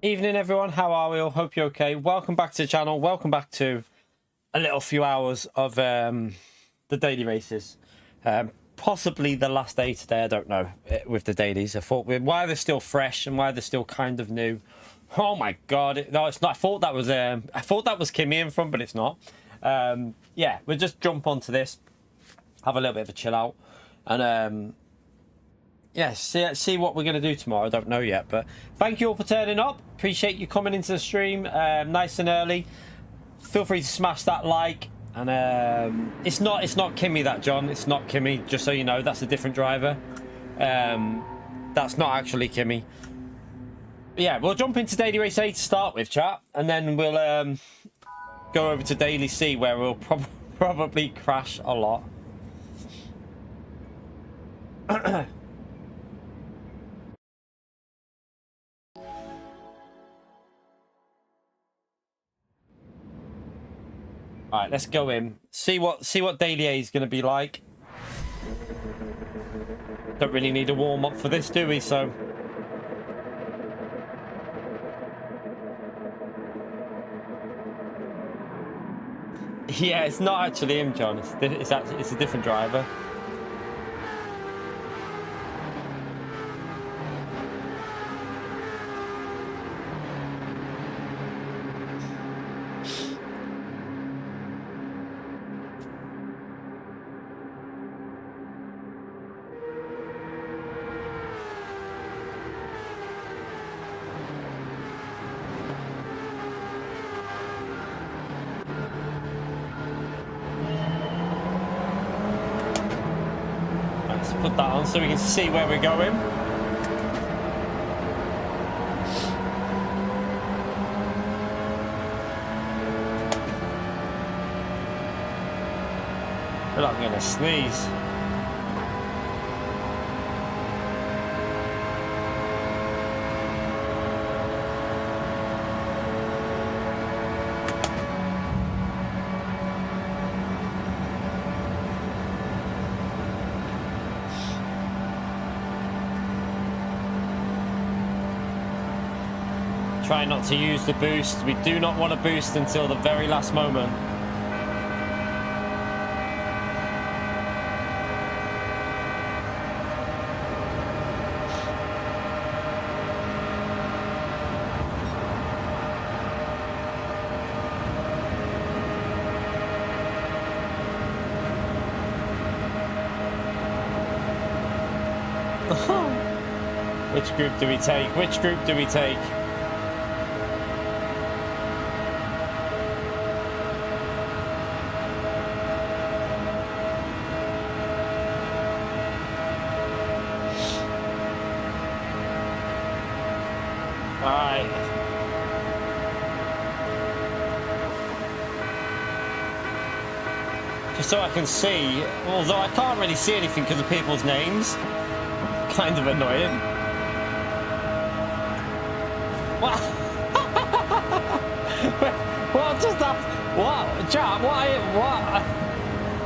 Evening everyone, how are we all? Hope you're okay. Welcome back to the channel. Welcome back to a little few hours of the daily races. Possibly the last day today, I don't know, with the dailies. I thought why they're still fresh and why they're still kind of new. Oh my god, no, it's not. I thought that was Kimmy in front, but it's not. Yeah, we'll just jump onto this, have a little bit of a chill out, and yeah, see what we're going to do tomorrow. I don't know yet, but thank you all for turning up. Appreciate you coming into the stream nice and early. Feel free to smash that like. And it's not Kimmy, that, John. It's not Kimmy, just so you know. That's a different driver. That's not actually Kimmy. But yeah, we'll jump into Daily Race A to start with, chat. And then we'll go over to Daily C, where we'll probably crash a lot. All right, let's go in. See what Daily A is going to be like. Don't really need a warm up for this, do we? So yeah, it's not actually him, John. It's a different driver. Put that on so we can see where we're going. I feel like I'm gonna sneeze. Try not to use the boost. We do not want to boost until the very last moment. Which group do we take? Which group do we take? So I can see, although I can't really see anything because of people's names. Kind of annoying. What? What just happened? What? Chat,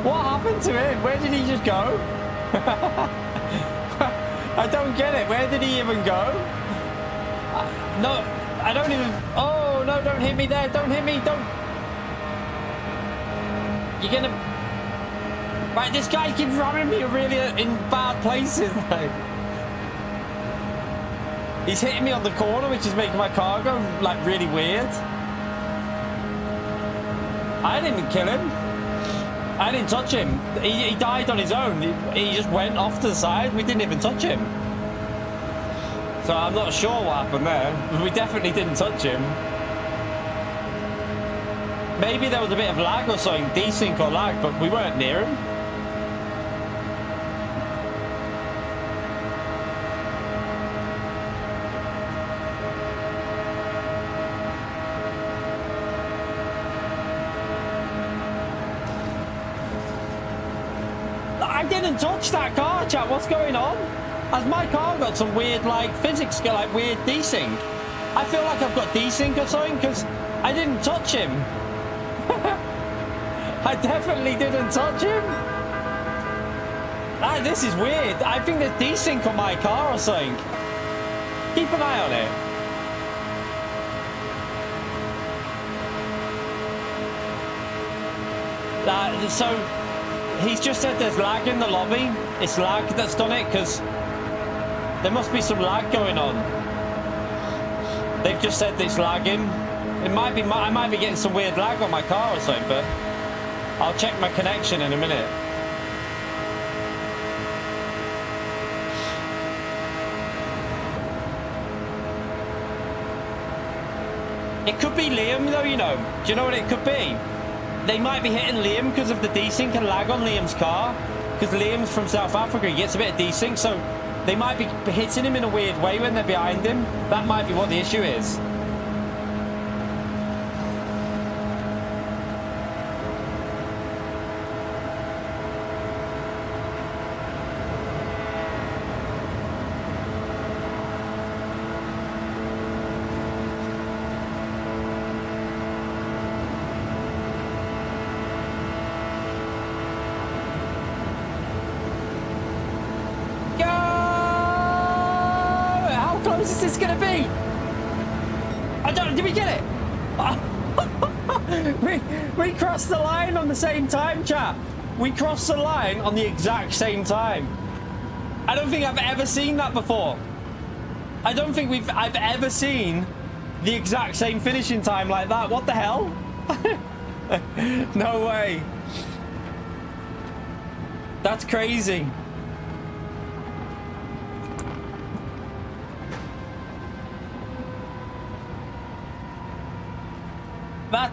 what happened to him? Where did he just go? I don't get it. Where did he even go? No, I don't even... Oh, no, don't hit me there. Don't hit me. Don't... You're gonna... Right, this guy keeps ramming me really in bad places. Like, he's hitting me on the corner, which is making my car go like really weird. I didn't kill him. I didn't touch him. He died on his own. He just went off to the side. We didn't even touch him. So I'm not sure what happened there. We definitely didn't touch him. Maybe there was a bit of lag or something, desync or lag, but we weren't near him. I didn't touch that car, chat. What's going on? Has my car got some weird, like, physics, like, weird desync? I feel like I've got desync or something, because I didn't touch him. I definitely didn't touch him. This is weird. I think there's desync on my car or something. Keep an eye on it. So he's just said there's lag in the lobby. It's lag that's done it, because there must be some lag going on. They've just said that it's lagging. It might be, I might be getting some weird lag on my car or something, but I'll check my connection in a minute. It could be Liam though, you know. Do you know what it could be? They might be hitting Liam because of the desync and lag on Liam's car. Because Liam's from South Africa, he gets a bit of desync, so they might be hitting him in a weird way when they're behind him. That might be what the issue is. Is this gonna be? I don't. Did we get it? we crossed the line on the same time, chat. We crossed the line on the exact same time. I don't think I've ever seen that before. I don't think I've ever seen the exact same finishing time like that. What the hell? No way. That's crazy.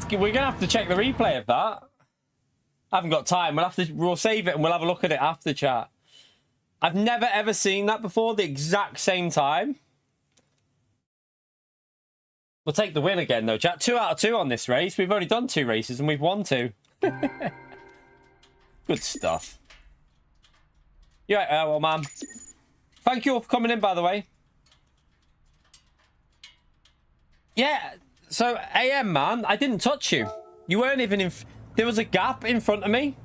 We're gonna have to check the replay of that. I haven't got time. We'll save it and we'll have a look at it after, chat. I've never ever seen that before, the exact same time. We'll take the win again though, chat. 2 out of 2 on this race. We've only done 2 races and we've won 2. Good stuff. You're right, well, man. Thank you all for coming in, by the way. Yeah. So, AM, man, I didn't touch you. You weren't even in... There was a gap in front of me.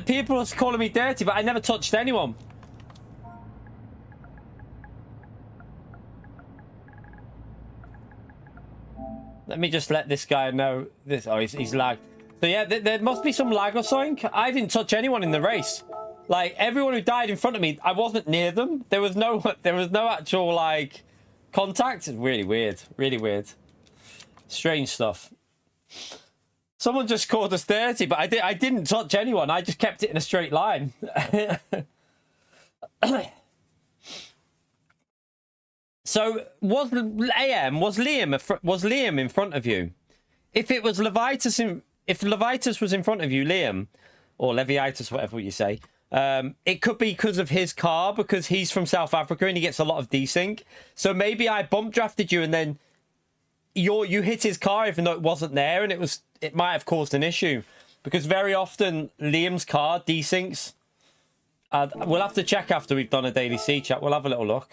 People are calling me dirty, but I never touched anyone. Let me just let this guy know. Oh, he's lagged. So, yeah, there must be some lag or something. I didn't touch anyone in the race. Like, everyone who died in front of me, I wasn't near them. There was no actual, like... contact. Is really weird. Really weird. Strange stuff. Someone just called us dirty, but I didn't touch anyone. I just kept it in a straight line. So was Liam in front of you? If it was Levitus if Levitus was in front of you, Liam, or Leviitis, whatever you say, it could be because of his car, because he's from South Africa and he gets a lot of desync. So maybe I bump drafted you and then you hit his car even though it wasn't there, and it might have caused an issue, because very often Liam's car desyncs. We'll have to check after we've done a daily C chat. We'll have a little look.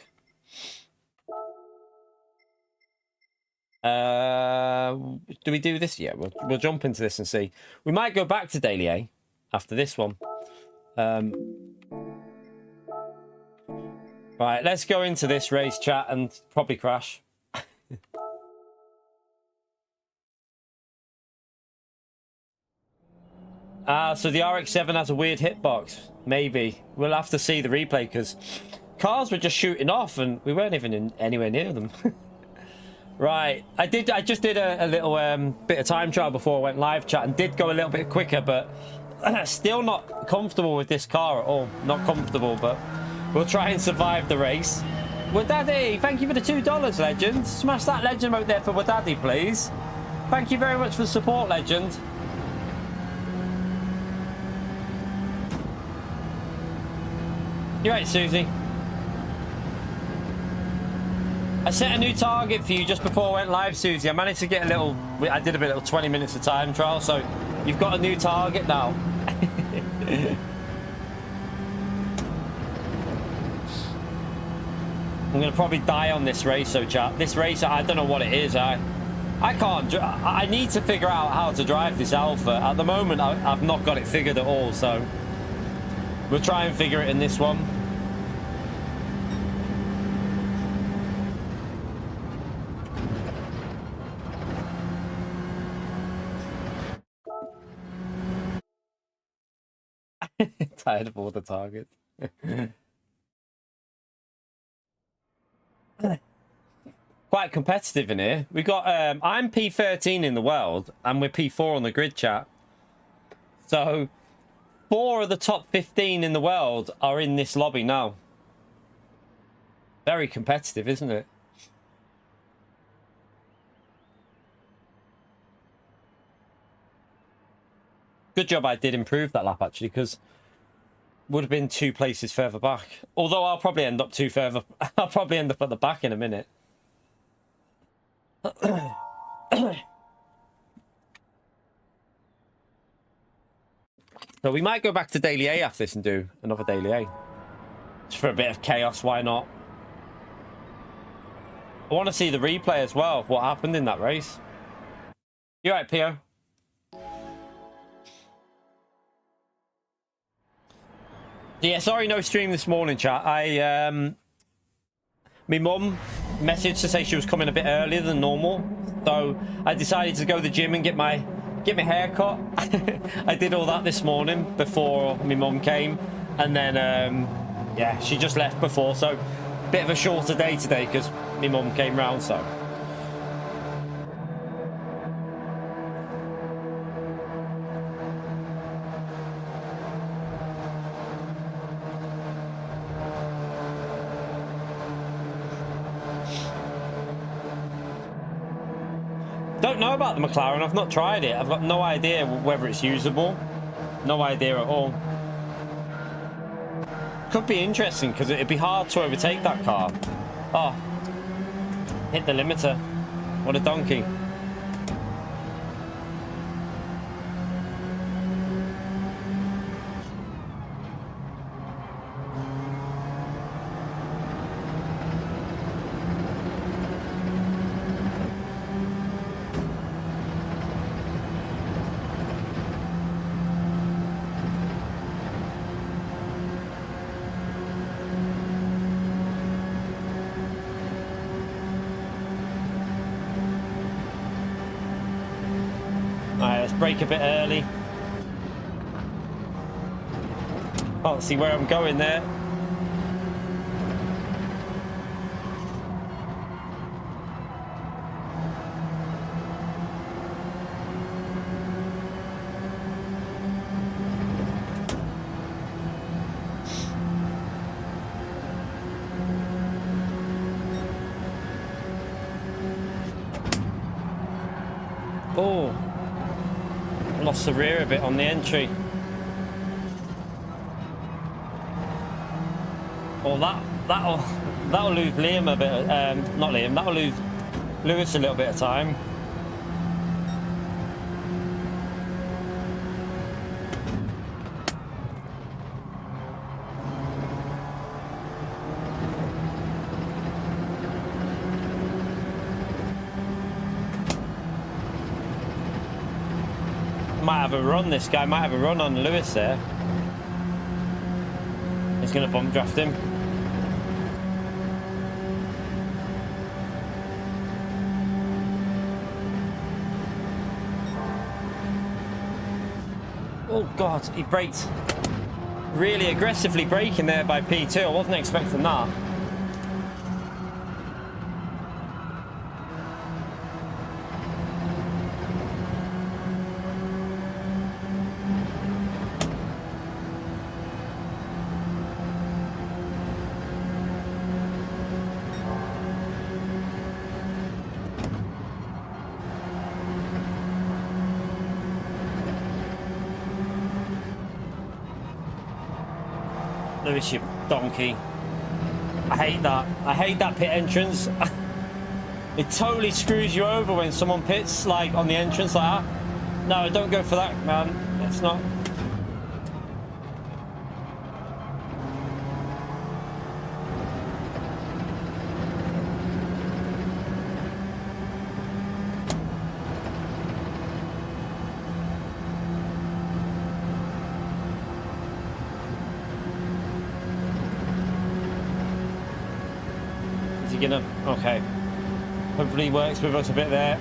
Do we do this? Yeah, we'll jump into this and see. We might go back to daily A after this one. Right, let's go into this race, chat, and probably crash. So the RX-7 has a weird hitbox. Maybe. We'll have to see the replay, because cars were just shooting off and we weren't even anywhere near them. Right, I just did a little bit of time trial before I went live, chat, and did go a little bit quicker, but still not comfortable with this car at all. Not comfortable, but we'll try and survive the race. Wadaddy, thank you for the $2, legend. Smash that legend out there for Wadaddy, please. Thank you very much for the support, legend. You're right, Susie. I set a new target for you just before I went live, Susie. I managed to get a little... I did a little 20 minutes of time trial, so you've got a new target now. I'm going to probably die on this race, so chat. This race, I don't know what it is. I can't... I need to figure out how to drive this Alpha. At the moment, I've not got it figured at all, so... we'll try and figure it in this one. Tired of all the targets. Quite competitive in here. We got I'm P13 in the world and we're P4 on the grid chat. So 4 of the top 15 in the world are in this lobby now. Very competitive, isn't it? Good job I did improve that lap actually, because would have been 2 places further back. Although I'll probably end up 2 further. I'll probably end up at the back in a minute. So we might go back to Daily A after this and do another Daily A. Just for a bit of chaos, why not? I want to see the replay as well of what happened in that race. You alright, Pio? Yeah, sorry no stream this morning, chat. My mum messaged to say she was coming a bit earlier than normal, so I decided to go to the gym and get my hair cut. I did all that this morning before my mum came, and then yeah, she just left before, so bit of a shorter day today because my mum came round. So don't know about the McLaren. I've not tried it. I've got no idea whether it's usable. No idea at all. Could be interesting because it'd be hard to overtake that car. Oh, hit the limiter. What a donkey. Brake a bit early. Oh, let's see where I'm going there. Oh. Lost the rear a bit on the entry. Oh, that'll lose Liam a bit. Not Liam. That'll lose Lewis a little bit of time. Might have a run, this guy might have a run on Lewis there. He's going to bump draft him. Oh God, he braked. Really aggressively braking there by P2. I wasn't expecting that. Lewis, you donkey. I hate that. I hate that pit entrance. It totally screws you over when someone pits like on the entrance like that. No, don't go for that, man. It's not. Gonna, okay, hopefully he works with us a bit there.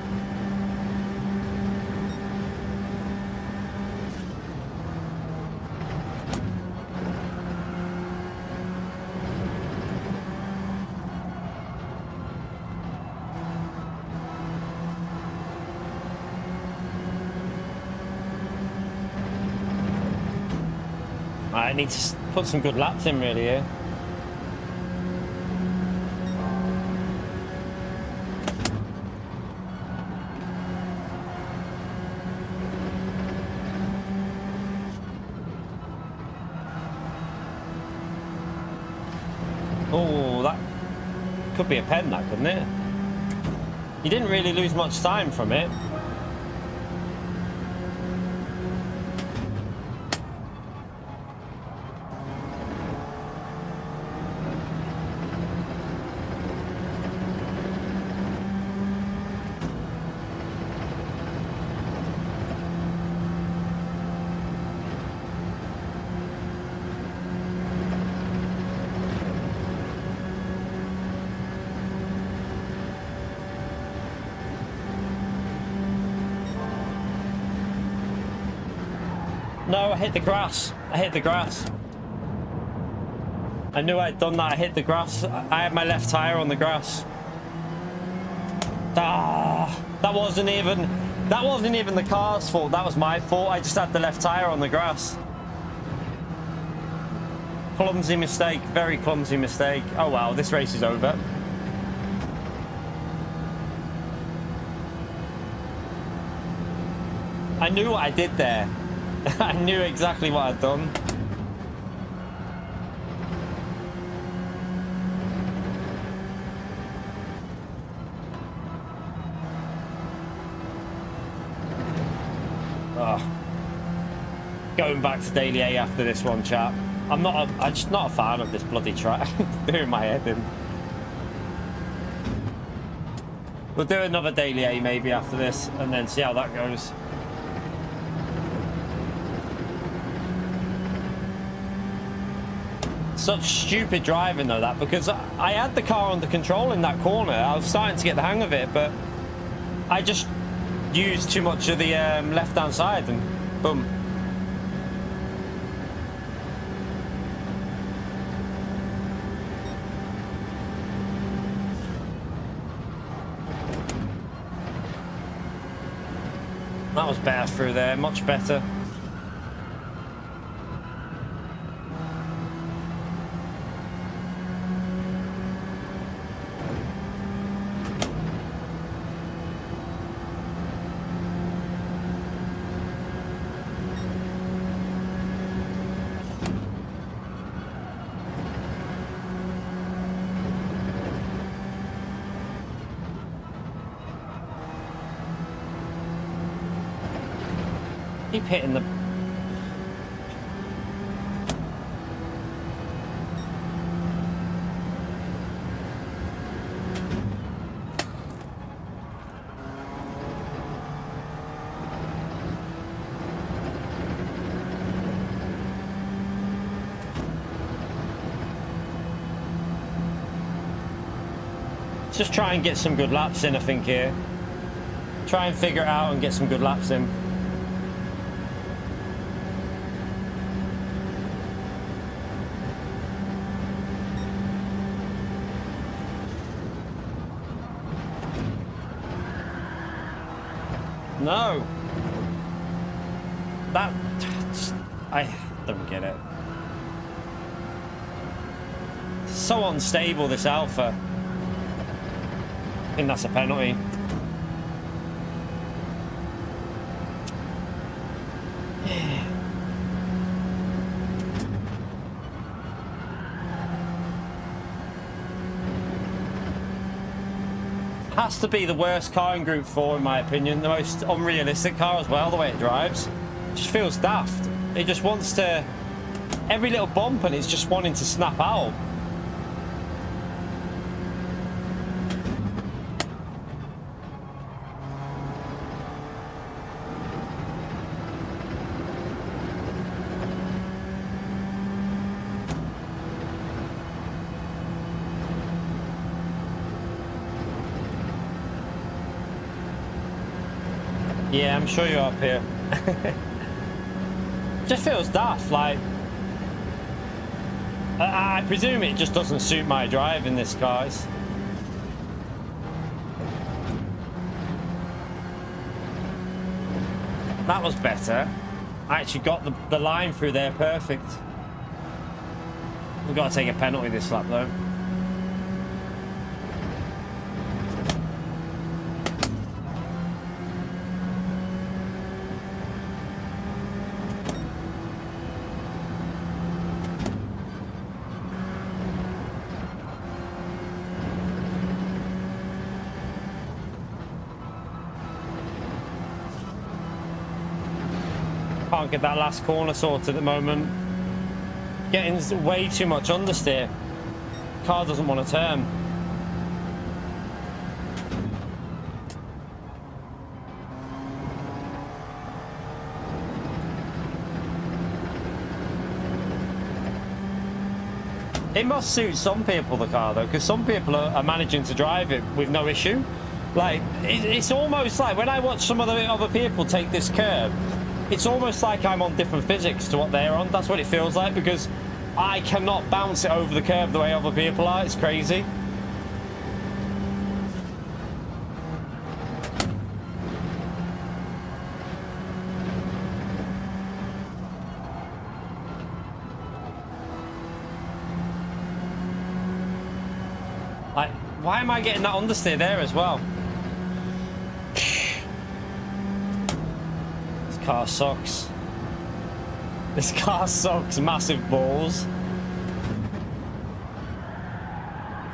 I need to put some good laps in really here. Oh, that could be a pen, that, couldn't it? You didn't really lose much time from it. No, I hit the grass. I hit the grass. I knew I'd done that. I hit the grass. I had my left tire on the grass. Ah, that wasn't even the car's fault. That was my fault. I just had the left tire on the grass. Clumsy mistake. Very clumsy mistake. Oh wow, this race is over. I knew what I did there. I knew exactly what I'd done. Oh. Going back to Daily A after this one, chat. I'm just not a fan of this bloody track. Doing my head in. We'll do another Daily A maybe after this and then see how that goes. Such stupid driving though, that, because I had the car under control in that corner. I was starting to get the hang of it, but I just used too much of the left hand side and boom. That was better through there, much better. Keep hitting the... Just try and get some good laps in, I think, here. Try and figure it out and get some good laps in. No. That... I don't get it. So unstable, this Alpha. I think that's a penalty. Has to be the worst car in Group 4 in my opinion. The most unrealistic car as well, the way it drives. Just feels daft. It just wants to... Every little bump and it's just wanting to snap out. Yeah, I'm sure you're up here. Just feels daft, like... I presume it just doesn't suit my drive in this car. That was better. I actually got the line through there perfect. We've got to take a penalty this lap though. Can't get that last corner sorted at the moment. Getting way too much understeer. Car doesn't want to turn. It must suit some people, the car, though, because some people are managing to drive it with no issue. Like, it's almost like when I watch some of the other people take this curve, it's almost like I'm on different physics to what they're on. That's what it feels like, because I cannot bounce it over the curve the way other people are. It's crazy. Like, why am I getting that understeer there as well? Car sucks. This car sucks. Massive balls.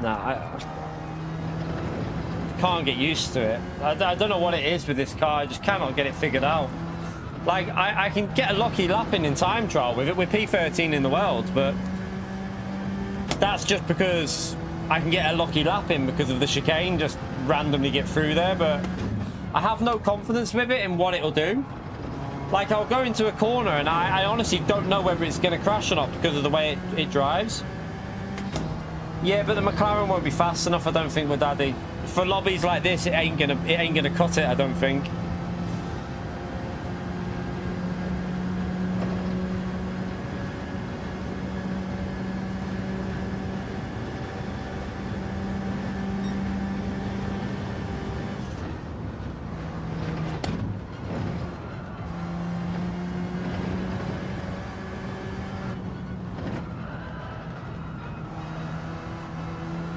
Nah, I can't get used to it. I don't know what it is with this car. I just cannot get it figured out. Like, I can get a lucky lap in time trial with it. We're P13 in the world, but that's just because I can get a lucky lap in because of the chicane, just randomly get through there, but I have no confidence with it in what it'll do. Like, I'll go into a corner and I honestly don't know whether it's going to crash or not because of the way it drives. Yeah, but the McLaren won't be fast enough, I don't think, with Daddy. For lobbies like this, it ain't gonna cut it, I don't think.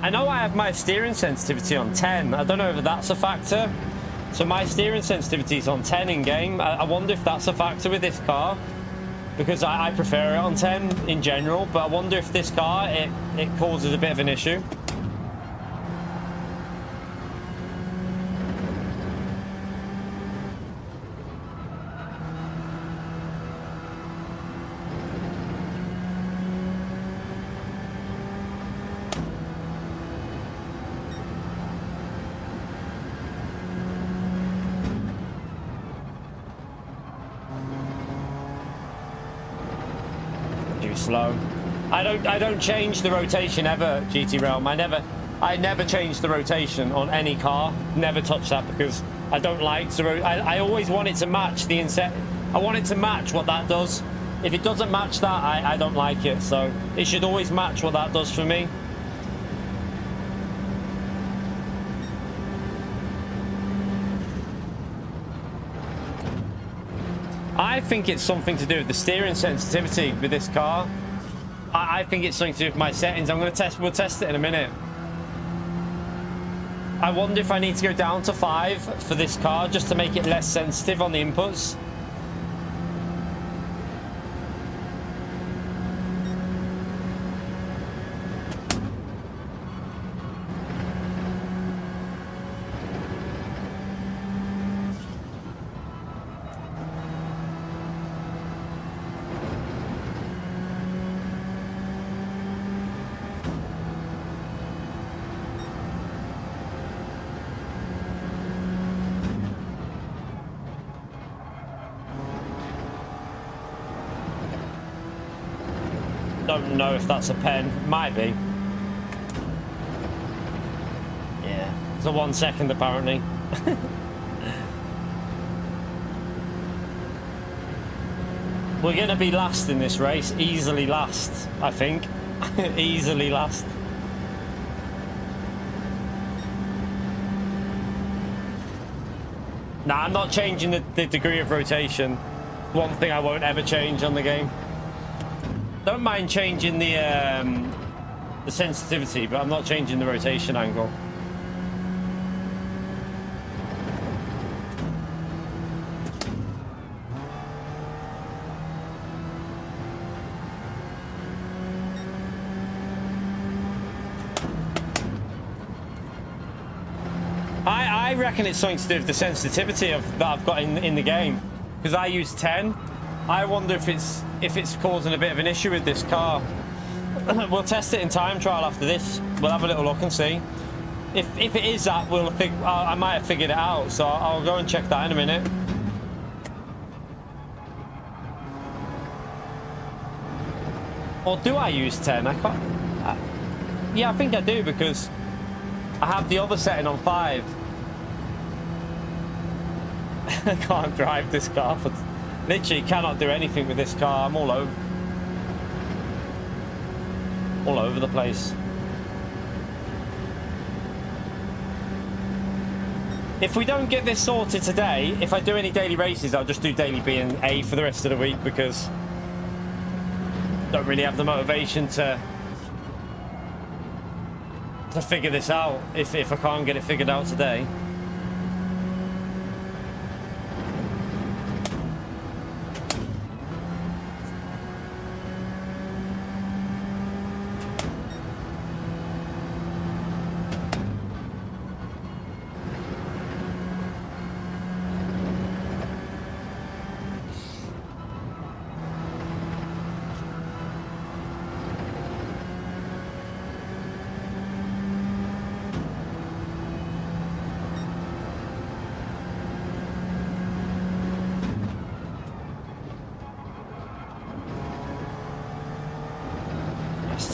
I know I have my steering sensitivity on 10. I don't know if that's a factor. So my steering sensitivity is on 10 in game. I wonder if that's a factor with this car, because I prefer it on 10 in general, but I wonder if this car, it causes a bit of an issue. Slow. I don't change the rotation ever, GT Realm. I never change the rotation on any car. Never touch that, because I don't like to. I always want it to match the inset. I want it to match what that does. If it doesn't match that, I don't like it. So it should always match what that does for me. I think it's something to do with the steering sensitivity with this car. I think it's something to do with my settings. We'll test it in a minute. I wonder if I need to go down to 5 for this car just to make it less sensitive on the inputs. Don't know if that's a pen. Might be. Yeah, it's a 1 second apparently. We're gonna be last in this race, easily last, I think. Easily last. Nah, I'm not changing the degree of rotation. One thing I won't ever change on the game. don't mind changing the sensitivity, but I'm not changing the rotation angle. I reckon it's something to do with the sensitivity that I've got in the game, because I use 10. I wonder if it's causing a bit of an issue with this car. We'll test it in time trial after this. We'll have a little look and see. If it is that, I might have figured it out. So I'll go and check that in a minute. Or do I use 10? I can't. Yeah, I think I do, because I have the other setting on 5. I can't drive this car. Literally cannot do anything with this car. I'm all over the place. If we don't get this sorted today, if I do any daily races, I'll just do daily B and A for the rest of the week, because I don't really have the motivation to figure this out if I can't get it figured out today.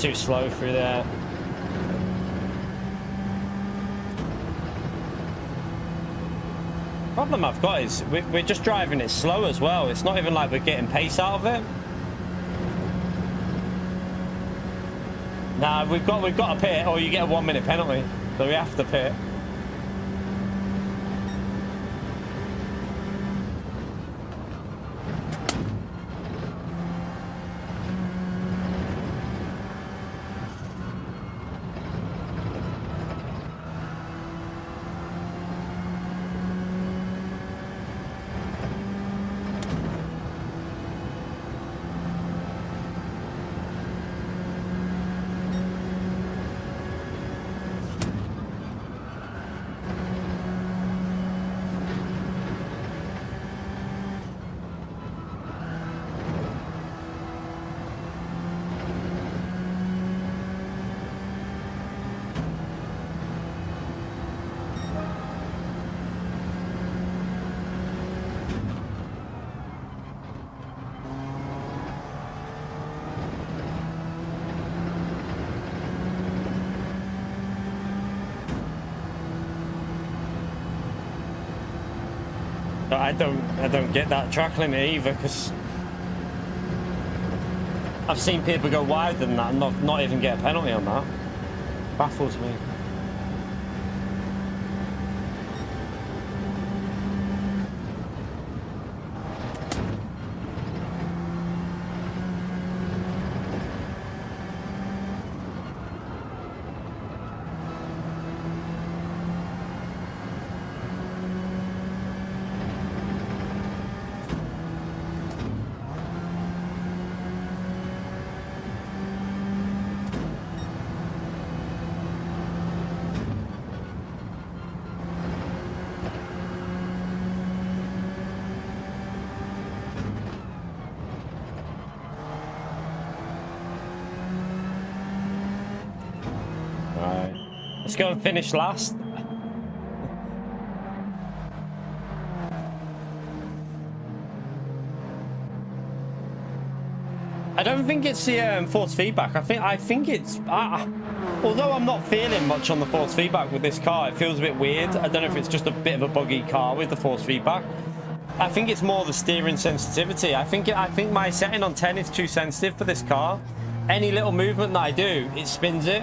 Too slow through there. Problem I've got is we're just driving it slow as well. It's not even like we're getting pace out of it. Nah, we've got to pit, or you get a 1-minute penalty, so we have to pit. But I don't get that track limit either, because I've seen people go wider than that and not even get a penalty on that. Baffles me. Let's go and finish last. I don't think it's the force feedback. I think it's although I'm not feeling much on the force feedback with this car, it feels a bit weird. I don't know if it's just a bit of a buggy car with the force feedback. I think it's more the steering sensitivity. I think my setting on 10 is too sensitive for this car. Any little movement that I do, it spins it.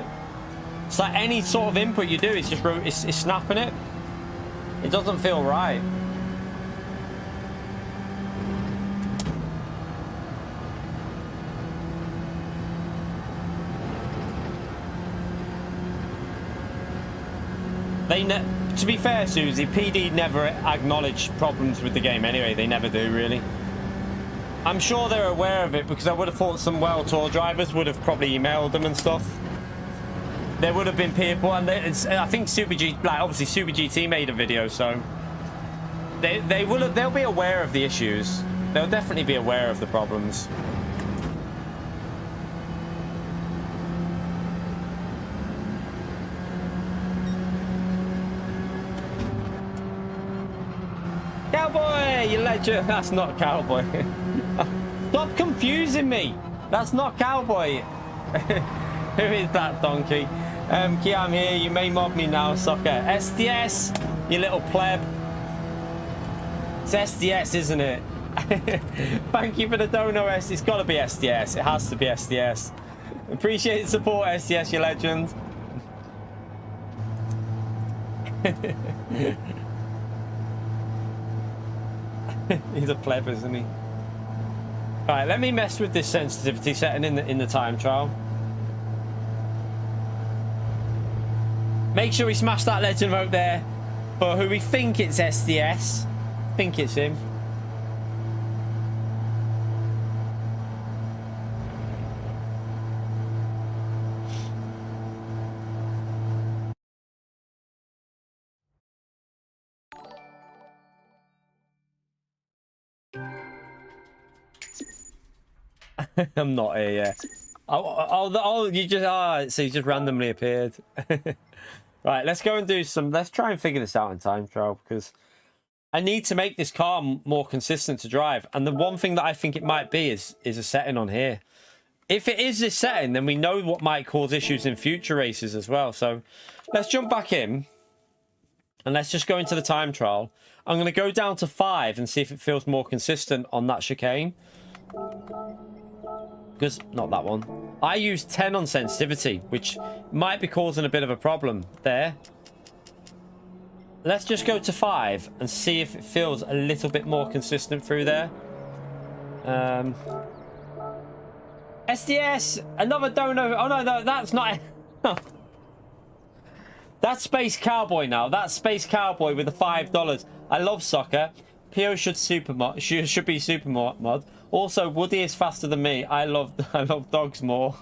It's like any sort of input you do, it's just it's snapping it. It doesn't feel right. To be fair, Susie, PD never acknowledged problems with the game anyway. They never do, really. I'm sure they're aware of it because I would have thought some World Tour drivers would have probably emailed them and stuff. There would have been people, and I think Super G, like obviously Super GT made a video, so they'll be aware of the issues. They'll definitely be aware of the problems. Cowboy, you legend. That's not Cowboy. Stop confusing me. That's not Cowboy. Who is that donkey? Kia, I'm here. You may mob me now, sucker. SDS, you little pleb. It's SDS, isn't it? Thank you for the dono, S. It's got to be SDS. It has to be SDS. Appreciate the support, SDS, you legend. He's a pleb, isn't he? All right, let me mess with this sensitivity setting in the time trial. Make sure we smash that legend vote there for who we think it's SDS. I think it's him. I'm not here yet. Oh, you just so you just randomly appeared. Right, let's go and do some. Let's try and figure this out in time trial because I need to make this car more consistent to drive. And the one thing that I think it might be is a setting on here. If it is this setting, then we know what might cause issues in future races as well. So let's jump back in and let's just go into the time trial. I'm going to go down to 5 and see if it feels more consistent on that chicane. Because, not that one. I use 10 on sensitivity, which might be causing a bit of a problem there. Let's just go to 5 and see if it feels a little bit more consistent through there. SDS, another dono. Oh no, that's not. That's Space Cowboy now. That's Space Cowboy with the $5. I love soccer. PO should be super mod. Also, Woody is faster than me. I love dogs more.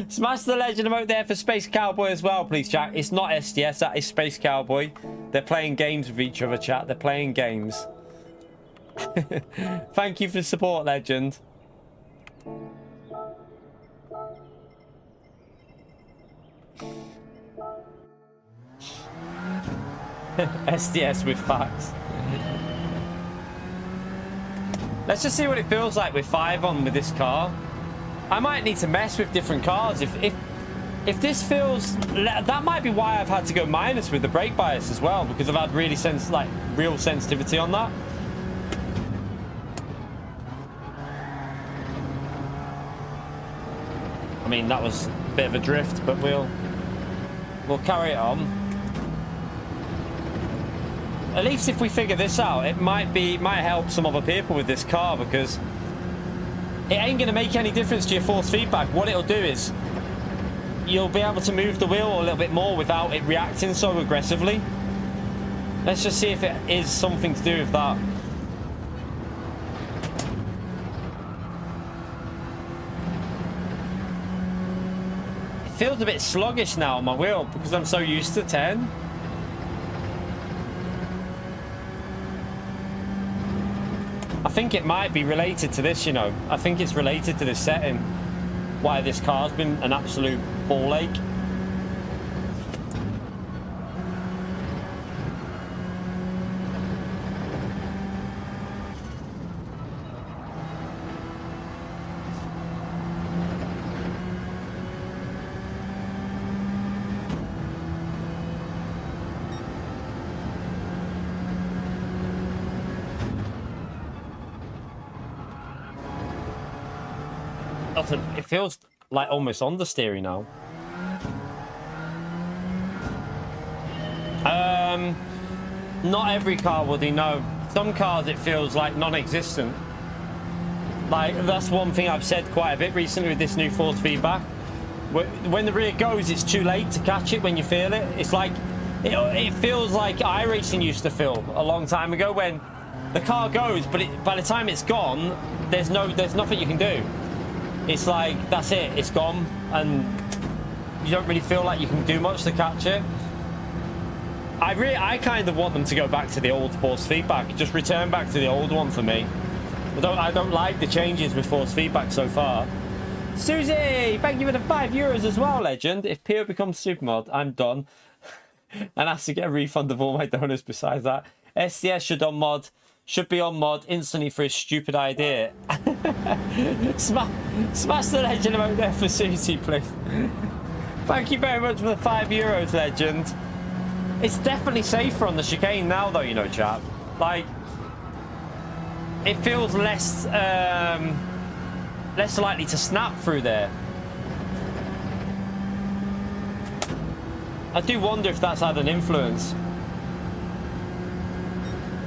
Smash the legend emote there for Space Cowboy as well, please, chat. It's not SDS, that is Space Cowboy. They're playing games with each other, chat. They're playing games. Thank you for the support, legend. SDS with facts. Let's just see what it feels like with 5 on with this car. I might need to mess with different cars. If this feels... That might be why I've had to go minus with the brake bias as well, because I've had really real sensitivity on that. I mean, that was a bit of a drift, but we'll carry it on. At least if we figure this out, it might help some other people with this car, because it ain't going to make any difference to your force feedback. What it'll do is you'll be able to move the wheel a little bit more without it reacting so aggressively. Let's just see if it is something to do with that. It feels a bit sluggish now on my wheel because I'm so used to 10. I think it might be related to this, you know. I think it's related to this setting. Why this car's been an absolute ball ache. It feels like almost understeering now. Not every car, Woody, no. Some cars it feels like non-existent. Like, that's one thing I've said quite a bit recently with this new force feedback. When the rear goes, it's too late to catch it when you feel it. It's like, it feels like iRacing used to feel a long time ago when the car goes, but by the time it's gone, there's nothing you can do. It's like, that's it, it's gone, and you don't really feel like you can do much to catch it. I kind of want them to go back to the old force feedback. Just return back to the old one for me. I don't like the changes with force feedback so far. Susie, thank you for the €5 as well, legend. If Pio becomes Supermod, I'm done. And has to get a refund of all my donors besides that. SDS should be on mod instantly for his stupid idea. Smash the legend out there for Susie, please. Thank you very much for the €5, legend. It's definitely safer on the chicane now, though, you know, chap. Like, it feels less likely to snap through there. I do wonder if that's had an influence.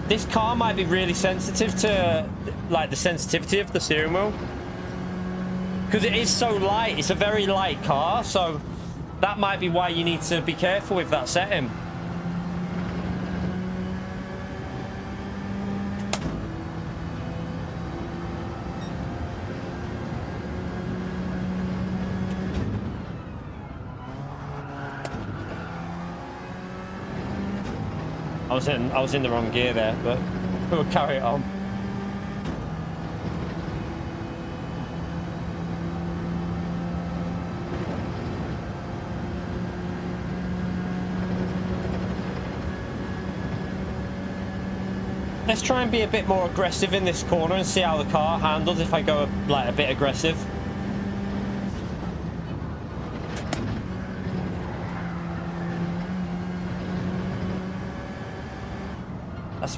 This car might be really sensitive to, like, the sensitivity of the steering wheel. Because it is so light. It's a very light car, so that might be why you need to be careful with that setting. I was in the wrong gear there, but we'll carry it on. Let's try and be a bit more aggressive in this corner and see how the car handles if I go like a bit aggressive.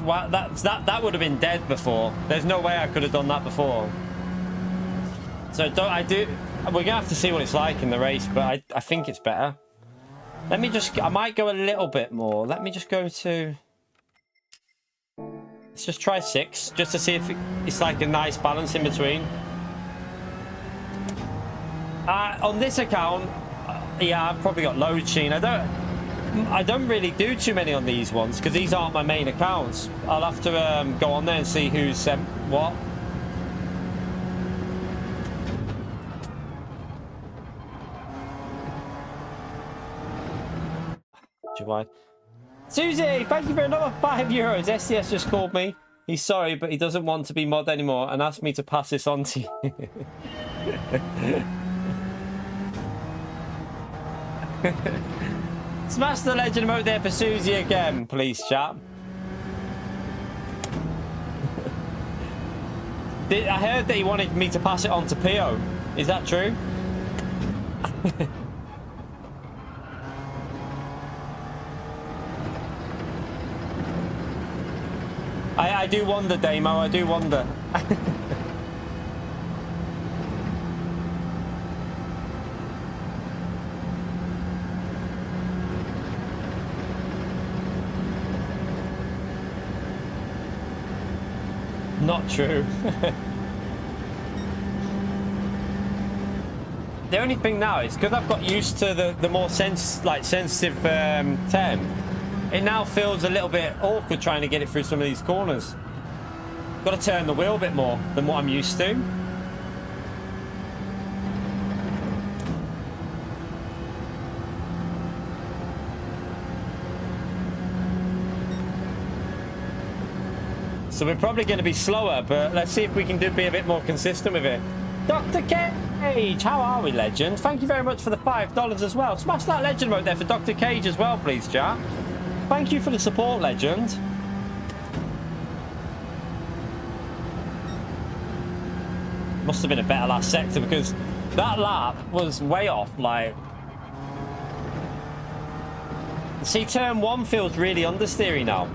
That would have been dead before. There's no way I could have done that before. So we're gonna have to see what it's like in the race, but I think it's better. I might go a little bit more. Let me just go to, let's just try 6 just to see if it's like a nice balance in between. On this account, yeah, I've probably got load sheen. I don't really do too many on these ones because these aren't my main accounts. I'll have to go on there and see who's sent what. Susie, thank you for another €5. SDS just called me. He's sorry, but he doesn't want to be mod anymore and asked me to pass this on to you. Smash the legend emote there for Susie again, please, chap. I heard that he wanted me to pass it on to Pio. Is that true? I do wonder, Damo, I do wonder. Not true. The only thing now is because I've got used to the more sensitive turn. It now feels a little bit awkward trying to get it through some of these corners. Got to turn the wheel a bit more than what I'm used to. So we're probably going to be slower, but let's see if we can be a bit more consistent with it. Dr. Cage, how are we, legend? Thank you very much for the $5 as well. Smash that legend right there for Dr. Cage as well, please, chat. Thank you for the support, legend. Must have been a better last sector because that lap was way off. Like, see, turn 1 feels really understeery now.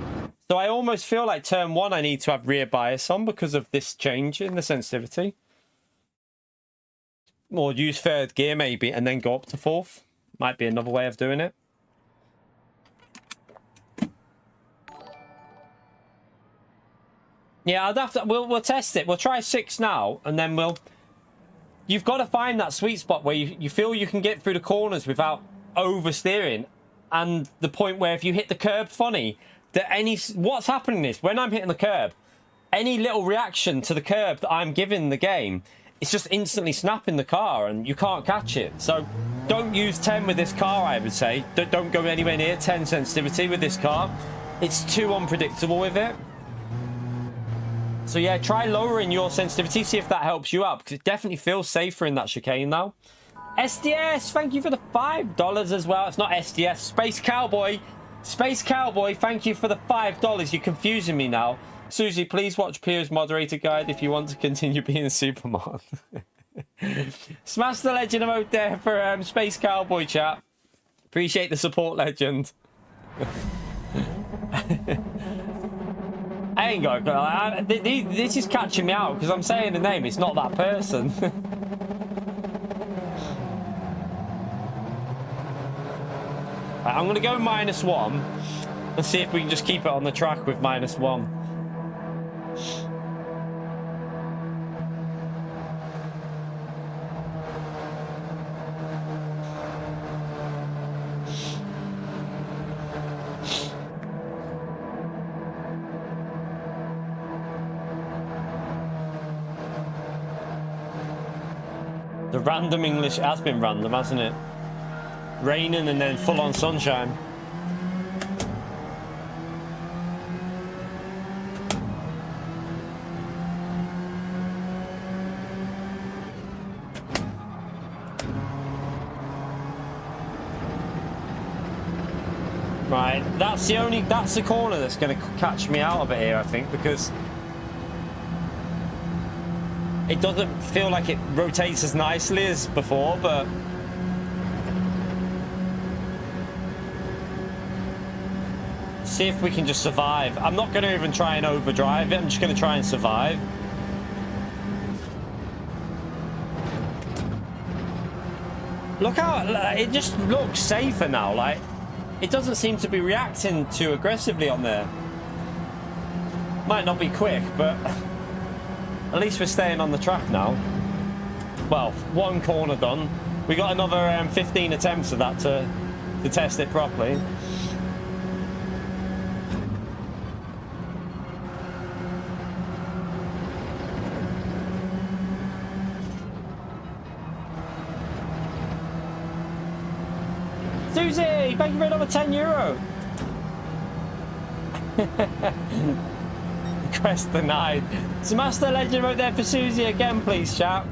So I almost feel like turn 1 I need to have rear bias on because of this change in the sensitivity. Or use 3rd gear maybe and then go up to 4th. Might be another way of doing it. Yeah, I'd have to. We'll test it. We'll try 6 now, and then we'll you've got to find that sweet spot where you feel you can get through the corners without oversteering. And the point where if you hit the curb funny, that what's happening is when I'm hitting the curb, any little reaction to the curb that I'm giving the game, it's just instantly snapping the car and you can't catch it. So don't use 10 with this car, I would say. Don't go anywhere near 10 sensitivity with this car. It's too unpredictable with it. So yeah, try lowering your sensitivity, see if that helps you out, because it definitely feels safer in that chicane now. SDS, thank you for the $5 as well. It's not SDS, Space Cowboy. Space Cowboy, thank you for the $5. You're confusing me now. Susie, please watch Pier's moderator guide if you want to continue being a supermod. Smash the legend emote there for Space Cowboy chat. Appreciate the support, legend. I ain't got this is catching me out because I'm saying the name, it's not that person. Right, I'm gonna go -1 and see if we can just keep it on the track with -1. The random English has been random, hasn't it? Raining and then full-on sunshine. Right, that's the corner that's going to catch me out a bit here, I think, because it doesn't feel like it rotates as nicely as before, but see if we can just survive. I'm not going to even try and overdrive it. I'm just going to try and survive. Look how it just looks safer now. Like, it doesn't seem to be reacting too aggressively on there. Might not be quick, but at least we're staying on the track now. Well, one corner done. We got another 15 attempts of that to test it properly. Susie, thank you for another €10. Request denied. Smash the legend right there for Susie again, please, chat.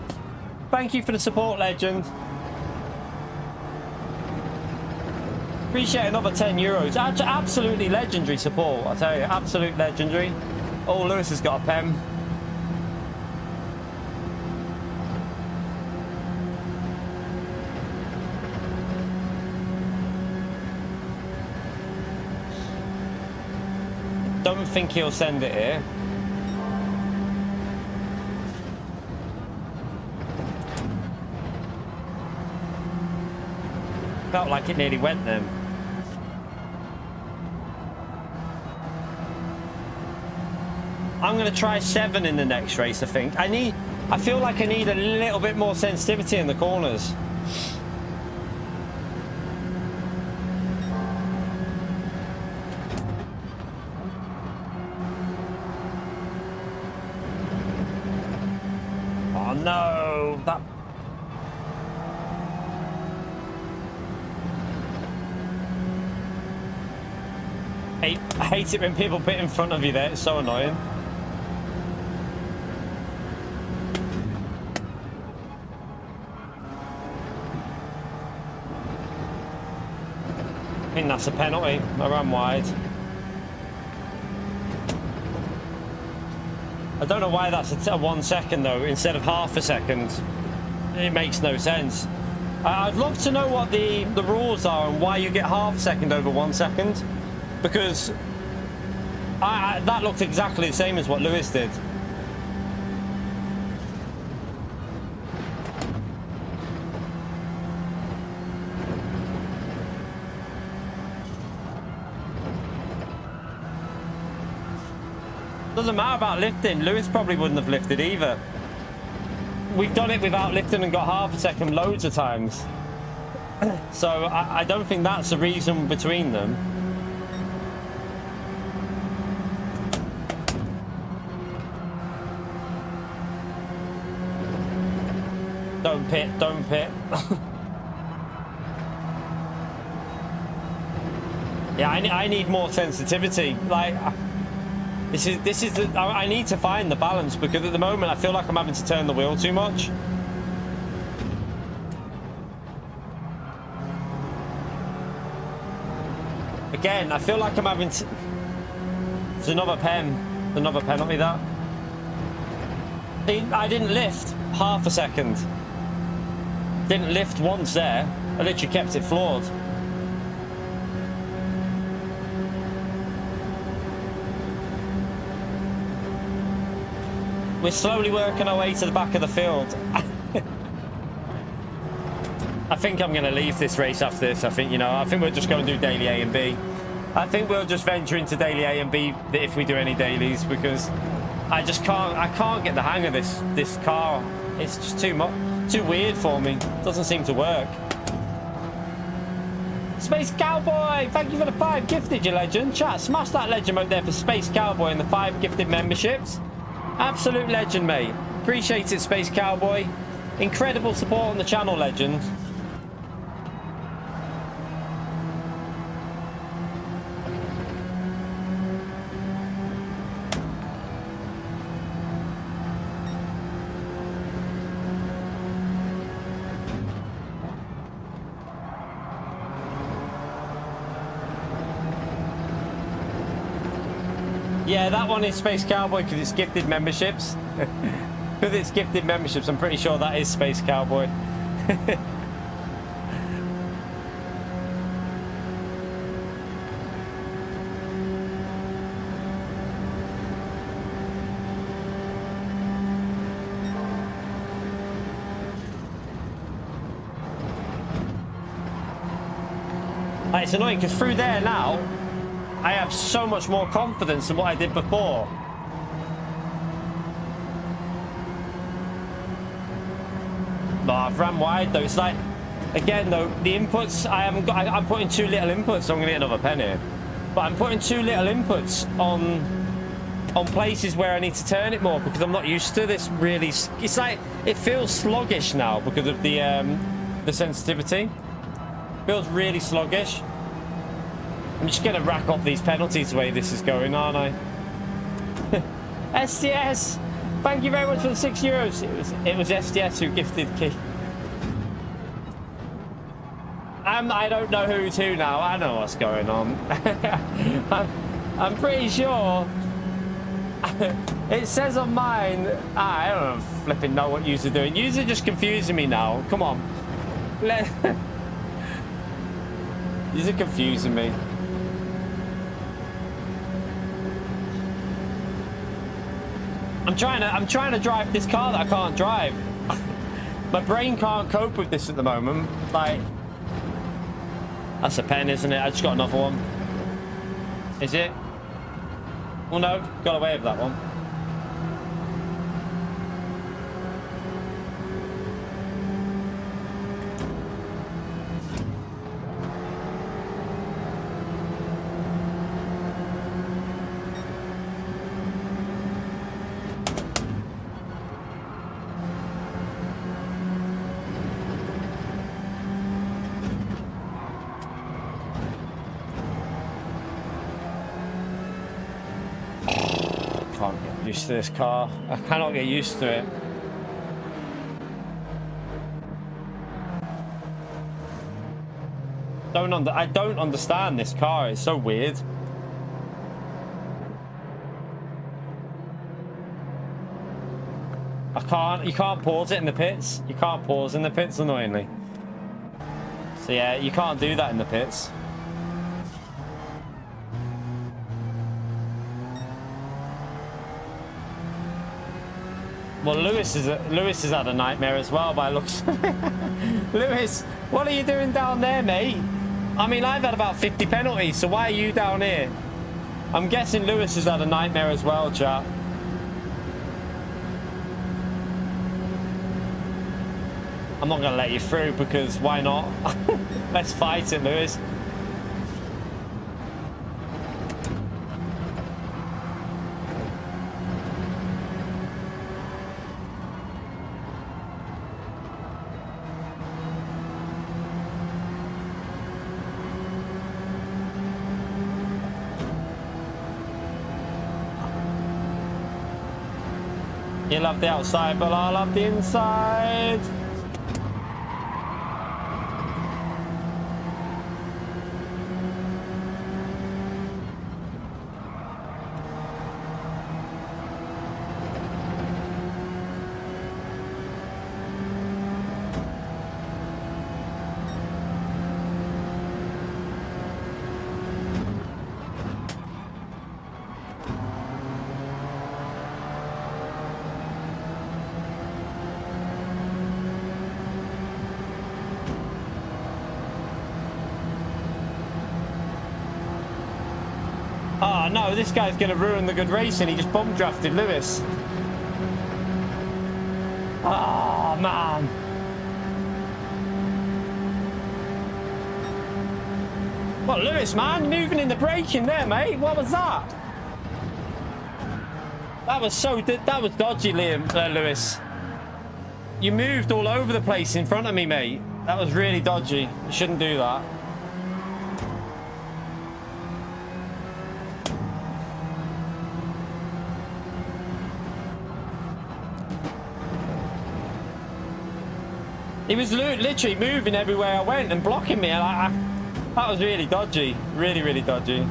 Thank you for the support, legend. Appreciate another €10. Absolutely legendary support, I tell you. Absolute legendary. Oh, Lewis has got a pen. Don't think he'll send it here. Felt like it nearly went then. I'm going to try 7 in the next race, I think. I feel like I need a little bit more sensitivity in the corners. Oh no, that... I hate it when people pit in front of you there, it's so annoying. I think that's a penalty. I ran wide. I don't know why that's a 1 second though, instead of half a second. It makes no sense. I'd love to know what the rules are and why you get half a second over 1 second. Because that looked exactly the same as what Lewis did. Doesn't matter about lifting. Lewis probably wouldn't have lifted either. we've done it without lifting and got half a second loads of times. So I don't think that's the reason between them. Don't pit, don't pit. Yeah, I need more sensitivity. Like, this is the, I need to find the balance, because at the moment I feel like I'm having to turn the wheel too much. Again, I feel like I'm having to... It's another penalty that. I didn't lift half a second. Didn't lift once there. I literally kept it floored. We're slowly working our way to the back of the field. I think I'm going to leave this race after this. I think we'll just go and do daily A and B. I think we'll just venture into daily A and B if we do any dailies, because I can't get the hang of this car. It's just too weird for me. Doesn't seem to work. Space Cowboy, thank you for the 5 gifted, you legend. Chat, smash that legend mode there for Space Cowboy and the 5 gifted memberships. Absolute legend, mate. Appreciate it, Space Cowboy. Incredible support on the channel, legend. Yeah, that one is Space Cowboy because it's gifted memberships. Because it's gifted memberships, I'm pretty sure that is Space Cowboy. Like, it's annoying because through there now, I have so much more confidence than what I did before. No, I've ran wide though. It's like, again though, the inputs, I'm putting too little inputs, so I'm gonna get another pen here. But I'm putting too little inputs on places where I need to turn it more, because I'm not used to this really. It's like, it feels sluggish now because of the sensitivity. It feels really sluggish. I'm just going to rack up these penalties the way this is going, aren't I? STS! Thank you very much for the €6. It was STS who gifted key. I don't know who's who now. I know what's going on. I'm pretty sure. It says on mine. I don't flipping know what you're doing. You're just confusing me now. Come on. You're confusing me. I'm trying to drive this car that I can't drive. My brain can't cope with this at the moment. Like, that's a pen, isn't it? I just got another one. Is it? Well, no, got away with that one. Used to this car. I cannot get used to it. I don't understand this car. It's so weird. You can't pause it in the pits. You can't pause in the pits, annoyingly. So yeah, you can't do that in the pits. Well, Lewis has had a nightmare as well by looks of it. Lewis, what are you doing down there, mate? I mean, I've had about 50 penalties, so why are you down here? I'm guessing Lewis has had a nightmare as well, chat. I'm not gonna let you through because why not? Let's fight it, Lewis. You love the outside, but I love the inside. Oh no, this guy's gonna ruin the good racing. He just bump drafted Lewis. Oh man. What, Lewis, man? Moving in the braking there, mate. What was that? That was dodgy, Lewis. You moved all over the place in front of me, mate. That was really dodgy. You shouldn't do that. He was literally moving everywhere I went and blocking me. That was really dodgy. Really, really dodgy.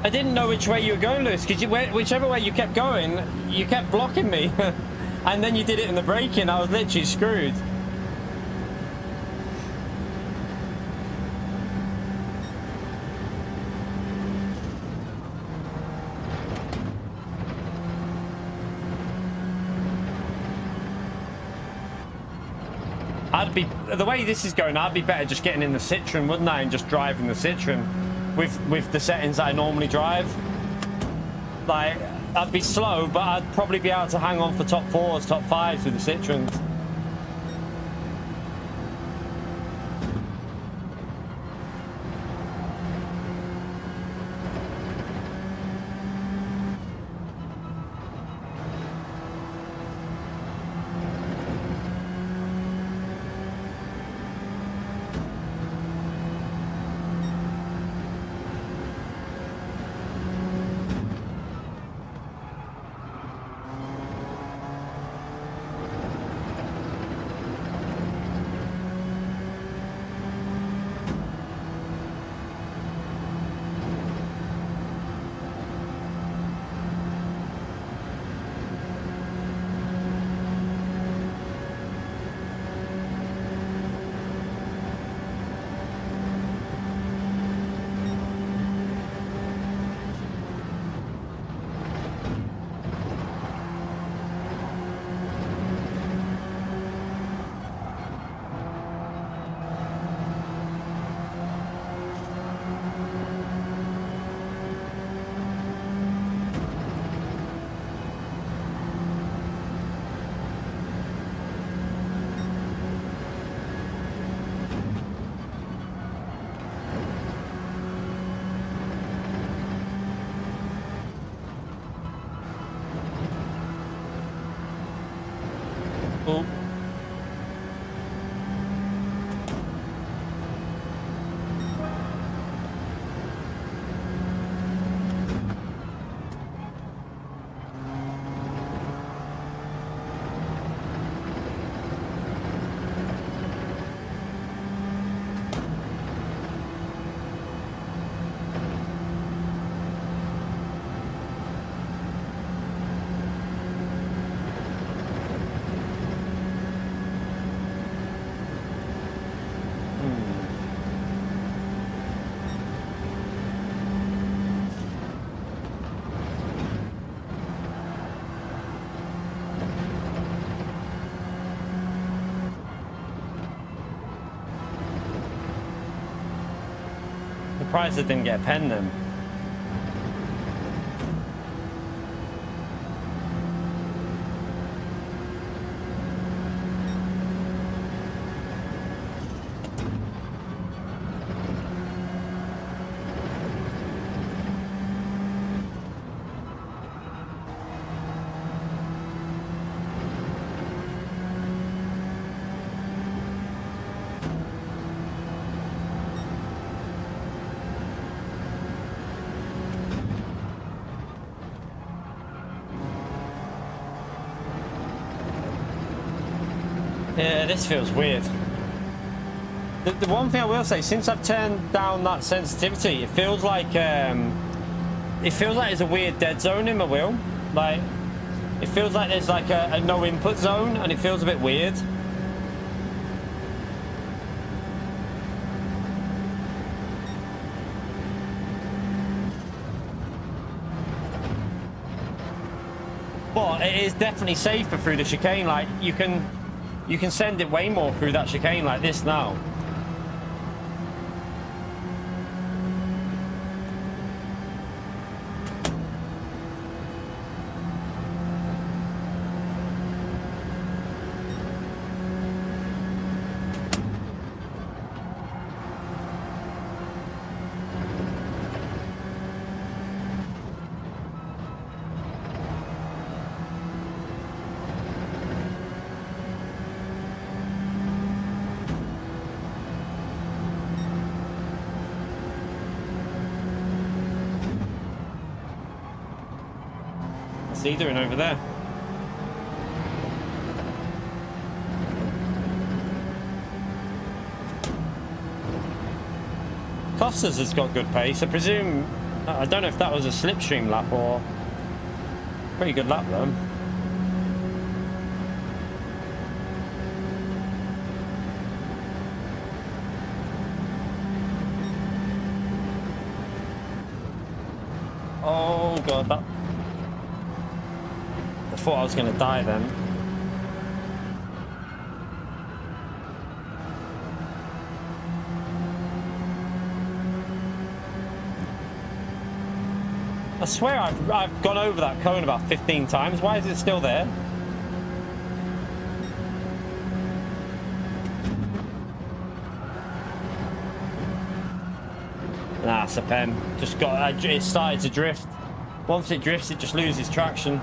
I didn't know which way you were going, Lewis, because whichever way you kept going, you kept blocking me. And then you did it in the braking. I was literally screwed. The way this is going, I'd be better just getting in the Citroen, wouldn't I, and just driving the Citroen. With the settings I normally drive. Like, I'd be slow, but I'd probably be able to hang on for top 4s, top 5s with the Citroens. Oh. surprised I didn't get a pen then. Yeah, this feels weird. The one thing I will say, since I've turned down that sensitivity, it feels like there's a weird dead zone in my wheel. Like, it feels like there's like a no input zone, and it feels a bit weird. But it is definitely safer through the chicane. Like, you can send it way more through that chicane like this now. What's he doing over there? Costas has got good pace. I presume, I don't know if that was a slipstream lap or pretty good lap though. Oh god, that... I thought I was going to die then. I swear I've gone over that cone about 15 times. Why is it still there? Nah, it's a pen. Just got... it started to drift. Once it drifts, it just loses traction.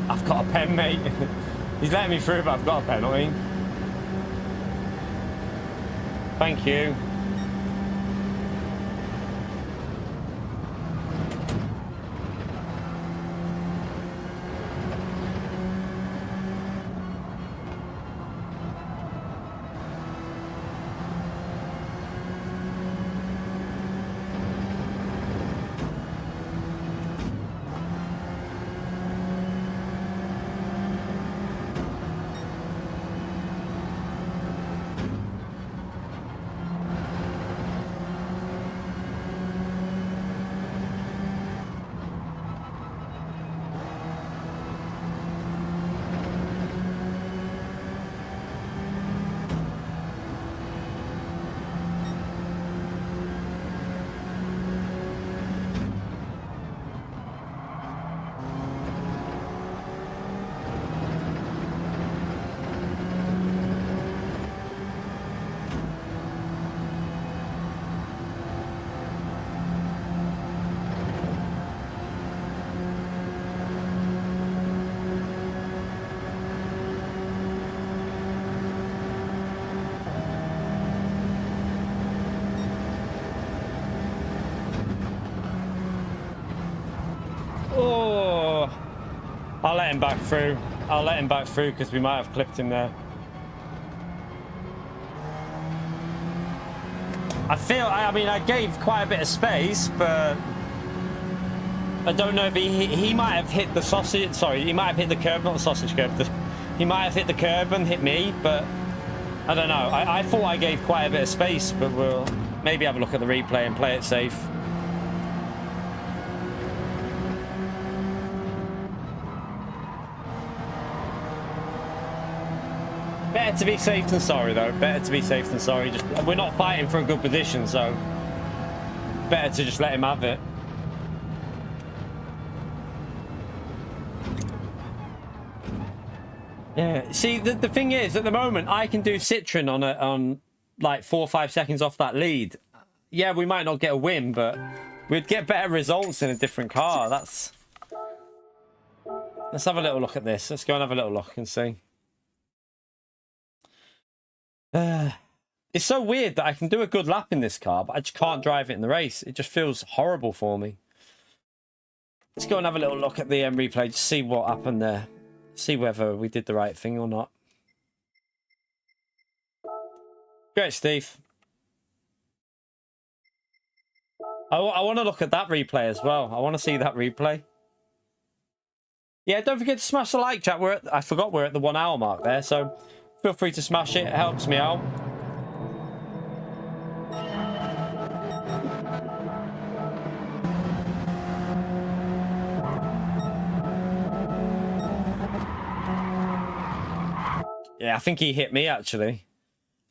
I've got a pen, mate. He's letting me through, but I've got a penalty. Thank you. Oh, I'll let him back through. I'll let him back through because we might have clipped him there. I mean, I gave quite a bit of space, but I don't know if he might have hit the sausage. Sorry, he might have hit the curb, not the sausage curb. He might have hit the curb and hit me, but I don't know. I thought I gave quite a bit of space, but we'll maybe have a look at the replay and play it safe. Better to be safe than sorry, though. Better to be safe than sorry. Just we're not fighting for a good position, so better to just let him have it. Yeah. See, the thing is, at the moment, I can do Citroen on like 4 or 5 seconds off that lead. Yeah, we might not get a win, but we'd get better results in a different car. Let's have a little look at this. Let's go and have a little look and see. It's so weird that I can do a good lap in this car, but I just can't drive it in the race. It just feels horrible for me. Let's go and have a little look at the replay, just see what happened there. See whether we did the right thing or not. Great, Steve. I want to look at that replay as well. I want to see that replay. Yeah, don't forget to smash the like, chat. I forgot we're at the 1 hour mark there, so feel free to smash it. It helps me out. Yeah, I think he hit me, actually.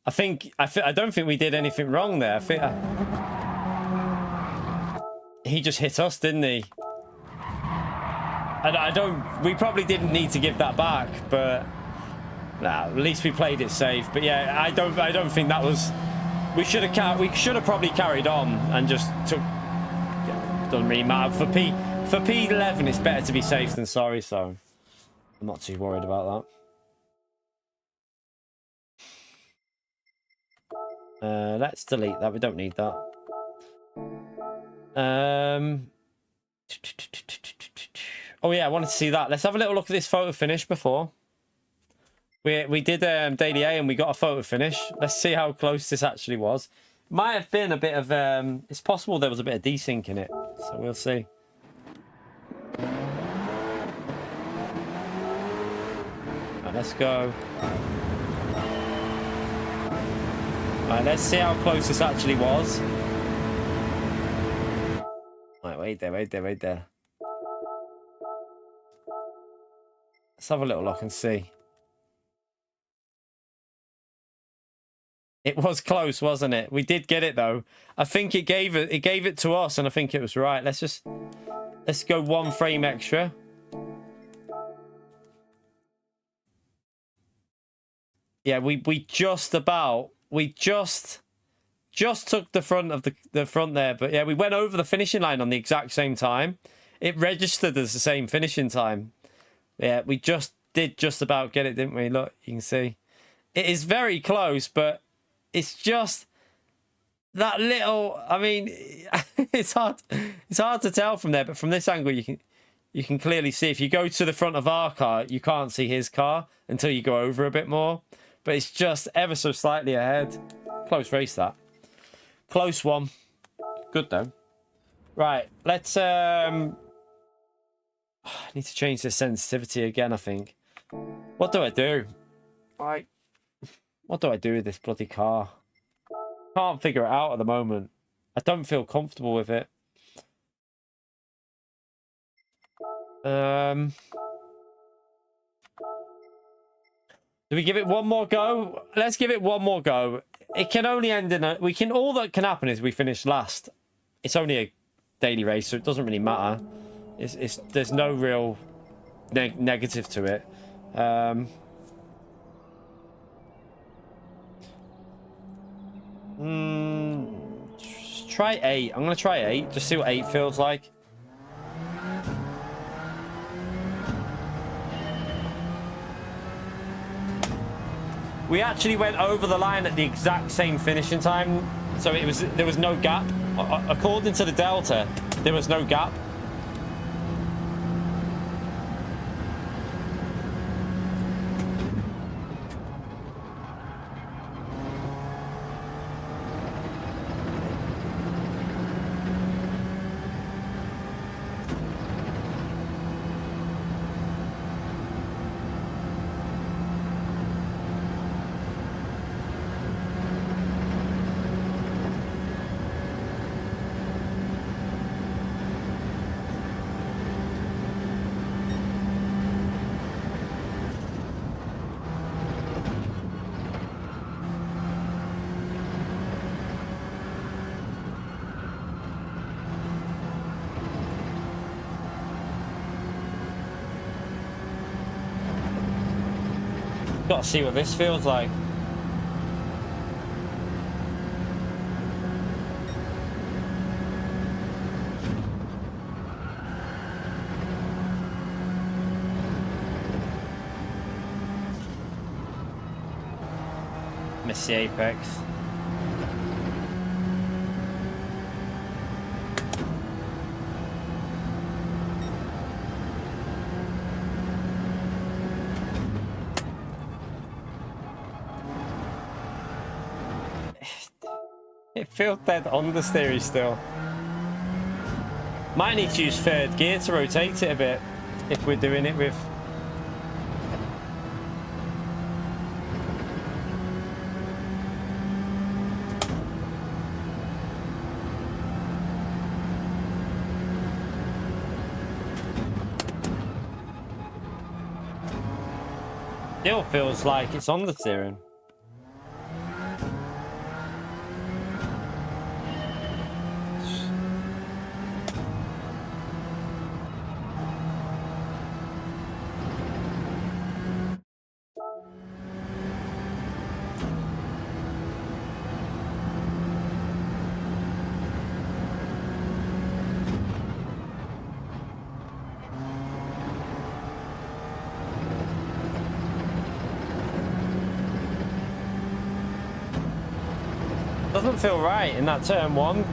I don't think we did anything wrong there. He just hit us, didn't he? We probably didn't need to give that back, but nah, at least we played it safe. But yeah, I don't think that was. We should have probably carried on and just took. Yeah, doesn't really matter for P11. It's better to be safe than sorry, so I'm not too worried about that. Let's delete that. We don't need that. Oh yeah, I wanted to see that. Let's have a little look at this photo finish before. We did Daily A and we got a photo finish. Let's see how close this actually was. Might have been a bit of it's possible there was a bit of desync in it, so we'll see. Right, let's go. Right, let's see how close this actually was. Right, wait there. Let's have a little look and see. It was close, wasn't it? We did get it though. I think it gave it to us, and I think it was right. Let's go 1 frame extra. Yeah, we just took the front of the front there, but yeah, we went over the finishing line on the exact same time. It registered as the same finishing time. Yeah, we just about get it, didn't we? Look, you can see it is very close, but it's just that little. I mean, it's hard to tell from there, but from this angle, you can clearly see. If you go to the front of our car, you can't see his car until you go over a bit more. But it's just ever so slightly ahead. Close race, that. Close one. Good, though. Right, let's... I need to change the sensitivity again, I think. What do I do? What do I do with this bloody car? Can't figure it out at the moment. I don't feel comfortable with it. Do we give it one more go? Let's give it one more go. It can only end in a... all that can happen is we finish last. It's only a daily race, so it doesn't really matter. There's no real negative to it. Try 8. I'm going to try 8. Just see what 8 feels like. We actually went over the line at the exact same finishing time, so there was no gap. According to the Delta, there was no gap. Got to see what this feels like. Miss the apex. It feels dead understeery still. Might need to use third gear to rotate it a bit if we're doing it with. Still feels like it's understeering. Doesn't feel right in that turn one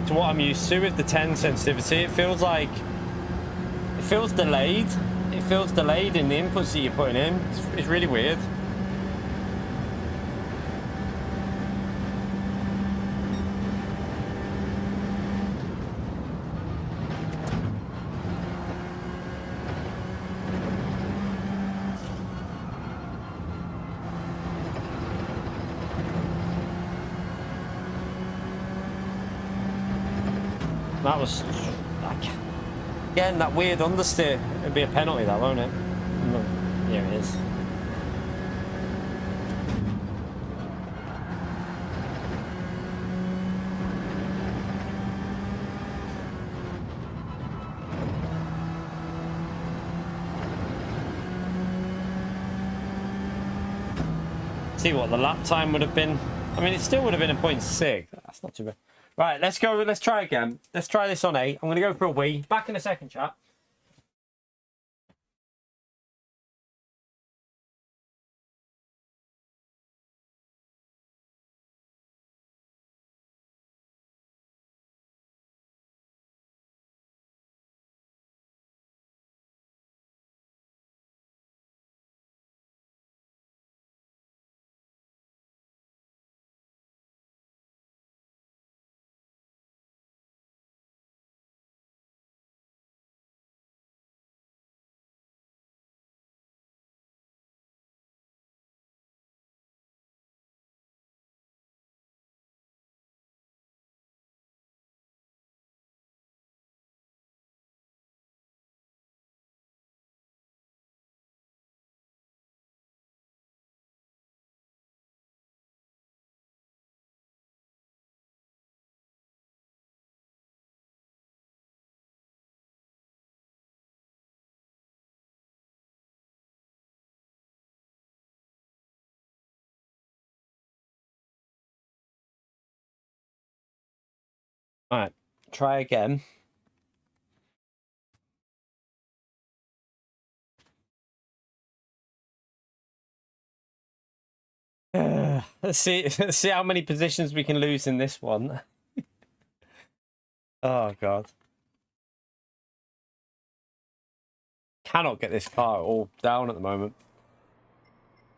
to what I'm used to with the 10 sensitivity. It feels like it feels delayed. It feels delayed in the inputs that you're putting in. It's really weird. That was, again, that weird understeer. It'd be a penalty, that, won't it? Here it is. See what the lap time would have been. I mean, it still would have been a 0.6. That's not too bad. Right, let's go. Let's try again. Let's try this on 8. I'm going to go for a Wii. Back in a second, chat. All right, try again. Let's see how many positions we can lose in this one. Oh god. Cannot get this car all down at the moment.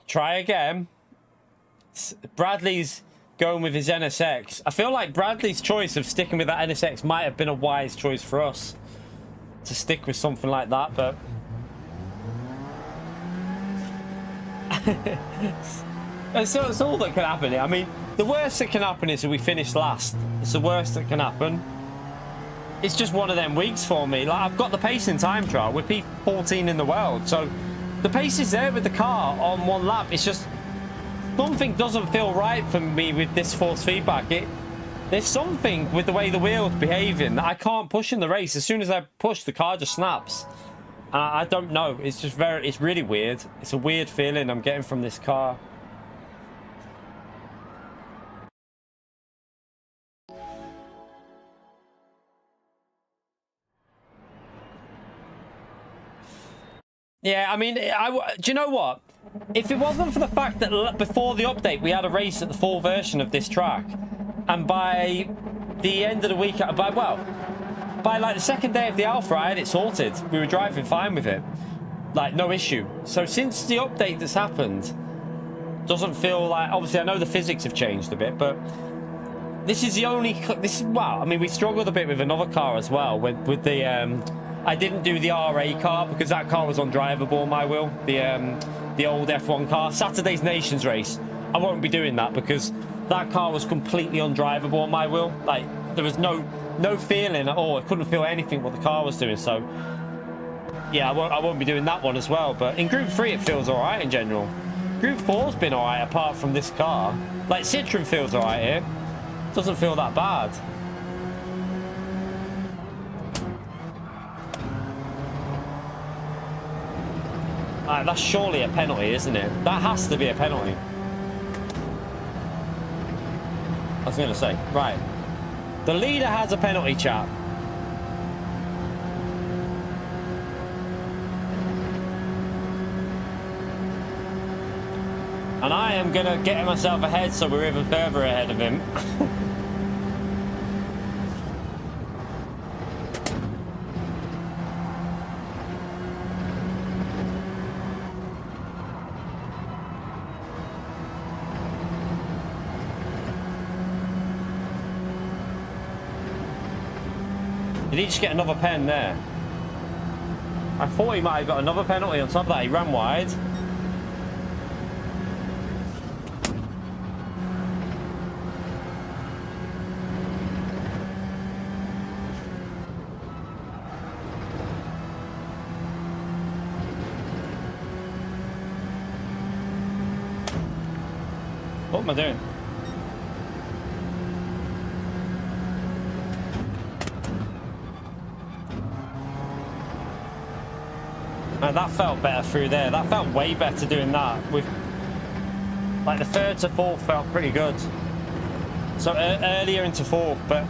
Try again. Bradley's going with his NSX. I feel like Bradley's choice of sticking with that NSX might have been a wise choice for us to stick with something like that, but it's all that can happen. I mean, the worst that can happen is that we finish last. It's the worst that can happen. It's just one of them weeks for me. Like, I've got the pace in time trial. We're P14 in the world, so the pace is there with the car on one lap. It's just something doesn't feel right for me with this force feedback. There's something with the way the wheel's behaving that I can't push in the race. As soon as I push, the car just snaps. I don't know. It's just it's really weird. It's a weird feeling I'm getting from this car. Yeah, I mean, do you know what? If it wasn't for the fact that before the update, we had a race at the full version of this track, and by the end of the week, by like the second day of the alpha, I had it sorted. We were driving fine with it. Like, no issue. So since the update that's happened, doesn't feel like... Obviously, I know the physics have changed a bit, but this is the only... Well, I mean, we struggled a bit with another car as well, with the... I didn't do the RA car because that car was undrivable on my wheel. The old F1 car. Saturday's Nations race, I won't be doing that because that car was completely undrivable on my wheel. Like, there was no feeling at all. I couldn't feel anything what the car was doing. So, yeah, I won't be doing that one as well. But in Group 3, it feels all right in general. Group 4's been all right apart from this car. Like, Citroen feels all right here. Doesn't feel that bad. That's surely a penalty, isn't it? That has to be a penalty. I was going to say, right. The leader has a penalty, chap. And I am going to get myself ahead so we're even further ahead of him. Did he just get another pen there? I thought he might have got another penalty on top of that. He ran wide. What am I doing? That felt better through there. That felt way better doing that. With like the third to fourth felt pretty good. So earlier into fourth, but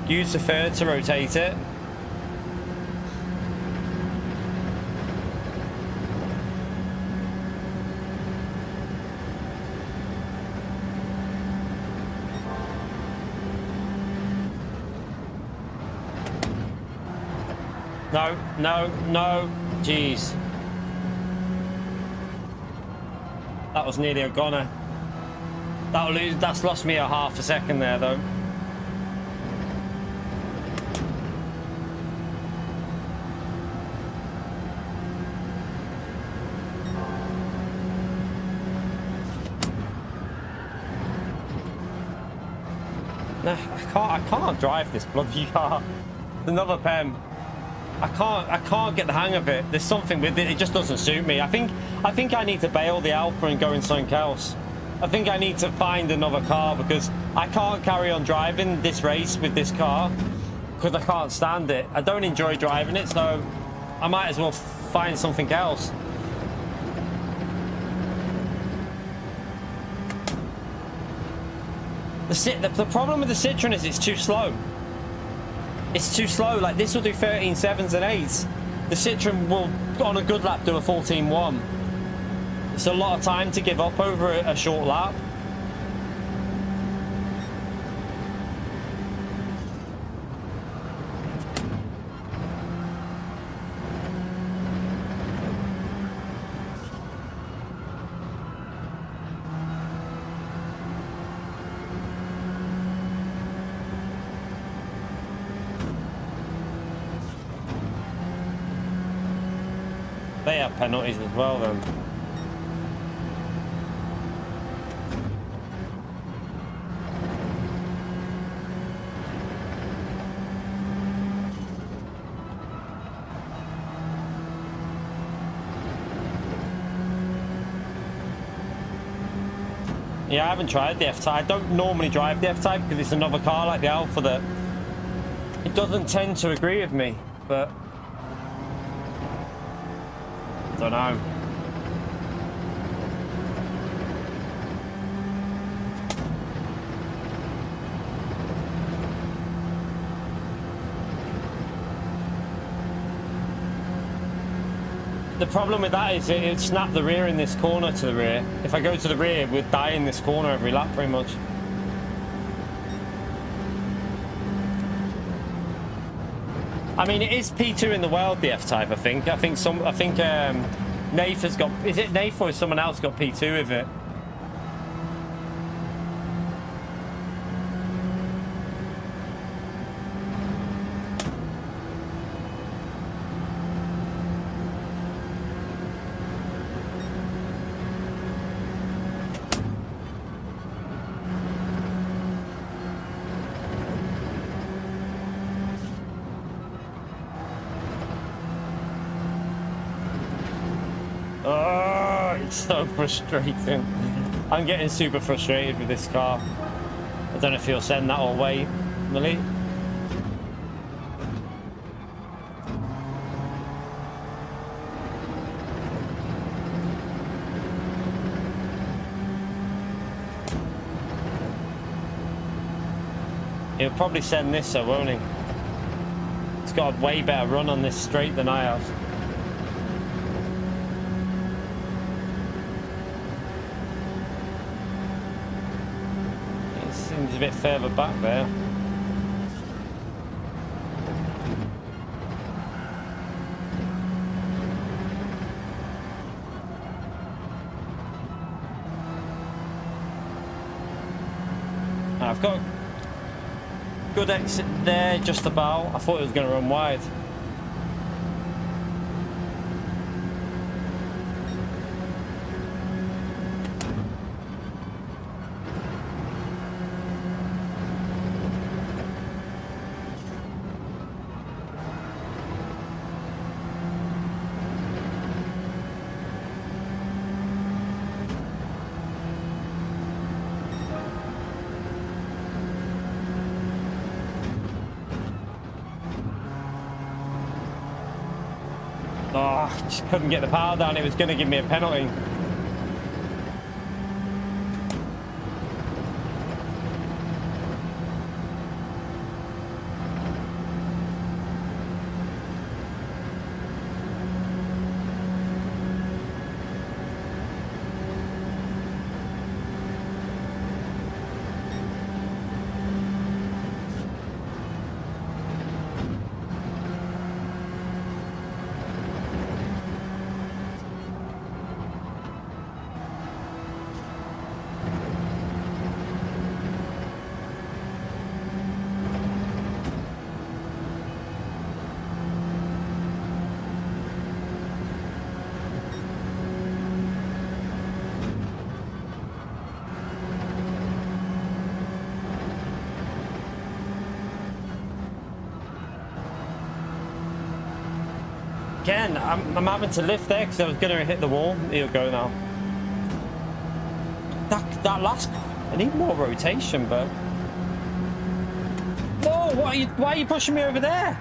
use the third to rotate it. No, no, no. Jeez. That was nearly a goner. That's lost me a half a second there, though. Nah, I can't drive this bloody car. Another pen. I can't get the hang of it. There's something with it. It just doesn't suit me. I think I need to bail the Alpha and go in something else. I think I need to find another car because I can't carry on driving this race with this car because I can't stand it. I don't enjoy driving it, so I might as well find something else. The problem with the Citroen is it's too slow. It's too slow. Like, this will do 13.7s and 8s. The Citroen will, on a good lap, do a 14.1. It's a lot of time to give up over a short lap. They have penalties as well, then. Yeah, I haven't tried the F-Type. I don't normally drive the F-Type because it's another car like the Alpha that it doesn't tend to agree with me, but Don't know. The problem with that is it snapped the rear in this corner to the rear. If I go to the rear, we'd die in this corner every lap pretty much. I mean, it is P2 in the world, the F-Type, I think. I think Nath has got... Is it Nath or has someone else got P2 with it? Oh, it's so frustrating. I'm getting super frustrated with this car. I don't know if you'll send that all way, Millie. He'll probably send this, so won't he? It's got a way better run on this straight than I have. Seems a bit further back there. I've got good exit there, just about. I thought it was going to run wide. Oh, just couldn't get the power down. It was going to give me a penalty. Again, I'm having to lift there because I was going to hit the wall. He'll go now. That last... I need more rotation, but... Whoa, why are you pushing me over there?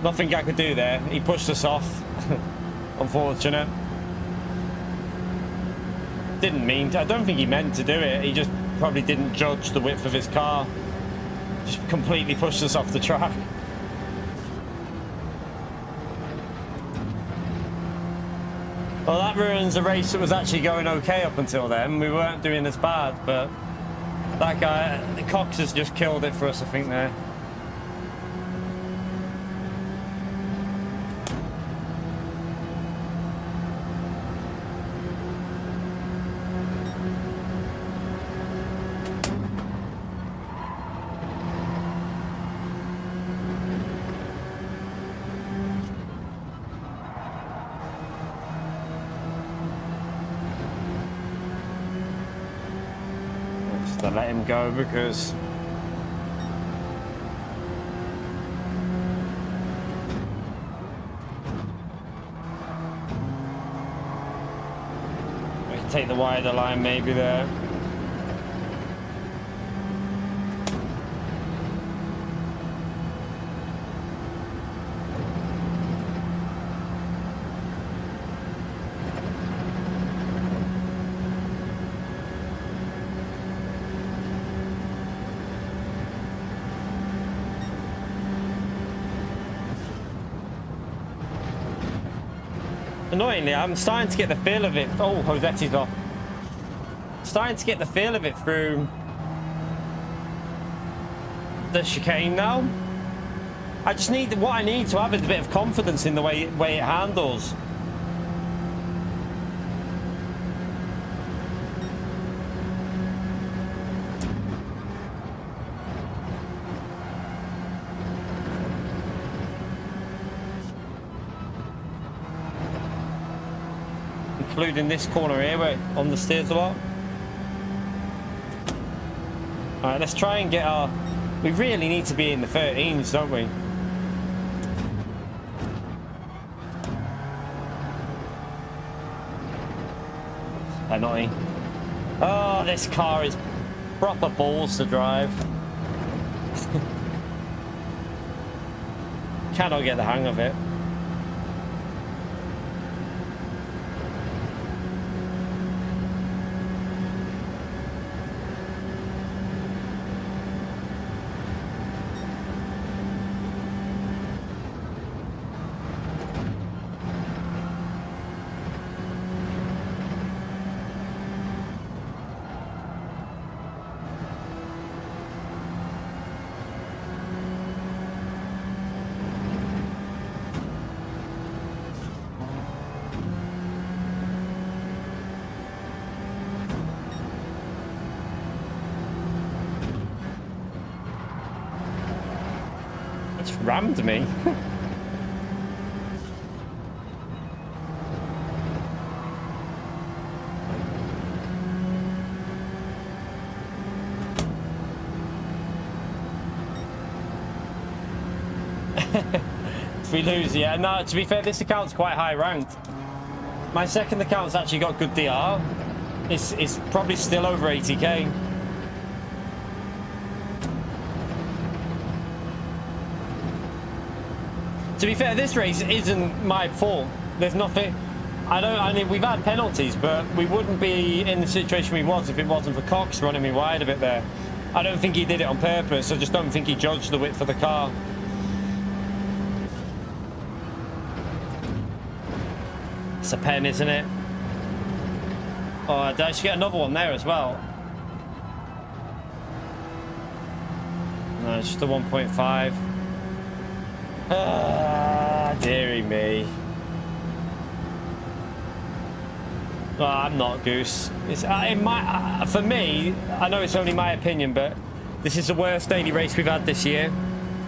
Nothing I could do there. He pushed us off. Unfortunate. Didn't mean to. I don't think he meant to do it. He just probably didn't judge the width of his car. Just completely pushed us off the track. Well, that ruins a race that was actually going okay up until then. We weren't doing as bad, but that guy, Cox, has just killed it for us, I think, there. Let him go because take the wider line maybe there. Annoyingly, I'm starting to get the feel of it. Oh, Josetti's off. Starting to get the feel of it through the chicane now. I just need, what I need to have is a bit of confidence in the way it handles. Including this corner here where it understeers a lot. Alright, let's try and get our... We really need to be in the 13s, don't we? Annoying. Oh, this car is proper balls to drive. Cannot get the hang of it. Rammed me. If we lose, yeah. No, to be fair, this account's quite high ranked. My second account's actually got good DR. It's probably still over 80k. To be fair, this race isn't my fault. There's nothing. I mean, we've had penalties, but we wouldn't be in the situation we was if it wasn't for Cox running me wide a bit there. I don't think he did it on purpose. I just don't think he judged the width of the car. It's a pen, isn't it? Oh, did I actually get another one there as well? No, it's just a 1.5. Ah, dearie me. Well, I'm not Goose. It's for me, I know it's only my opinion, but this is the worst daily race we've had this year.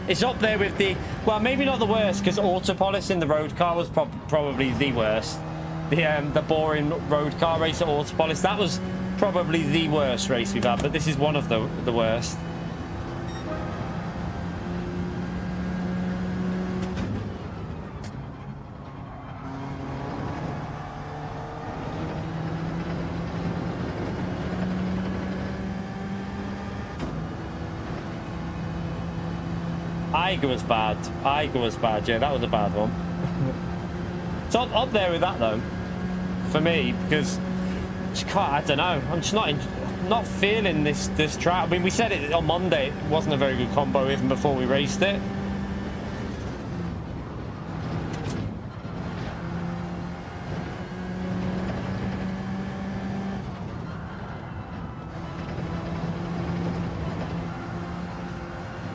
It's up there with the, well, maybe not the worst, because Autopolis in the road car was probably the worst. The boring road car race at Autopolis, that was probably the worst race we've had, but this is one of the worst. Iger was bad. Iger was bad. Yeah, that was a bad one. It's up there with that though, for me, because I don't know. I'm just not feeling this track. I mean, we said it on Monday. It wasn't a very good combo even before we raced it.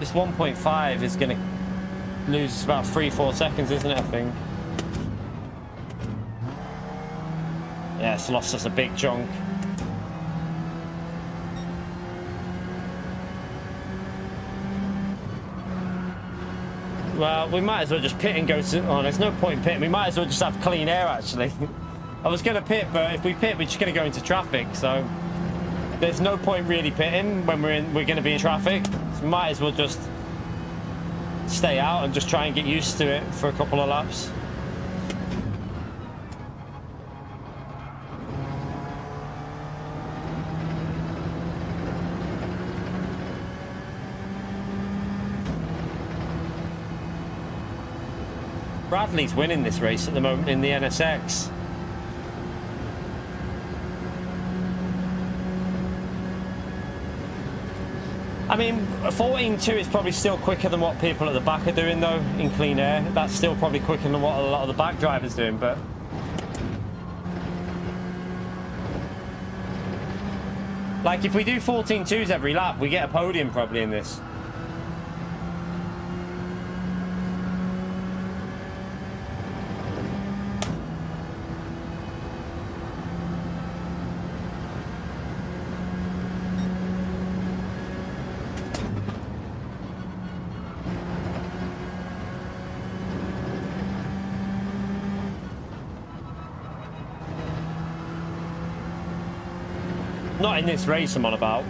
This 1.5 is going to lose about 3-4 seconds, isn't it, I think? Yeah, it's lost us a big chunk. Well, we might as well just pit and go to... Oh, there's no point in pitting. We might as well just have clean air, actually. I was going to pit, but if we pit, we're just going to go into traffic, so... There's no point really pitting when we're going to be in traffic. So we might as well just stay out and just try and get used to it for a couple of laps. Bradley's winning this race at the moment in the NSX. I mean, 14.2 is probably still quicker than what people at the back are doing, though, in clean air. That's still probably quicker than what a lot of the back drivers are doing, but... like, if we do 14.2s every lap, we get a podium probably in this. Not in this race I'm on about.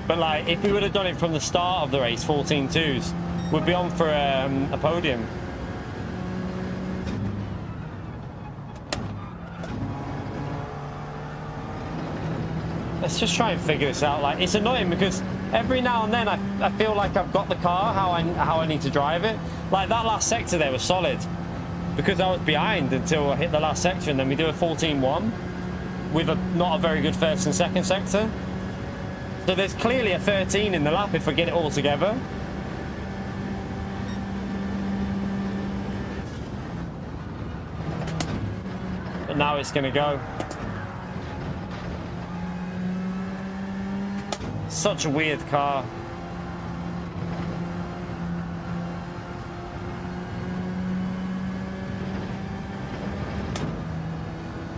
But like, if we would have done it from the start of the race, 14.2s, we'd be on for a podium. Let's just try and figure this out. Like, it's annoying because every now and then I feel like I've got the car how I need to drive it. Like that last sector there was solid because I was behind until I hit the last sector, and then we do a 14.1 with not a very good first and second sector. So there's clearly a 13 in the lap if I get it all together. But now it's going to go. Such a weird car.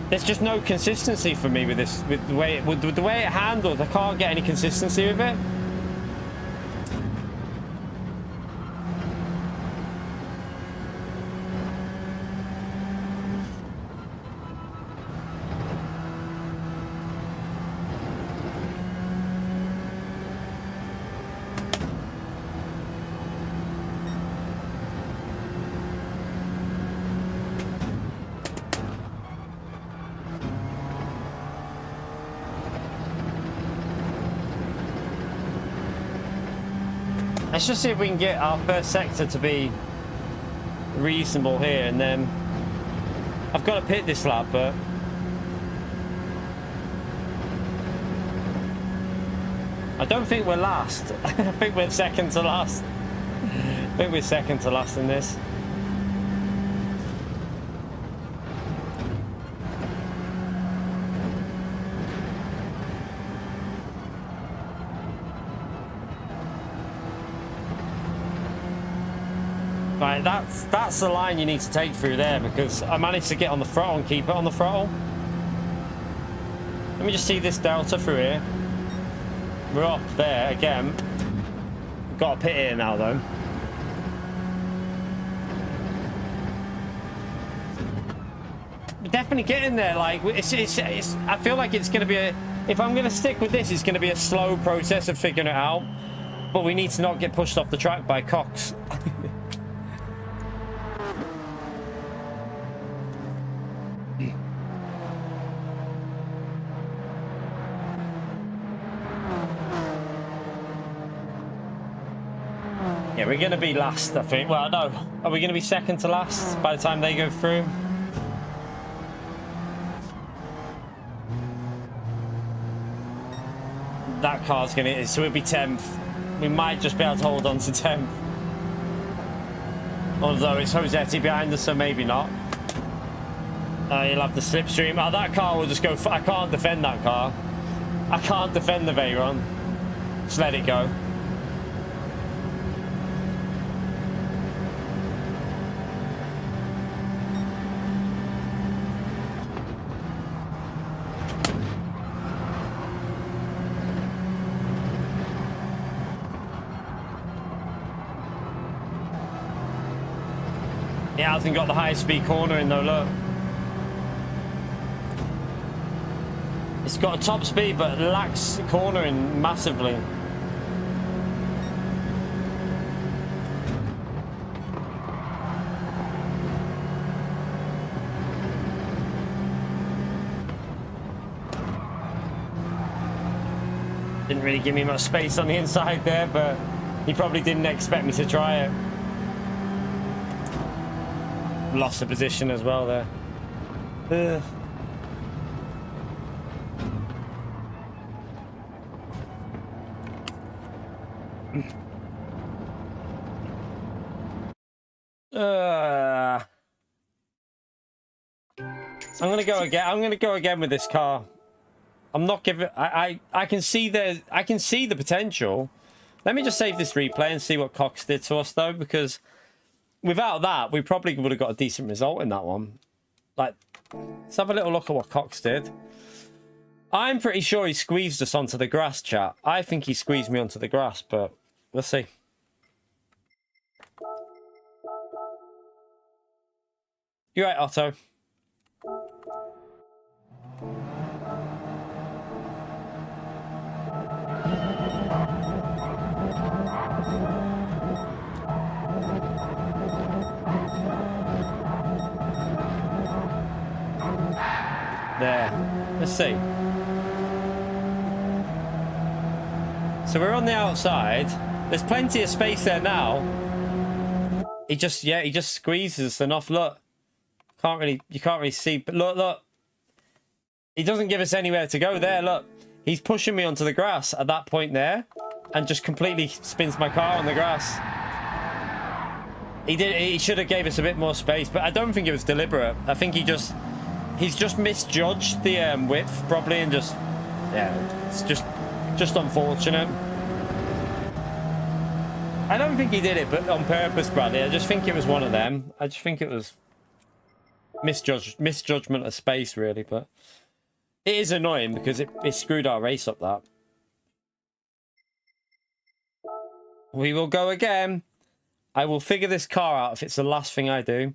There's just no consistency for me with this, with the way it handles. I can't get any consistency with it. Let's just see if we can get our first sector to be reasonable here, and then I've got to pit this lap, but I don't think we're last. I think we're second to last. I think we're second to last in this. Right, that's the line you need to take through there, because I managed to get on the throttle and keep it on the throttle. Let me just see this delta through here. We're up there again. Got a pit here now though. We're definitely getting there. Like it's I feel like it's going to be a. If I'm going to stick with this, it's going to be a slow process of figuring it out. But we need to not get pushed off the track by Cox. Yeah, we're going to be last, I think. Well, no. Are we going to be second to last by the time they go through? That car's going to... So we'll be 10th. We might just be able to hold on to 10th. Although it's Josetti behind us, so maybe not. You'll have the slipstream. Oh, that car will just go... I can't defend that car. I can't defend the Veyron. Just let it go. It hasn't got the high speed cornering though, look. It's got a top speed but lacks cornering massively. Didn't really give me much space on the inside there, but he probably didn't expect me to try it. Lost the position as well there. I'm gonna go again. I'm gonna go again with this car. I'm not giving. I can see the potential. Let me just save this replay and see what Cox did to us though, because without that, we probably would have got a decent result in that one. Like, let's have a little look at what Cox did. I'm pretty sure he squeezed us onto the grass, chat. I think he squeezed me onto the grass, but we'll see. You're right, Otto. There. Let's see. So we're on the outside. There's plenty of space there now. He just squeezes enough. Look. You can't really see, but look. He doesn't give us anywhere to go there. Look. He's pushing me onto the grass at that point there and just completely spins my car on the grass. He should have gave us a bit more space, but I don't think it was deliberate. I think he's just misjudged the width probably, and it's just unfortunate. I don't think he did it but on purpose, Bradley. I just think it was one of them. I just think it was misjudgment of space really, but it is annoying because it screwed our race up. That we will go again. I will figure this car out if it's the last thing I do.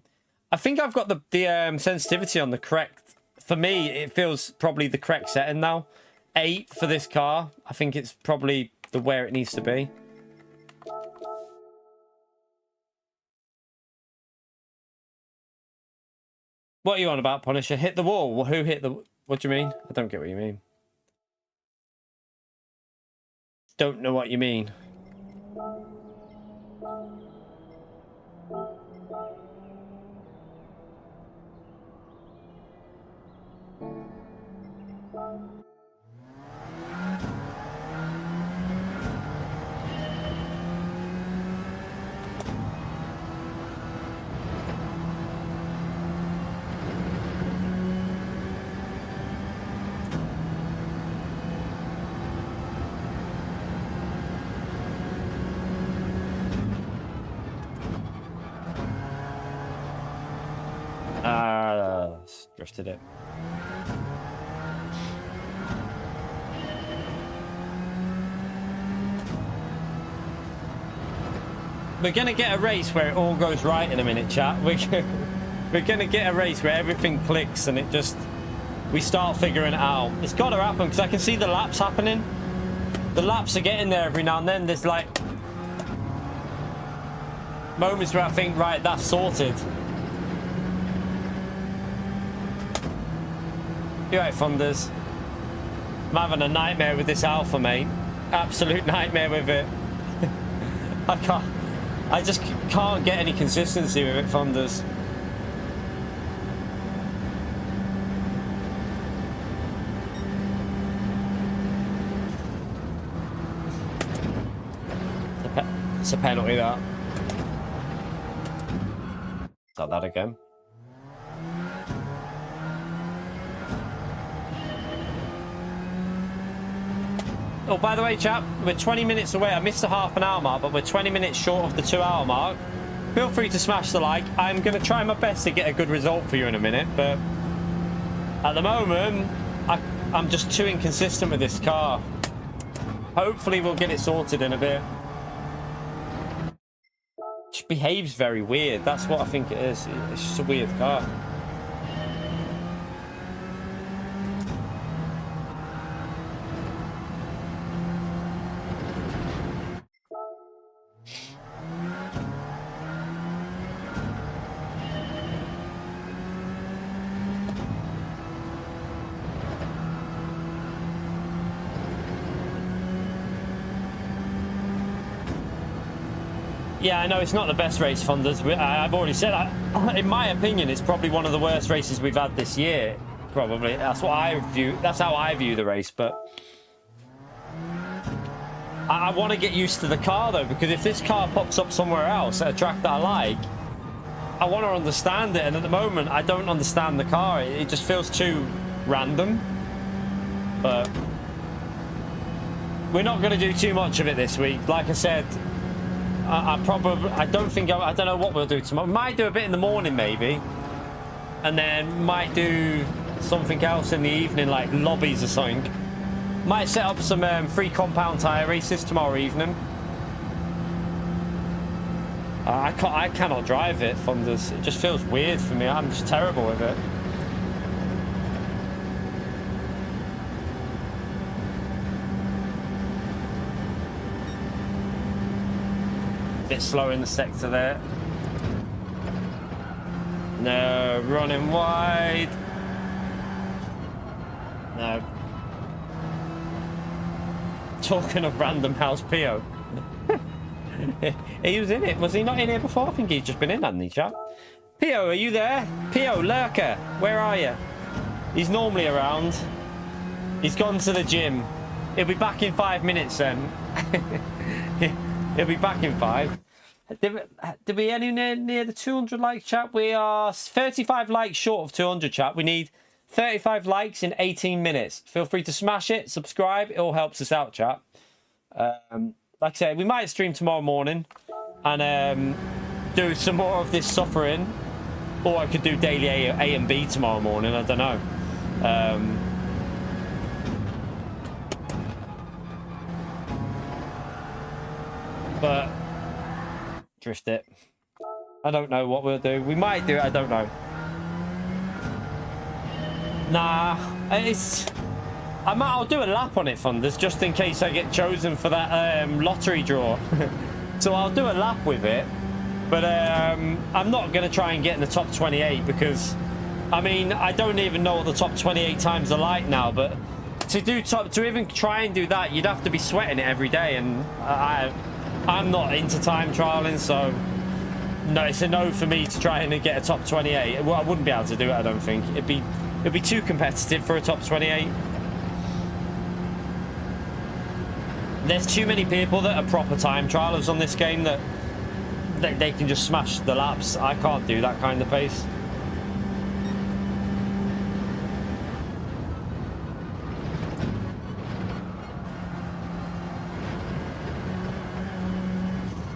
I think I've got the sensitivity on the correct. For me, it feels probably the correct setting now. 8 for this car. I think it's probably where it needs to be. What are you on about, Punisher? Hit the wall? Well, who hit the... What do you mean? I don't get what you mean. Don't know what you mean. Drifted it. We're gonna get a race where it all goes right in a minute, chat. We're gonna get a race where everything clicks and we start figuring it out. It's got to happen because I can see the laps happening. The laps are getting there every now and then. There's like moments where I think, right, that's sorted. You're right, Thunders. I'm having a nightmare with this Alpha, mate. Absolute nightmare with it. I just can't get any consistency with it, Thunders. It's a penalty, that. Got that again. Oh, by the way, chap, we're 20 minutes away. I missed the half-an-hour mark, but we're 20 minutes short of the 2-hour mark. Feel free to smash the like. I'm going to try my best to get a good result for you in a minute, but at the moment, I'm just too inconsistent with this car. Hopefully, we'll get it sorted in a bit. It just behaves very weird. That's what I think it is. It's just a weird car. Yeah, I know it's not the best race, Funders. I've already said, in my opinion, it's probably one of the worst races we've had this year. Probably. That's what I view. That's how I view the race. But I want to get used to the car, though, because if this car pops up somewhere else at a track that I like, I want to understand it. And at the moment, I don't understand the car. It just feels too random. But we're not going to do too much of it this week. Like I said, I don't know what we'll do tomorrow. We might do a bit in the morning, maybe. And then might do something else in the evening, like lobbies or something. Might set up some free compound tyre races tomorrow evening. I cannot drive it, Funders. It just feels weird for me. I'm just terrible with it. Bit slow in the sector there. No, running wide. No. Talking of random house Pio. He was in it. Was he not in here before? I think he's just been in, hadn't he, chap? Pio, are you there? Pio, lurker, where are you? He's normally around. He's gone to the gym. He'll be back in 5 minutes then. He'll be back in 5. Did we anywhere near the 200 likes, chat? We are 35 likes short of 200, chat. We need 35 likes in 18 minutes. Feel free to smash it, subscribe. It all helps us out, chat. Like I said, we might stream tomorrow morning and do some more of this suffering. Or I could do daily A and B tomorrow morning. I don't know. But drift it. I don't know what we'll do. We might do it. I don't know. Nah, I'll do a lap on it, Funders, just in case I get chosen for that lottery draw. So I'll do a lap with it, but I'm not going to try and get in the top 28 because, I mean, I don't even know what the top 28 times are like now. But to even try and do that, you'd have to be sweating it every day, and I'm not into time trialing, so no, it's a no for me to try and get a top 28. Well, I wouldn't be able to do it, I don't think. It'd be too competitive for a top 28. There's too many people that are proper time trialers on this game that they can just smash the laps. I can't do that kind of pace.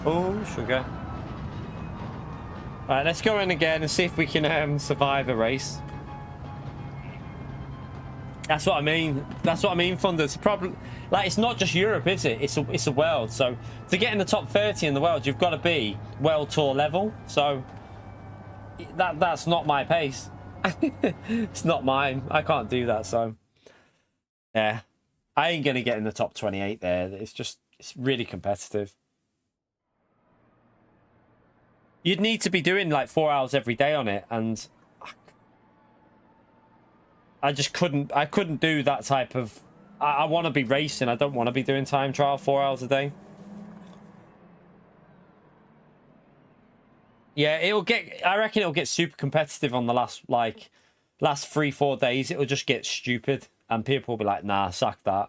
Oh, sugar. All right, let's go in again and see if we can survive a race. That's what I mean. That's what I mean, Funders. Problem, like, it's not just Europe, is it? It's a world. So to get in the top 30 in the world, you've got to be world tour level. So that's not my pace. It's not mine. I can't do that. So yeah, I ain't gonna get in the top 28 there. It's really competitive. You'd need to be doing like 4 hours every day on it, and I couldn't do that type of... I want to be racing. I don't want to be doing time trial 4 hours a day. Yeah, I reckon it'll get super competitive on the last 3-4 days. It'll just get stupid, and people will be like, nah, sack that.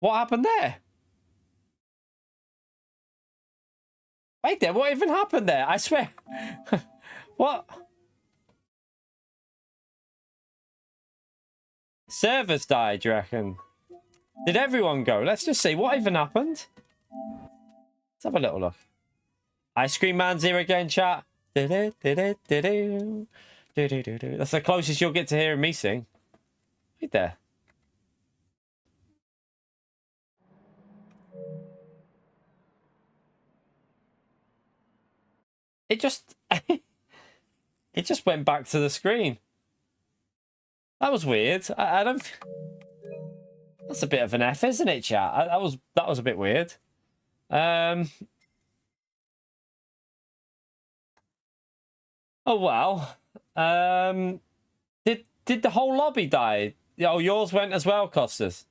What happened there? Wait there, what even happened there? I swear. What? Servers died, you reckon? Did everyone go? Let's just see. What even happened? Let's have a little look. Ice Cream Man's here again, chat. That's the closest you'll get to hearing me sing. Wait there. It just went back to the screen. That was weird. I don't. That's a bit of an F, isn't it, chat? That was a bit weird. Oh well. Did the whole lobby die? Oh, yours went as well, Costas.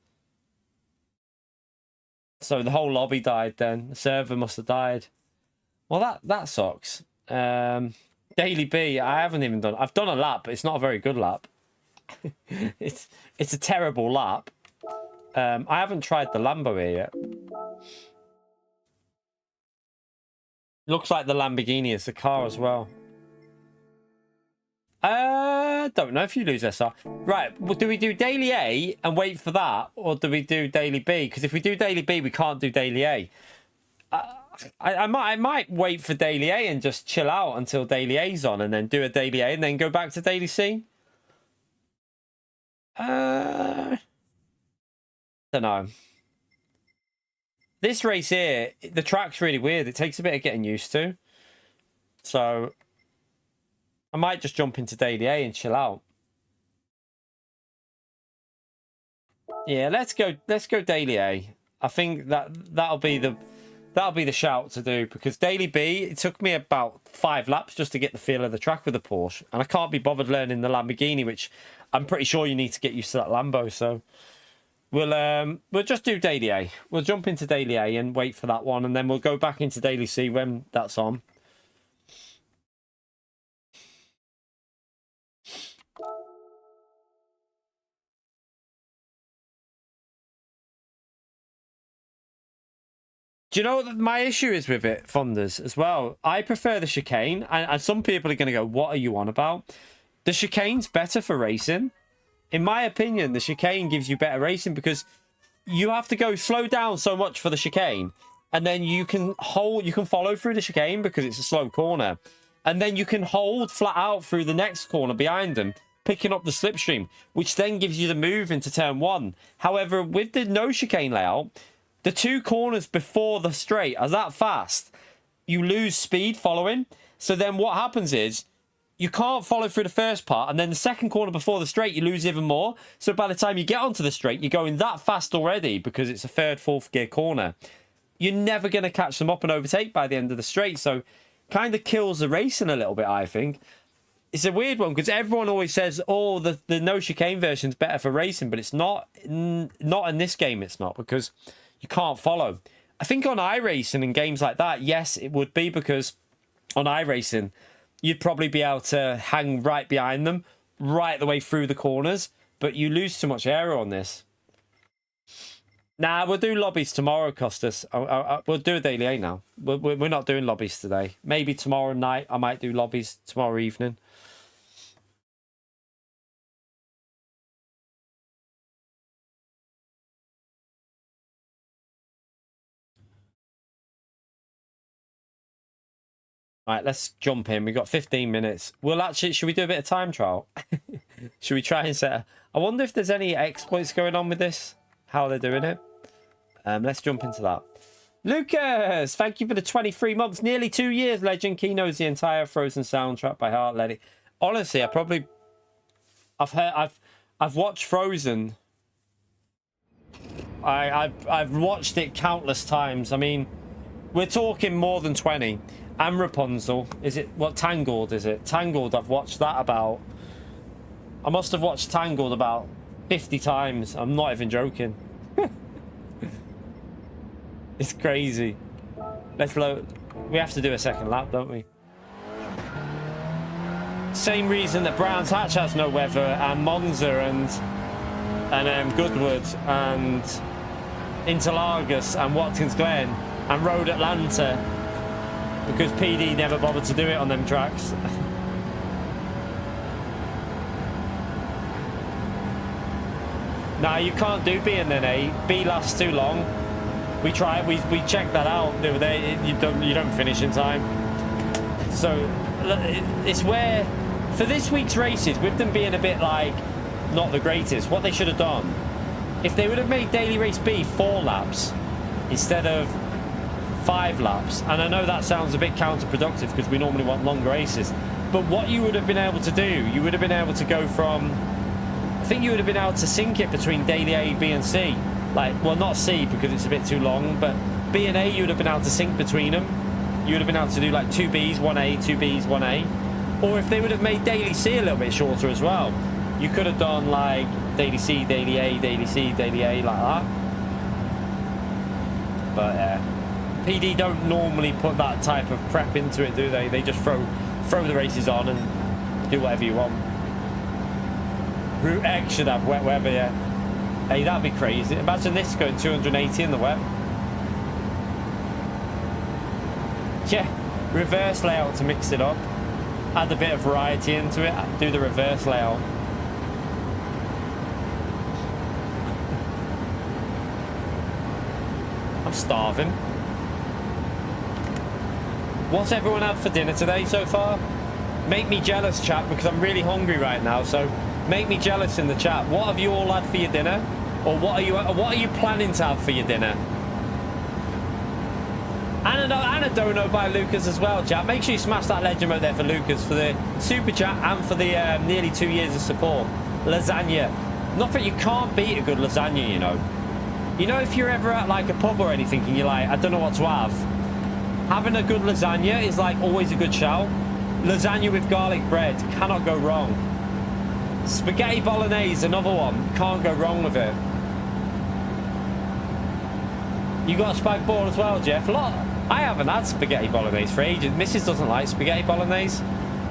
So the whole lobby died then. The server must have died. Well, that sucks. Daily B, I haven't even done... I've done a lap, but it's not a very good lap. it's a terrible lap. I haven't tried the Lambo here yet. Looks like the Lamborghini is the car as well. Don't know if you lose SR. Right, well, do we do Daily A and wait for that? Or do we do Daily B? Because if we do Daily B, we can't do Daily A. I might wait for Daily A and just chill out until Daily A's on and then do a Daily A and then go back to Daily C. Don't know. This race here, the track's really weird. It takes a bit of getting used to. So I might just jump into Daily A and chill out. Yeah, let's go Daily A. I think that'll be the shout to do, because Daily B, it took me about 5 laps just to get the feel of the track with the Porsche, and I can't be bothered learning the Lamborghini, which I'm pretty sure you need to get used to that Lambo. So we'll just do Daily A. We'll jump into Daily A and wait for that one, and then we'll go back into Daily C when that's on. Do you know what my issue is with it, Funders, as well? I prefer the chicane, and some people are going to go, what are you on about? The chicane's better for racing. In my opinion, the chicane gives you better racing because you have to go slow down so much for the chicane, and then you can follow through the chicane because it's a slow corner, and then you can hold flat out through the next corner behind them, picking up the slipstream, which then gives you the move into turn 1. However, with the no chicane layout, the 2 corners before the straight are that fast, you lose speed following. So then what happens is you can't follow through the first part, and then the second corner before the straight, you lose even more. So by the time you get onto the straight, you're going that fast already because it's a 3rd, 4th gear corner. You're never going to catch them up and overtake by the end of the straight. So kind of kills the racing a little bit, I think. It's a weird one because everyone always says, oh, the no chicane version's better for racing, but it's not. Not in this game, it's not, because you can't follow. I think on iRacing and games like that, yes, it would be, because on iRacing, you'd probably be able to hang right behind them, right the way through the corners, but you lose too much aero on this. Nah, we'll do lobbies tomorrow, Costas. We'll do a Daily A now. We're not doing lobbies today. Maybe tomorrow night, I might do lobbies tomorrow evening. All right, let's jump in. We've got 15 minutes. We'll actually... Should we do a bit of time trial? Should we try and set... I wonder if there's any exploits going on with this. How they're doing it. Let's jump into that. Lucas, thank you for the 23 months. Nearly 2 years, legend. Key knows the entire Frozen soundtrack by heart. Let it... Honestly, I've watched Frozen. I've watched it countless times. I mean, we're talking more than 20. And Rapunzel, is it what? Tangled, is it? Tangled, I've watched that about... I must have watched Tangled about 50 times. I'm not even joking. It's crazy. Let's load... We have to do a second lap, don't we? Same reason that Brands Hatch has no weather, and Monza and Goodwood and Interlagos and Watkins Glen and Road Atlanta, because PD never bothered to do it on them tracks. Nah, you can't do B and then A. B lasts too long. We tried. We checked that out the other day. You don't finish in time. So it's where, for this week's races, with them being a bit like not the greatest, what they should have done, if they would have made daily race B 4 laps instead of 5 laps, and I know that sounds a bit counterproductive because we normally want longer races, but what you would have been able to do, you would have been able to go from, I think you would have been able to sync it between daily A, B and C. Like, well, not C because it's a bit too long, but B and A you would have been able to sync between them. You would have been able to do like 2 Bs, 1A, 2 Bs, 1A. Or if they would have made daily C a little bit shorter as well, you could have done like daily C, daily A, daily C, daily A, like that. But PD don't normally put that type of prep into it, do they? They just throw the races on and do whatever you want. Route X should have wet weather, yeah. Hey, that'd be crazy. Imagine this going 280 in the wet. Yeah, reverse layout to mix it up. Add a bit of variety into it. Do the reverse layout. I'm starving. What's everyone had for dinner today so far? Make me jealous, chat, because I'm really hungry right now. So make me jealous in the chat. What have you all had for your dinner? Or what are you planning to have for your dinner? And a dono by Lucas as well, chat. Make sure you smash that legend right there for Lucas for the super chat and for the nearly 2 years of support. Lasagna. Nothing, you can't beat a good lasagna, you know. You know, if you're ever at like a pub or anything and you're like, I don't know what to have, having a good lasagna is like always a good shout. Lasagna with garlic bread, cannot go wrong. Spaghetti bolognese, another one, can't go wrong with it. You got a spag ball as well, Jeff? I haven't had spaghetti bolognese for ages. Mrs. doesn't like spaghetti bolognese.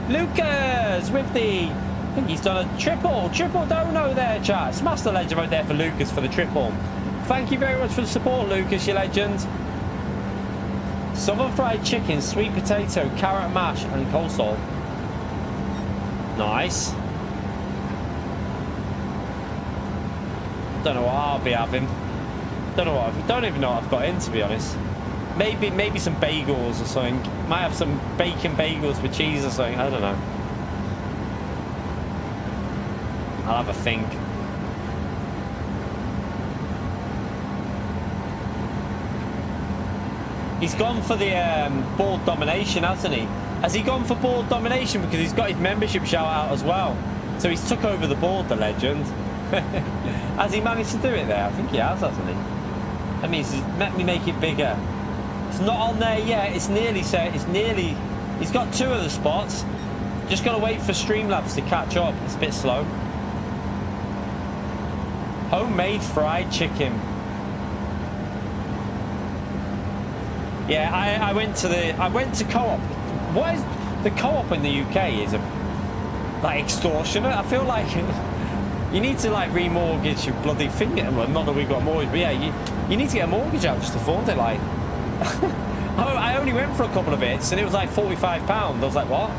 Lucas with the... I think he's done a triple dono there, chat. Smash the legend right there for Lucas for the triple. Thank you very much for the support, Lucas, you legend. Southern fried chicken, sweet potato, carrot mash, and coleslaw. Nice. Don't know what I'll be having. Don't even know what I've got in, to be honest. Maybe some bagels or something. Might have some bacon bagels with cheese or something. I don't know. I'll have a think. He's gone for the board domination, hasn't he? Has he gone for board domination because he's got his membership shout out as well? So he's took over the board, the legend. Has he managed to do it there? I think he has, hasn't he? That means let me make it bigger. It's not on there yet. It's nearly set. It's nearly. He's got 2 of the spots. Just got to wait for Streamlabs to catch up. It's a bit slow. Homemade fried chicken. Yeah, I went to Co-op. What is the Co-op in the UK? Is like extortionate. I feel like you need to like remortgage your bloody thing. Well, not that we've got a mortgage, but yeah, you need to get a mortgage out just to afford it. Like, I only went for a couple of bits and it was like £45. I was like, what?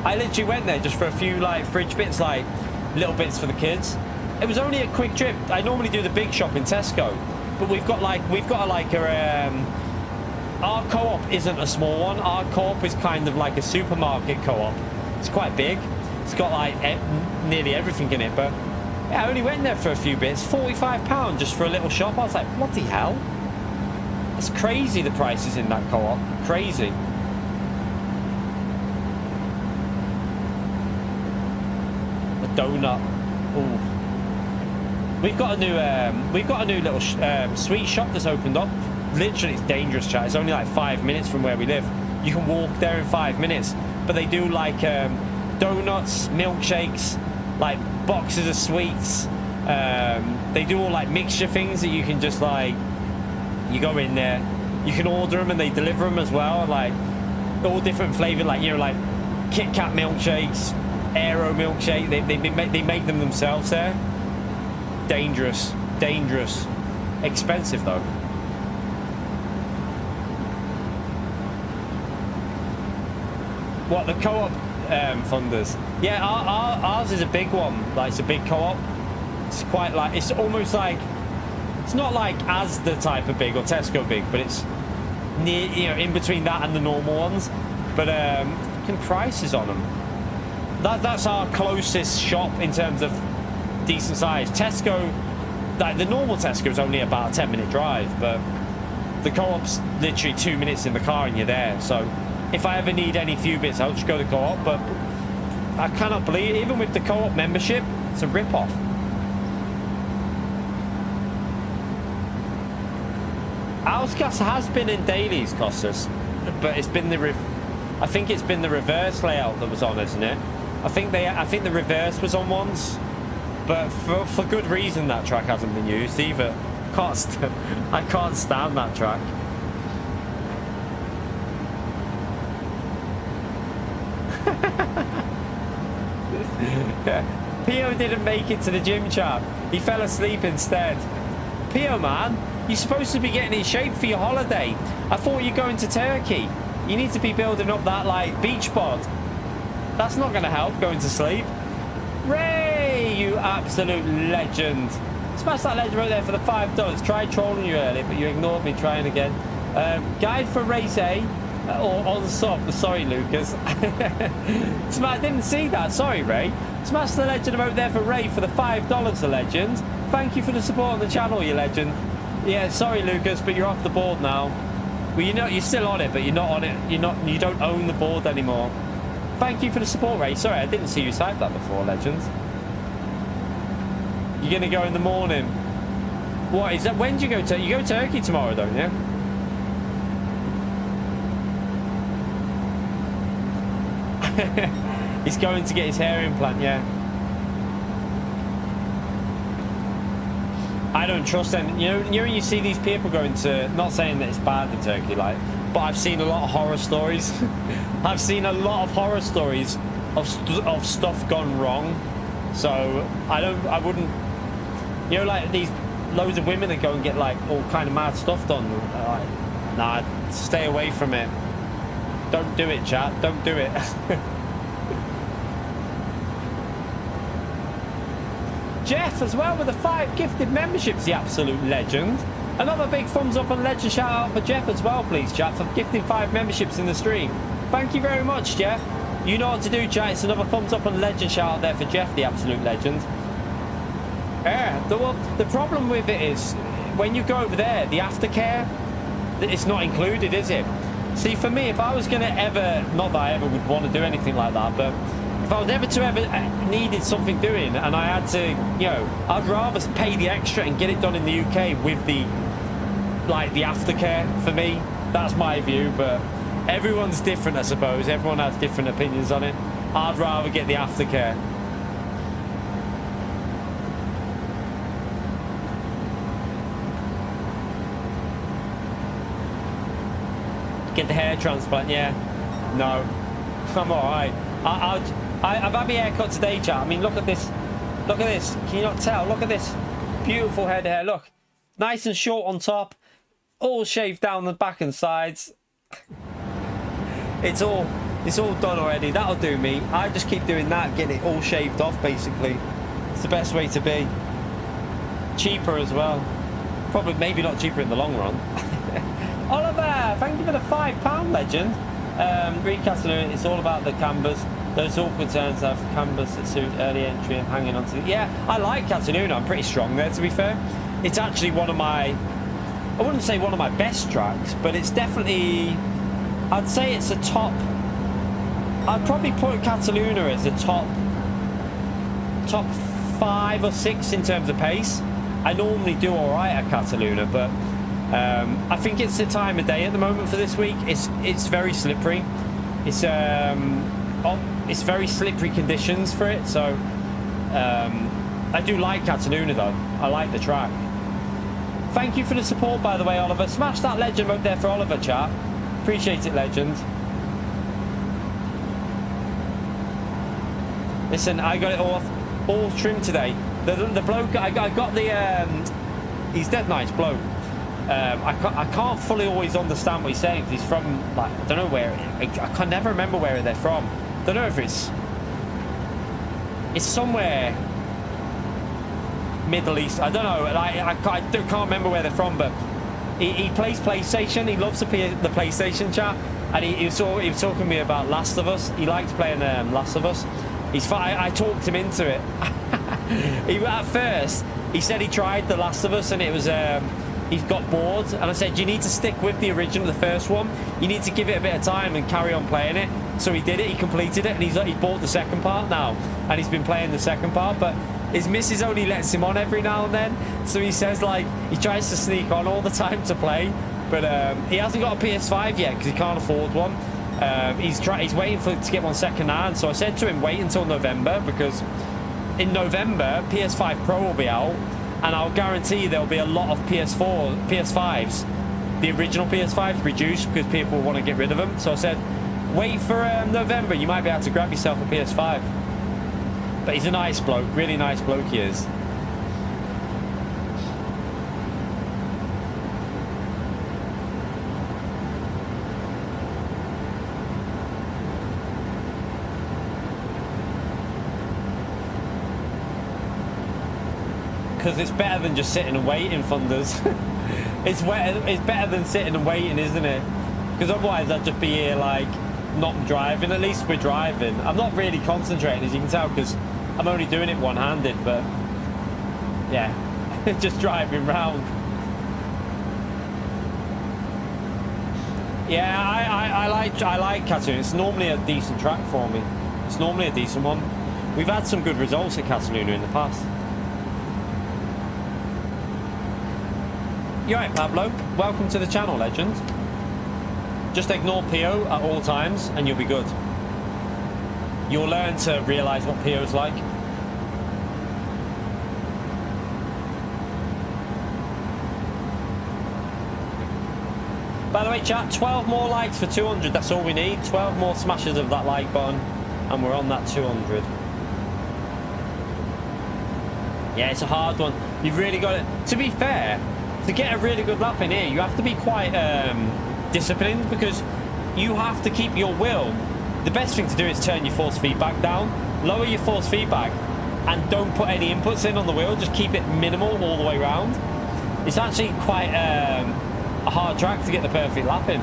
I literally went there just for a few like fridge bits, like little bits for the kids. It was only a quick trip. I normally do the big shop in Tesco, but we've got our Co-op isn't a small one. Our Co-op is kind of like a supermarket Co-op. It's quite big. It's got like nearly everything in it, but yeah, I only went there for a few bits. £45 just for a little shop. I was like, bloody hell. It's crazy, the prices in that Co-op. Crazy. A donut. Ooh. We've got a new little sweet shop that's opened up. Literally, it's dangerous, chat. It's only like 5 minutes from where we live. You can walk there in 5 minutes. But they do like donuts, milkshakes, like boxes of sweets. They do all like mixture things that you can just like, you go in there, you can order them and they deliver them as well. Like all different flavored, like, you know, like Kit Kat milkshakes, Aero milkshake. They make them themselves there. Dangerous. Expensive though. What, the Co-op funders? Yeah, ours is a big one. Like, it's a big Co-op. It's quite like, it's almost like, it's not like Asda type of big or Tesco big, but it's near, you know, in between that and the normal ones. But fucking prices on them. That's our closest shop in terms of decent size. Tesco, like the normal Tesco is only about a 10-minute drive, but the Co-op's literally 2 minutes in the car and you're there. So if I ever need any few bits, I'll just go to Co-op. But I cannot believe, even with the Co-op membership, it's a rip-off. Outcast has been in dailies, Costas, but it's been I think it's been the reverse layout that was on, isn't it? I think the reverse was on once, but for good reason that track hasn't been used either. I can't stand that track. Pio didn't make it to the gym, chap. He fell asleep instead. Pio, man, you're supposed to be getting in shape for your holiday. I thought you're going to Turkey. You need to be building up that, like, beach bod. That's not going to help going to sleep. Ray, you absolute legend. Smash that legend right there for the $5. Tried trolling you earlier, but you ignored me trying again. Guide for race A, or on sub. Sorry, Lucas. I didn't see that. Sorry, Ray. Smash the legend about there for Ray for the $5, the legend. Thank you for the support on the channel, you legend. Yeah, sorry, Lucas, but you're off the board now. Well, you know, you're still on it, but you're not on it. You don't own the board anymore. Thank you for the support, Ray. Sorry, I didn't see you type that before, legend. You're gonna go in the morning. What is that? When do you go to? You go to Turkey tomorrow, don't you? He's going to get his hair implant, yeah. I don't trust them. You know, you see these people going to. Not saying that it's bad in Turkey, like, but I've seen a lot of horror stories. I've seen a lot of horror stories of stuff gone wrong. So I wouldn't. You know, like these loads of women that go and get like all kind of mad stuff done. Like, nah, stay away from it. Don't do it, chat. Don't do it. Jeff as well with the 5 gifted memberships, the absolute legend. Another big thumbs up and legend shout out for Jeff as well, please, chat, for gifting 5 memberships in the stream. Thank you very much, Jeff. You know what to do, chat. It's another thumbs up and legend shout out there for Jeff, the absolute legend. Yeah, the problem with it is when you go over there, the aftercare, it's not included, is it? See, for me, if I was going to ever, not that I ever would want to do anything like that, but if I was ever to ever needed something doing and I had to, you know, I'd rather pay the extra and get it done in the UK with the, like, the aftercare. For me, that's my view, but everyone's different, I suppose. Everyone has different opinions on it. I'd rather get the aftercare. Get the hair transplant, yeah. No, I'm all right. I've had my hair cut today, chat. I mean, look at this. Look at this. Can you not tell? Look at this. Beautiful head hair. Look, nice and short on top, all shaved down the back and sides. It's all done already. That'll do me. I just keep doing that, getting it all shaved off. Basically, it's the best way to be. Cheaper as well. Probably, maybe not cheaper in the long run. Oliver, thank you for the £5 legend. Recasting it, it's all about the canvas. Those awkward turns have canvas that suit early entry and hanging onto the... Yeah, I like Cataluna. I'm pretty strong there, to be fair. It's actually one of my... I wouldn't say one of my best tracks, but it's definitely... I'd say it's a top... I'd probably put Cataluna as a top 5 or 6 in terms of pace. I normally do all right at Cataluna, but... I think it's the time of day at the moment for this week. It's very slippery. It's very slippery conditions for it. So I do like Cataluna though. I like the track. Thank you for the support, by the way, Oliver. Smash that legend up there for Oliver, chat. Appreciate it, legend. Listen, I got it all trimmed today. The bloke I got the he's dead nice bloke. I can't fully always understand what he's saying because he's from, like, I don't know where, I can never remember where they're from. Don't know if it's somewhere Middle East. I don't know. I can't remember where they're from, but he plays PlayStation. He loves the PlayStation, chat. And he was talking to me about Last of Us. He likes playing Last of Us. I talked him into it. At first, he said he tried the Last of Us and it was... He got bored, and I said, you need to stick with the original, the first one. You need to give it a bit of time and carry on playing it. So he did it, he completed it, and he bought the second part now. And he's been playing the second part, but his missus only lets him on every now and then. So he says, like, he tries to sneak on all the time to play. But he hasn't got a PS5 yet, because he can't afford one. He's waiting to get one second hand. So I said to him, wait until November, because in November, PS5 Pro will be out. And I'll guarantee there'll be a lot of PS5s, the original PS5s reduced because people want to get rid of them. So I said, wait for November. You might be able to grab yourself a PS5. But he's a nice bloke, really nice bloke he is. Because it's better than just sitting and waiting, Thunders. It's better than sitting and waiting, isn't it? Because otherwise I'd just be here like not driving. At least we're driving. I'm not really concentrating, as you can tell, because I'm only doing it one-handed. But yeah, just driving round. Yeah, I like Catalunya. It's normally a decent track for me. It's normally a decent one. We've had some good results at Catalunya in the past. You alright, Pablo? Welcome to the channel, legend. Just ignore PO at all times and you'll be good. You'll learn to realise what PO is like. By the way, chat, 12 more likes for 200. That's all we need. 12 more smashes of that like button and we're on that 200. Yeah, it's a hard one. You've really got it. To be fair, to get a really good lap in here, you have to be quite disciplined, because you have to keep your wheel. The best thing to do is turn your force feedback down, lower your force feedback, and don't put any inputs in on the wheel. Just keep it minimal all the way around. It's actually quite a hard track to get the perfect lap in.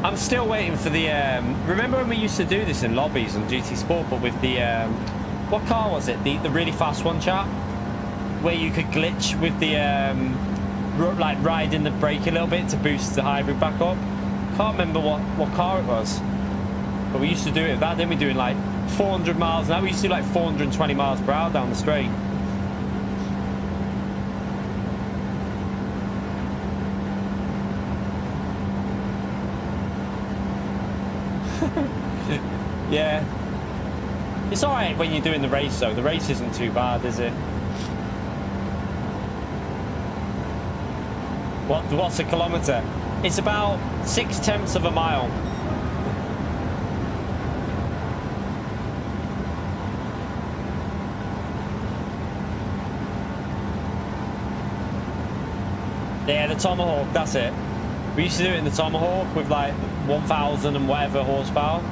I'm still waiting for the remember when we used to do this in lobbies on GT Sport, but with the what car was it, the really fast one, chat, where you could glitch with the like riding the brake a little bit to boost the hybrid back up. Can't remember what car it was, but we used to do it with that. Then we're doing like 400 miles an hour. We used to do like 420 miles per hour down the straight. Yeah, it's all right when you're doing the race though. The race isn't too bad, is it? What's a kilometre? It's about 0.6 of a mile. Yeah, the Tomahawk, that's it. We used to do it in the Tomahawk with like 1,000 and whatever horsepower.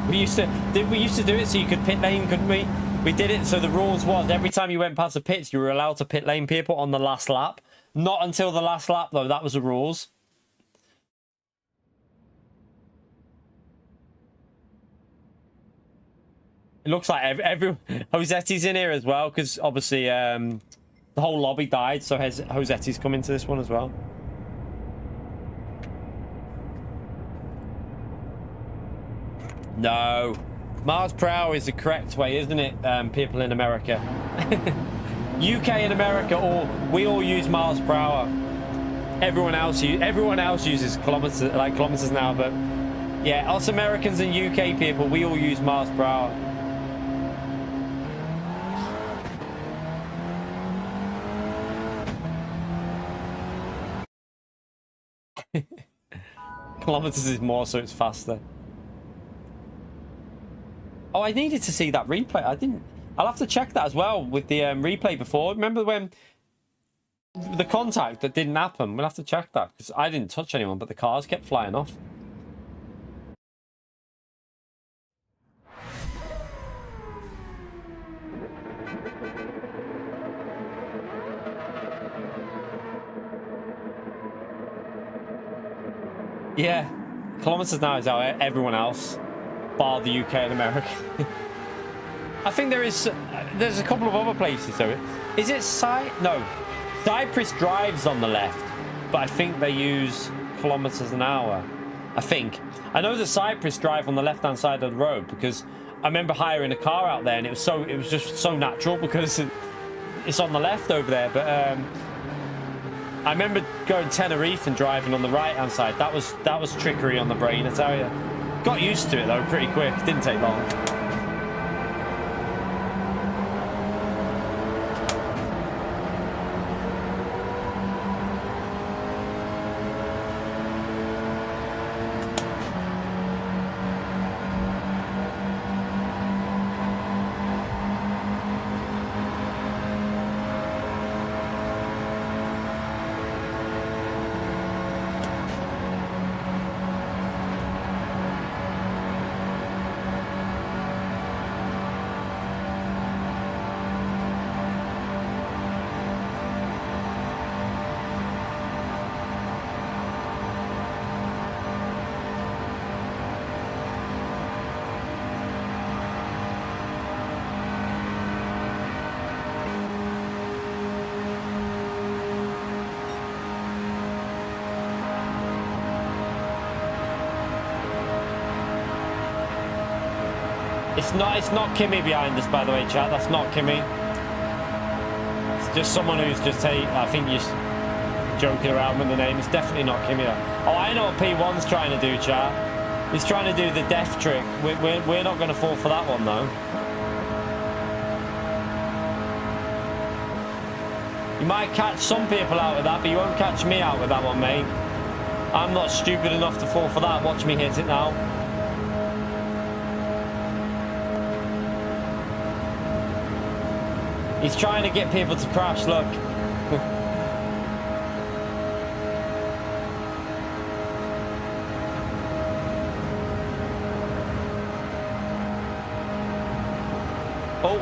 We used to do it so you could pit lane, couldn't we? We did it so the rules was every time you went past the pits, you were allowed to pit lane people on the last lap. Not until the last lap though. That was the rules. It looks like Josetti's in here as well, because obviously the whole lobby died, so Josetti's coming to this one as well. No, miles per hour is the correct way, isn't it? People in America, UK and America, we all use miles per hour. Everyone else uses kilometers now, but yeah, us Americans and UK people, we all use miles per hour. Kilometers is more, so it's faster. Oh, I needed to see that replay. I'll have to check that as well with the replay before. Remember when the contact that didn't happen? We'll have to check that, because I didn't touch anyone, but the cars kept flying off. Yeah, kilometers now is how everyone else, bar the UK and America. I think there's a couple of other places though. Is it No, Cyprus drives on the left, but I think they use kilometers an hour. I know that Cyprus drive on the left-hand side of the road, because I remember hiring a car out there, and it was just so natural, because it's on the left over there, but I remember going Tenerife and driving on the right-hand side. That was trickery on the brain, I tell you. Got used to it though pretty quick. Didn't take long. It's not Kimmy behind us, by the way, chat. That's not Kimmy. It's just someone who's just, hey, I think you're joking around with the name. It's definitely not Kimmy though. Oh, I know what P1's trying to do, chat. He's trying to do the death trick. We're not going to fall for that one though. You might catch some people out with that, but you won't catch me out with that one, mate. I'm not stupid enough to fall for that. Watch me hit it now. He's trying to get people to crash, look.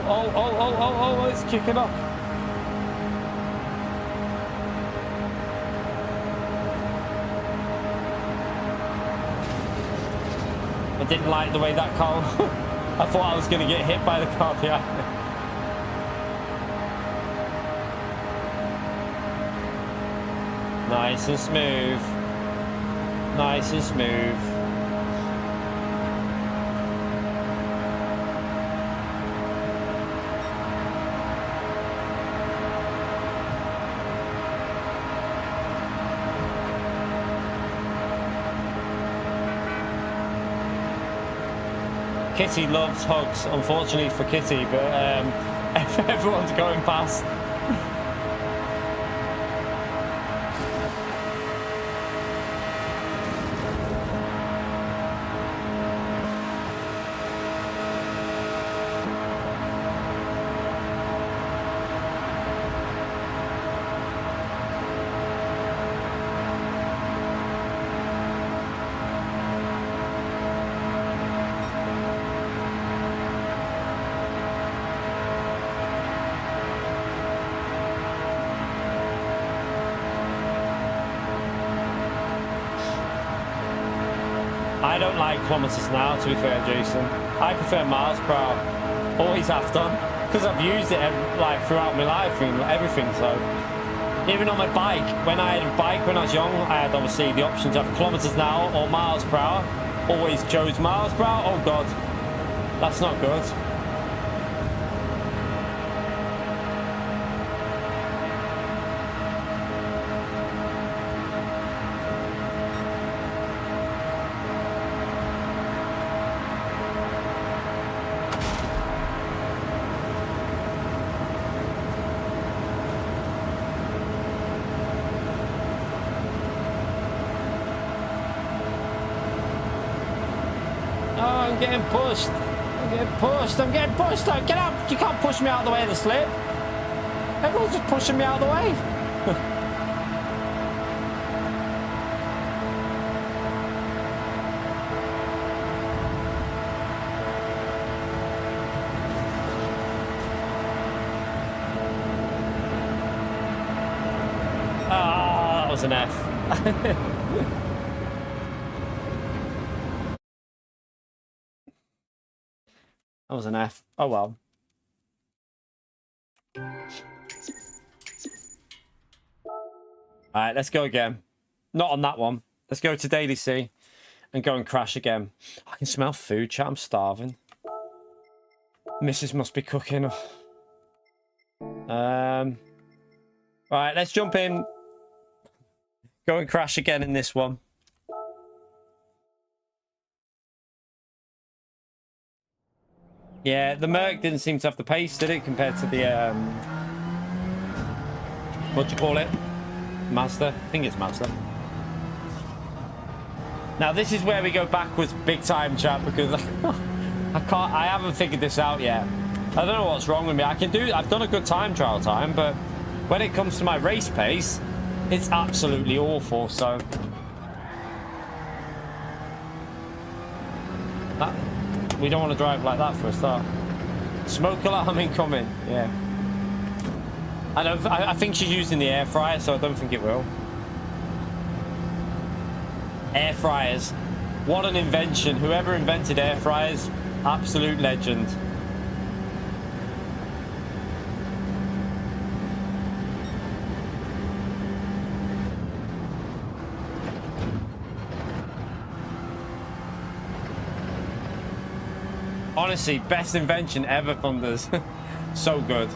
Oh, it's kicking off. I didn't like the way that car... I thought I was going to get hit by the car behind me. Nice and smooth. Nice and smooth. Kitty loves hugs, unfortunately for Kitty, but everyone's going past. I don't like kilometers now, to be fair, Jason. I prefer miles per hour. Always have done, because I've used it like throughout my life and everything. So even on my bike, when I had a bike when I was young, I had obviously the option to have kilometers an hour or miles per hour. Always chose miles per hour. Oh God, that's not good. I'm getting pushed. I'm getting pushed. I'm getting pushed. Get up. You can't push me out of the way of the slip. Everyone's just pushing me out of the way. Ah, that was an F. That was an F. Oh well. Alright, let's go again. Not on that one. Let's go to Daily C and go and crash again. I can smell food, chat. I'm starving. Mrs. must be cooking. Right, let's jump in. Go and crash again in this one. Yeah, the Merc didn't seem to have the pace, did it, compared to the, what do you call it? Mazda? I think it's Mazda. Now, this is where we go backwards big time, chat, because I haven't figured this out yet. I don't know what's wrong with me. I've done a good time trial time, but when it comes to my race pace, it's absolutely awful, so... We don't want to drive like that for a start. Smoke alarm incoming. Yeah. I think she's using the air fryer, so I don't think it will. Air fryers. What an invention. Whoever invented air fryers, absolute legend. Honestly, best invention ever, Thunders. So good.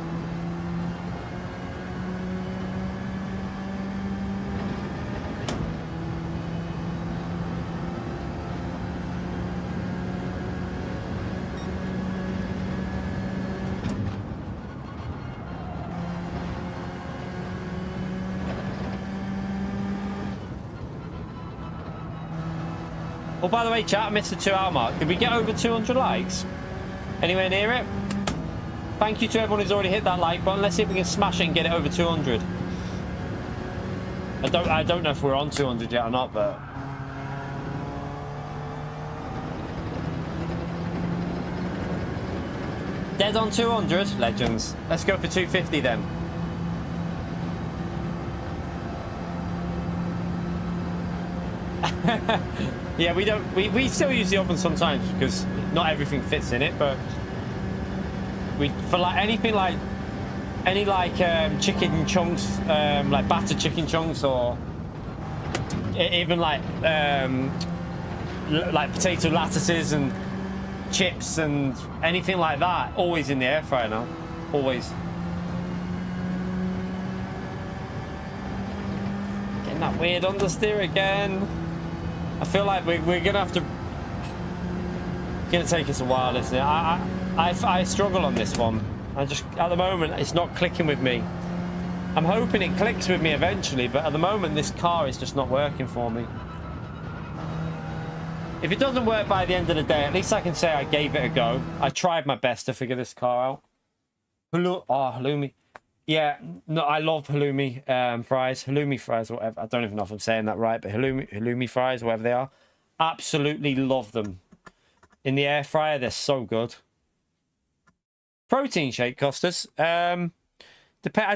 Oh, by the way, chat, I missed the 2 hour mark. Did we get over 200 likes? Anywhere near it? Thank you to everyone who's already hit that like button. Let's see if we can smash it and get it over 200. I don't know if we're on 200 yet or not, but... Dead on 200? Legends. Let's go for 250 then. Yeah, we still use the oven sometimes because not everything fits in it, but for like anything like chicken chunks, like battered chicken chunks, or even like potato lattices and chips and anything like that, always in the air fryer now. Always. Getting that weird understeer again. I feel like we're gonna have to. It's gonna take us a while, isn't it? I struggle on this one. I just, at the moment, it's not clicking with me. I'm hoping it clicks with me eventually, but at the moment, this car is just not working for me. If it doesn't work by the end of the day, at least I can say I gave it a go. I tried my best to figure this car out. Halloumi. Yeah, no, I love halloumi fries. Halloumi fries, or whatever. I don't even know if I'm saying that right, but halloumi fries, whatever they are. Absolutely love them. In the air fryer, they're so good. Protein shake, Costas. I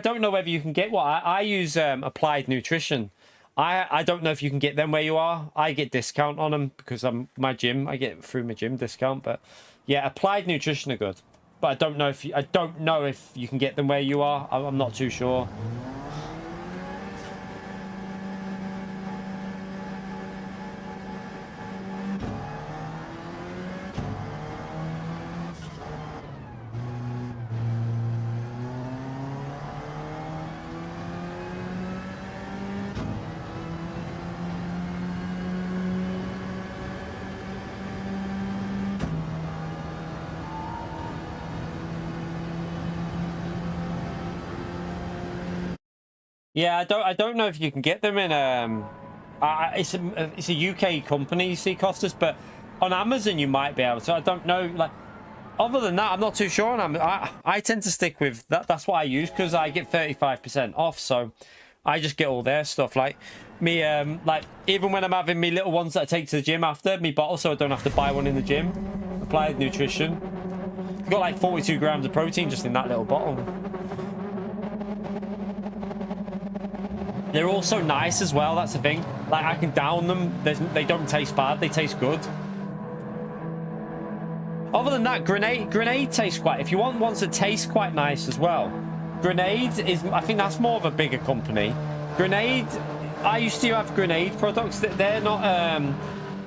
don't know whether you can get what. I use Applied Nutrition. I don't know if you can get them where you are. I get discount on them because my gym. I get through my gym discount. But yeah, Applied Nutrition are good. But I don't know if you can get them where you are. I'm not too sure. Yeah, I don't know if you can get them in. It's a UK company, you see, Costas, but on Amazon you might be able to. I don't know. Like, other than that, I'm not too sure. And I tend to stick with that. That's what I use because I get 35% off. So I just get all their stuff. Like me, like even when I'm having me little ones that I take to the gym after me bottle, so I don't have to buy one in the gym. Applied Nutrition. You've got like 42 grams of protein just in that little bottle. They're also nice as well, that's the thing. Like, I can down them. They don't taste bad. They taste good. Other than that, Grenade tastes quite... If you want ones that taste quite nice as well, Grenade is... I think that's more of a bigger company. Grenade... I used to have Grenade products. They're not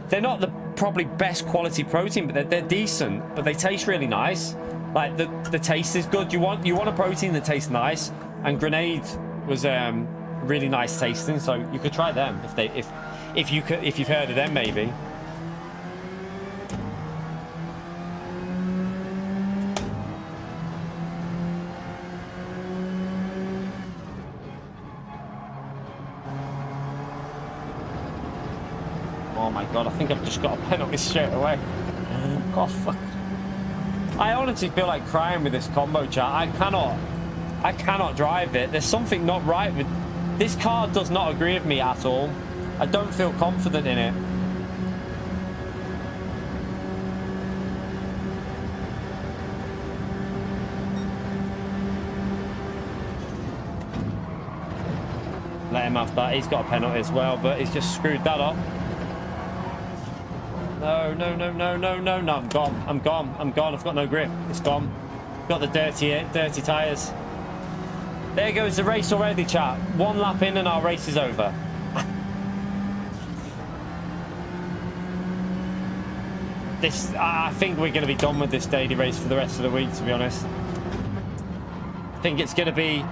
the probably best quality protein, but they're decent. But they taste really nice. Like the taste is good. You want a protein that tastes nice, and Grenade was really nice tasting. So you could try them if you've heard of them maybe. Oh my god, I think I've just got a penalty straight away. Oh fuck. I honestly feel like crying with this combo, chat. I cannot drive it. There's something not right with this car. Does not agree with me at all. I don't feel confident in it. Let him have that. He's got a penalty as well, but he's just screwed that up. No, no, no, no, no, no, no. I'm gone. I'm gone. I'm gone. I've got no grip. It's gone. Got the dirty tyres. There goes the race already, chat. One lap in and our race is over. I think we're going to be done with this daily race for the rest of the week, to be honest. I think it's going to be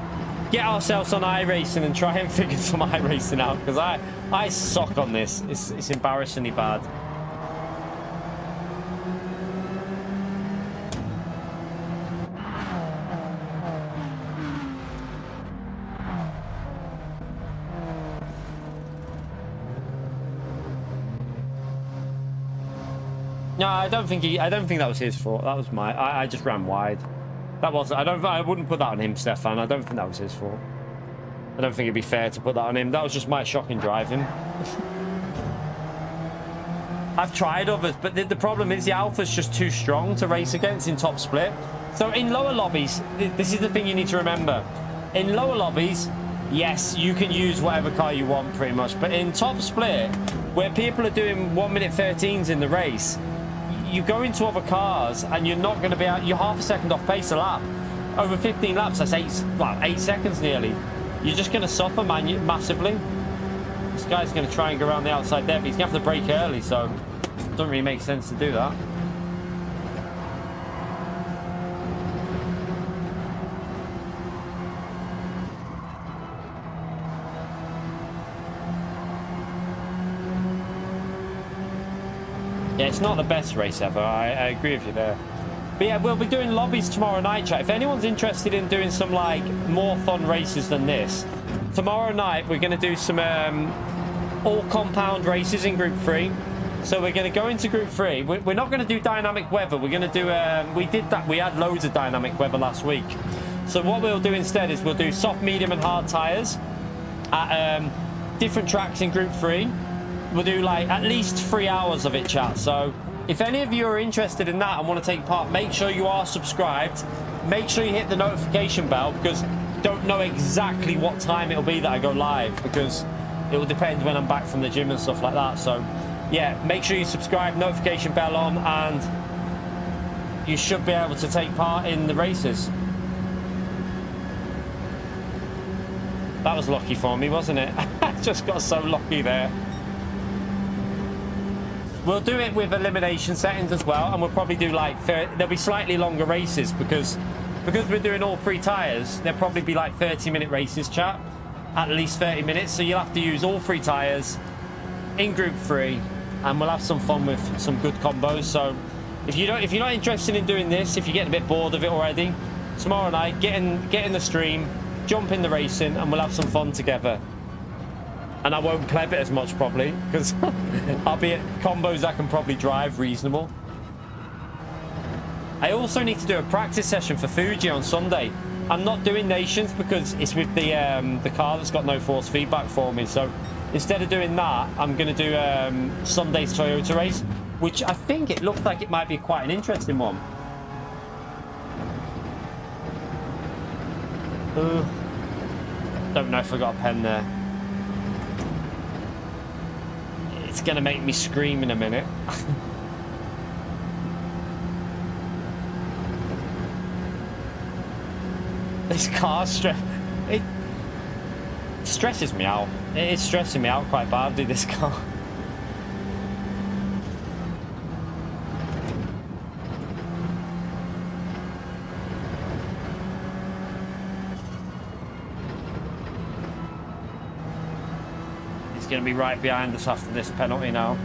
get ourselves on iRacing and try and figure some iRacing out, because I suck on this. It's embarrassingly bad. No, I don't think that was his fault. That was I just ran wide. That wasn't. I wouldn't put that on him, Stefan. I don't think that was his fault. I don't think it'd be fair to put that on him. That was just my shocking driving. I've tried others, but the problem is the Alpha's just too strong to race against in top split. So in lower lobbies, this is the thing you need to remember. In lower lobbies, yes, you can use whatever car you want pretty much. But in top split, where people are doing 1:13s in the race, you go into other cars and you're not going to be out. You're half a second off pace a lap. Over 15 laps, that's 8 seconds nearly. You're just going to suffer, man, massively. This guy's going to try and go around the outside there, but he's going to have to brake early, so it doesn't really make sense to do that. Yeah, it's not the best race ever. I agree with you there. But yeah, we'll be doing lobbies tomorrow night, chat. If anyone's interested in doing some like more fun races than this, tomorrow night we're going to do some all compound races in Group 3. So we're going to go into Group 3. We're not going to do dynamic weather. We're going to do we did that. We had loads of dynamic weather last week. So what we'll do instead is we'll do soft, medium, and hard tires at different tracks in Group 3. We'll do like at least 3 hours of it, chat. So if any of you are interested in that and want to take part, make sure you are subscribed. Make sure you hit the notification bell, because I don't know exactly what time it'll be that I go live, because it will depend when I'm back from the gym and stuff like that. So yeah, make sure you subscribe, notification bell on, and you should be able to take part in the races. That was lucky for me, wasn't it? I just got so lucky there. We'll do it with elimination settings as well, and we'll probably do like there'll be slightly longer races because we're doing all 3 tires. There'll probably be like 30-minute races, chat, at least 30 minutes. So you'll have to use all 3 tires in Group 3, and we'll have some fun with some good combos. So if you're not interested in doing this, if you're getting a bit bored of it already, tomorrow night get in the stream, jump in the racing, and we'll have some fun together. And I won't pleb it as much probably, because I'll be at combos I can probably drive reasonable. I also need to do a practice session for Fuji on Sunday. I'm not doing Nations because it's with the car that's got no force feedback for me. So instead of doing that, I'm going to do Sunday's Toyota race, which I think it looked like it might be quite an interesting one. Don't know if I got a pen there. It's gonna make me scream in a minute. This car it stresses me out. It is stressing me out quite badly, this car. He's going to be right behind us after this penalty now.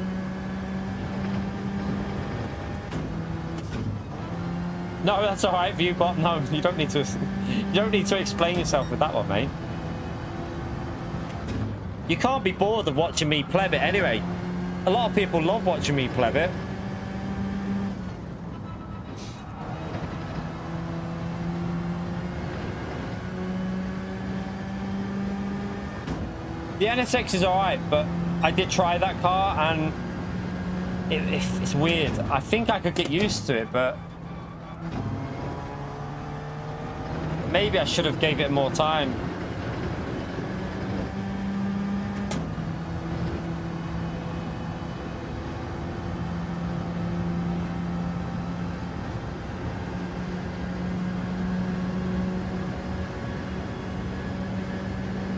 No, that's all right, Viewbot. No, you don't need to. You don't need to explain yourself with that one, mate. You can't be bored of watching me pleb it anyway. A lot of people love watching me pleb it. The NSX is alright, but I did try that car and it's weird. I think I could get used to it, but maybe I should have gave it more time.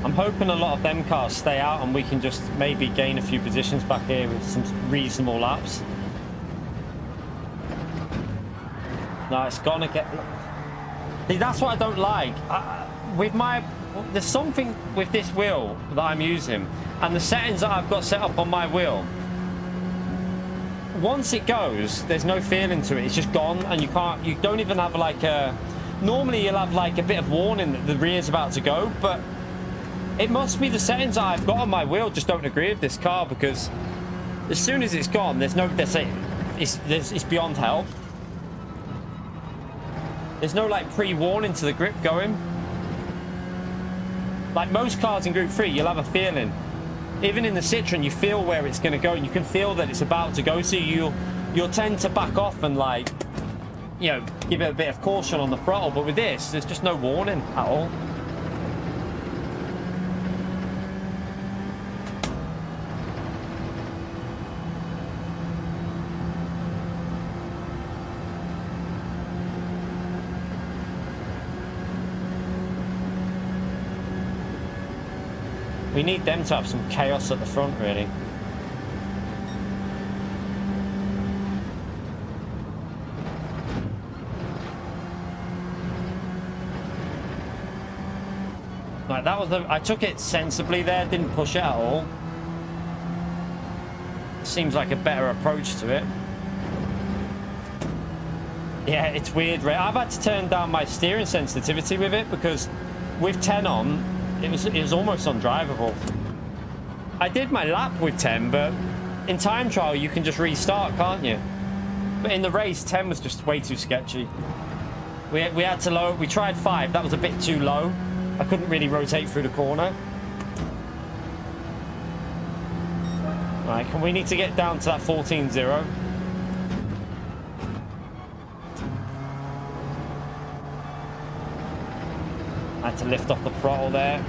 I'm hoping a lot of them cars stay out and we can just maybe gain a few positions back here with some reasonable laps. No, it's gonna get... See, that's what I don't like. There's something with this wheel that I'm using and the settings that I've got set up on my wheel. Once it goes, there's no feeling to it. It's just gone and you don't even have like a... Normally you'll have like a bit of warning that the rear's about to go, but it must be the settings that I've got on my wheel just don't agree with this car, because as soon as it's gone, there's it's beyond help. There's no like pre-warning to the grip going. Like most cars in Group 3, you'll have a feeling. Even in the Citroen, you feel where it's going to go and you can feel that it's about to go, so you'll tend to back off and like, you know, give it a bit of caution on the throttle. But with this, there's just no warning at all. We need them to have some chaos at the front, really. Like that was I took it sensibly there, didn't push it at all. Seems like a better approach to it. Yeah, it's weird, right? I've had to turn down my steering sensitivity with it because with 10 on, it was almost undrivable. I did my lap with 10, but in time trial you can just restart, can't you? But in the race, 10 was just way too sketchy. We had to lower. We tried 5. That was a bit too low. I couldn't really rotate through the corner. Right, we need to get down to that 14.0. I had to lift off the throttle there.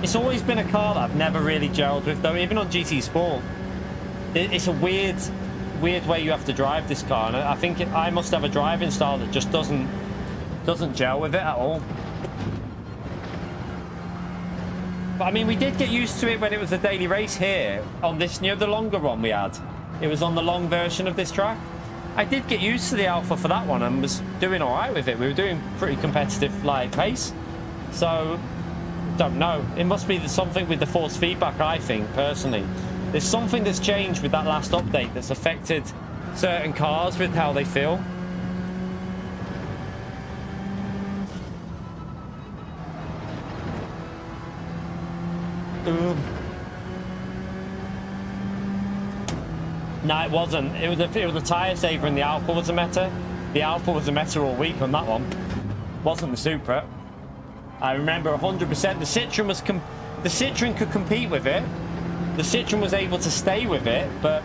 It's always been a car that I've never really gelled with, though. Even on GT Sport, it's a weird way you have to drive this car, and I think I must have a driving style that just doesn't gel with it at all. But I mean, we did get used to it when it was a daily race here on this, you know, the longer one we had. It was on the long version of this track. I did get used to the Alpha for that one and was doing all right with it. We were doing pretty competitive like pace. So, don't know. It must be something with the force feedback, I think, personally. There's something that's changed with that last update that's affected certain cars with how they feel. No, it wasn't. It was a tyre saver, and the Alpha was a meta. The Alpha was a meta all week on that one. Wasn't the Supra. I remember 100%. The Citroen was the Citroen could compete with it. The Citroen was able to stay with it, but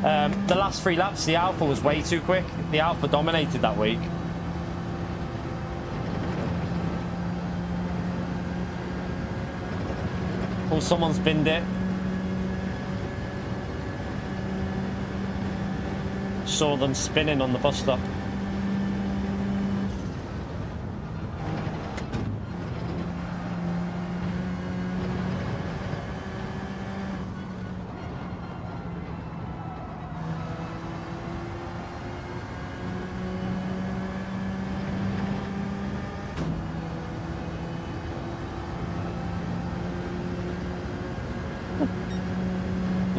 the last 3 laps, the Alpha was way too quick. The Alpha dominated that week. Oh, someone's binned it. Saw them spinning on the bus stop.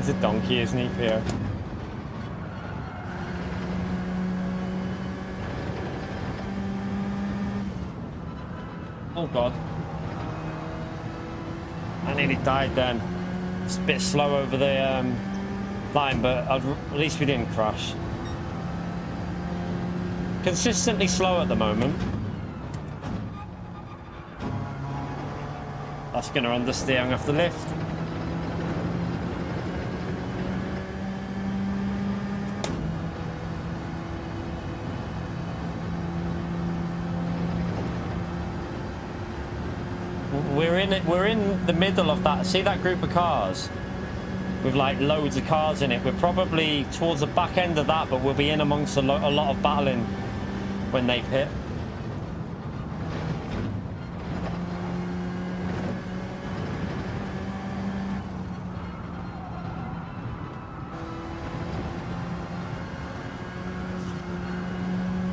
He's a donkey, isn't he, Pio? Oh god. I nearly died then. It's a bit slow over the line, but at least we didn't crash. Consistently slow at the moment. That's going to understeer off the lift. We're in the middle of that. See that group of cars with like loads of cars in it? We're probably towards the back end of that, but we'll be in amongst a lot of battling when they pit.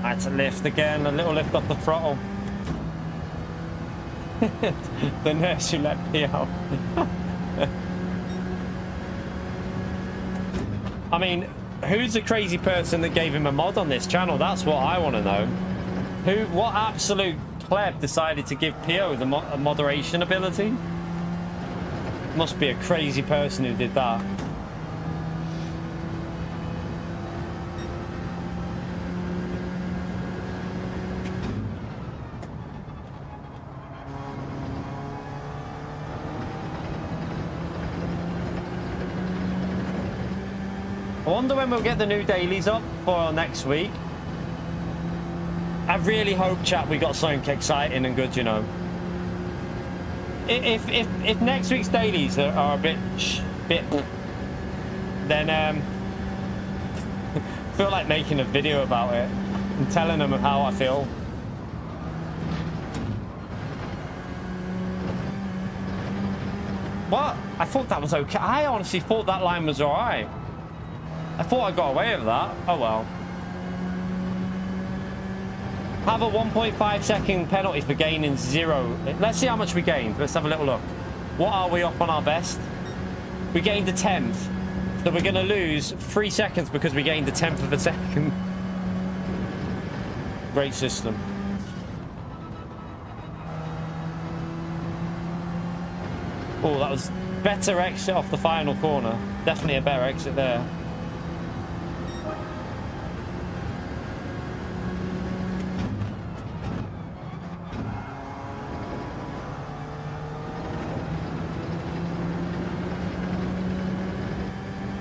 I had to lift again, a little lift off the throttle. The nurse who let me out. I mean, who's the crazy person that gave him a mod on this channel? That's what I want to know. What absolute pleb decided to give Pio the moderation ability? Must be a crazy person who did that. I wonder when we'll get the new dailies up for next week. I really hope, chat, we got something exciting and good, you know. If next week's dailies are a bit then I feel like making a video about it and telling them how I feel. What? I thought that was okay. I honestly thought that line was alright. I thought I got away with that. Oh well. Have a 1.5 second penalty for gaining 0. Let's see how much we gained. Let's have a little look. What are we up on our best? We gained a 10th. So we're going to lose 3 seconds because we gained a 10th of a second. Great system. Oh, that was better exit off the final corner. Definitely a better exit there.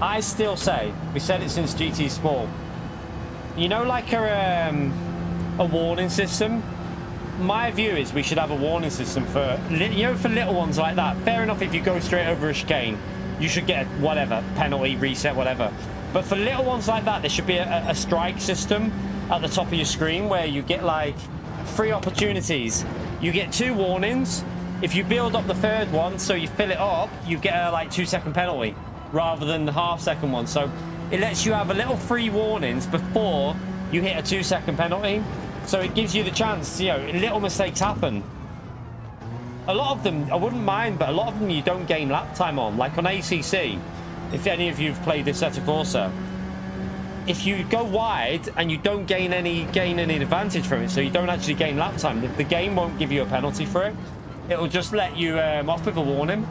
I still say, we said it since GT Sport, you know, like a warning system. My view is we should have a warning system for, you know, for little ones like that. Fair enough, if you go straight over a chicane, you should get a whatever, penalty, reset, whatever. But for little ones like that, there should be a strike system at the top of your screen where you get like 3 opportunities. You get 2 warnings. If you build up the 3rd one, so you fill it up, you get a like 2-second penalty, rather than the half-second one. So it lets you have a little 3 warnings before you hit a 2-second penalty. So it gives you the chance, you know, little mistakes happen. A lot of them, I wouldn't mind, but a lot of them you don't gain lap time on. Like on ACC, if any of you've played this set of Corsair, if you go wide and you don't gain any advantage from it, so you don't actually gain lap time, the game won't give you a penalty for it. It'll just let you off with a warning,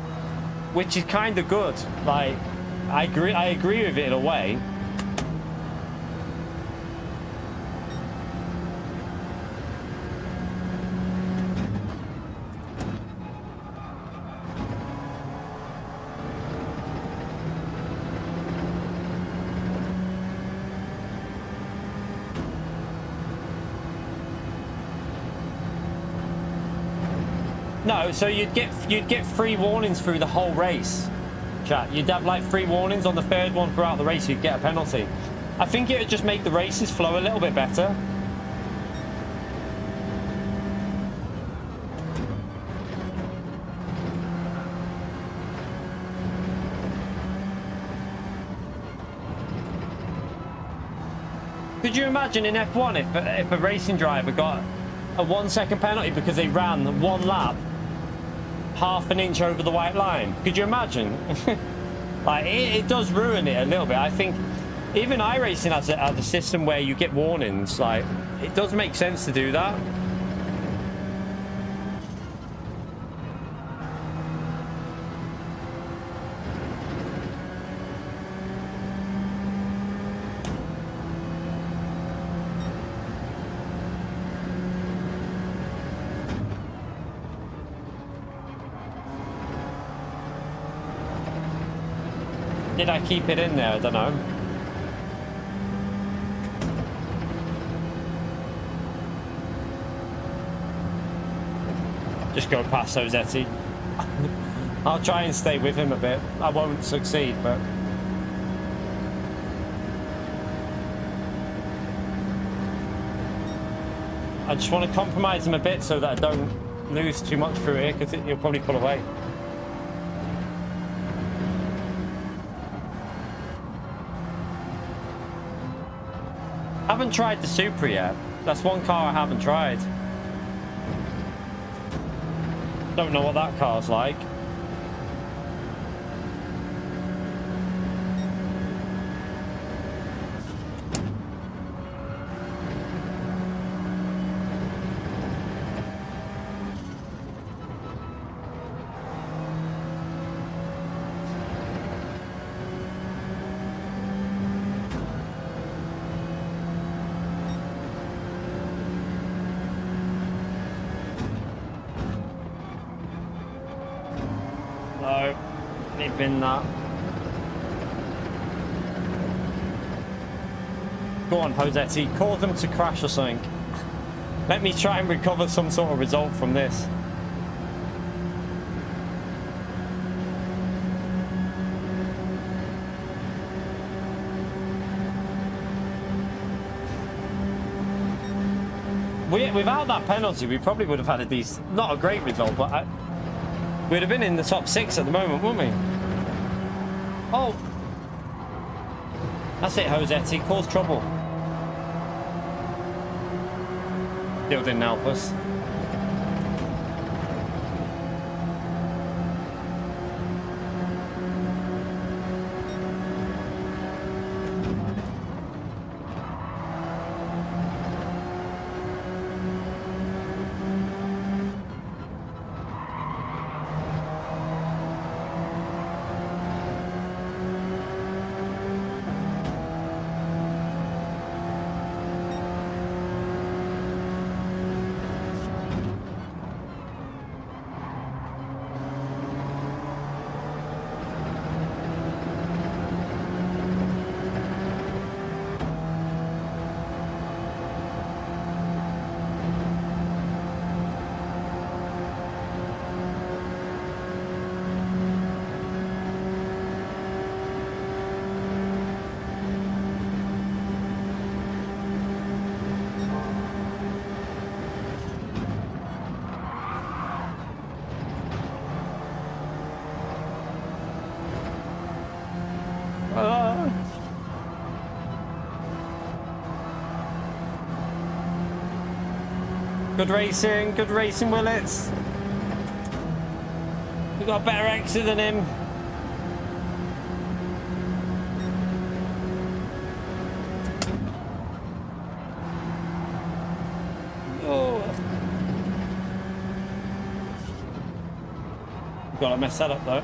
which is kind of good. Like, I agree with it in a way. No, so you'd get 3 warnings through the whole race, chat. You'd have like 3 warnings on the 3rd one throughout the race. You'd get a penalty. I think it would just make the races flow a little bit better. Could you imagine in F1 if a racing driver got a 1-second penalty because they ran 1 lap half an inch over the white line? Could you imagine? Like, it does ruin it a little bit. I think even iRacing has a system where you get warnings. Like, it does make sense to do that. Did I keep it in there? I don't know. Just go past Rossetti. I'll try and stay with him a bit. I won't succeed, but... I just want to compromise him a bit so that I don't lose too much through here, because he'll probably pull away. I haven't tried the Supra yet. That's one car I haven't tried. Don't know what that car's like. No, they've been that. Go on, Rossetti, cause them to crash or something. Let me try and recover some sort of result from this. Without that penalty, we probably would have had a decent, not a great result, but we'd have been in the top 6 at the moment, wouldn't we? Oh. That's it, Rossetti. Cause trouble. Still didn't help us. Good racing, Willits. We got a better exit than him. Oh. Gotta mess that up though.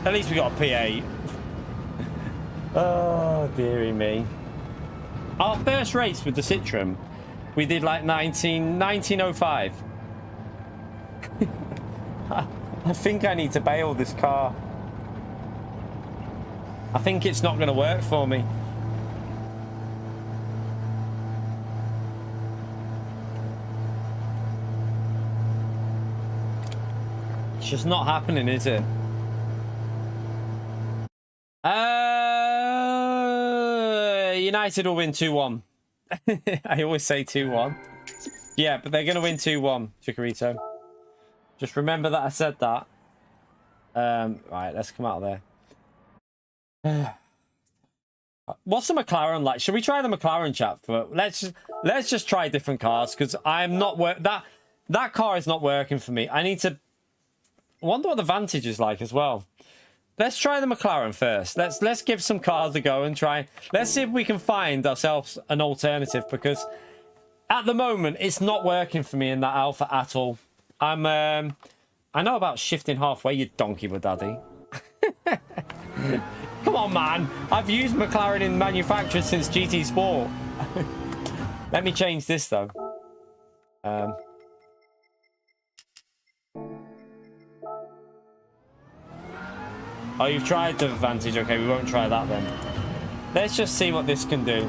At least we got a P8. Oh, dearie me. Our first race with the Citroen, we did like 1905. I think I need to bail this car. I think it's not going to work for me. It's just not happening, is it? United will win 2-1. I always say 2-1. Yeah, but they're going to win 2-1, Chikorito. Just remember that I said that. Right, let's come out of there. What's the McLaren like? Should we try the McLaren chat? Let's just try different cars, because I'm not that That car is not working for me. I need to... I wonder what the Vantage is like as well. Let's try the McLaren first. Let's give some cars a go and try. Let's see if we can find ourselves an alternative, because at the moment it's not working for me in that Alpha at all. I know about shifting halfway, you donkey with daddy. Come on, man. I've used McLaren in manufacturers since GT Sport. Let me change this though. Oh, you've tried the Vantage. Okay, we won't try that then. Let's just see what this can do.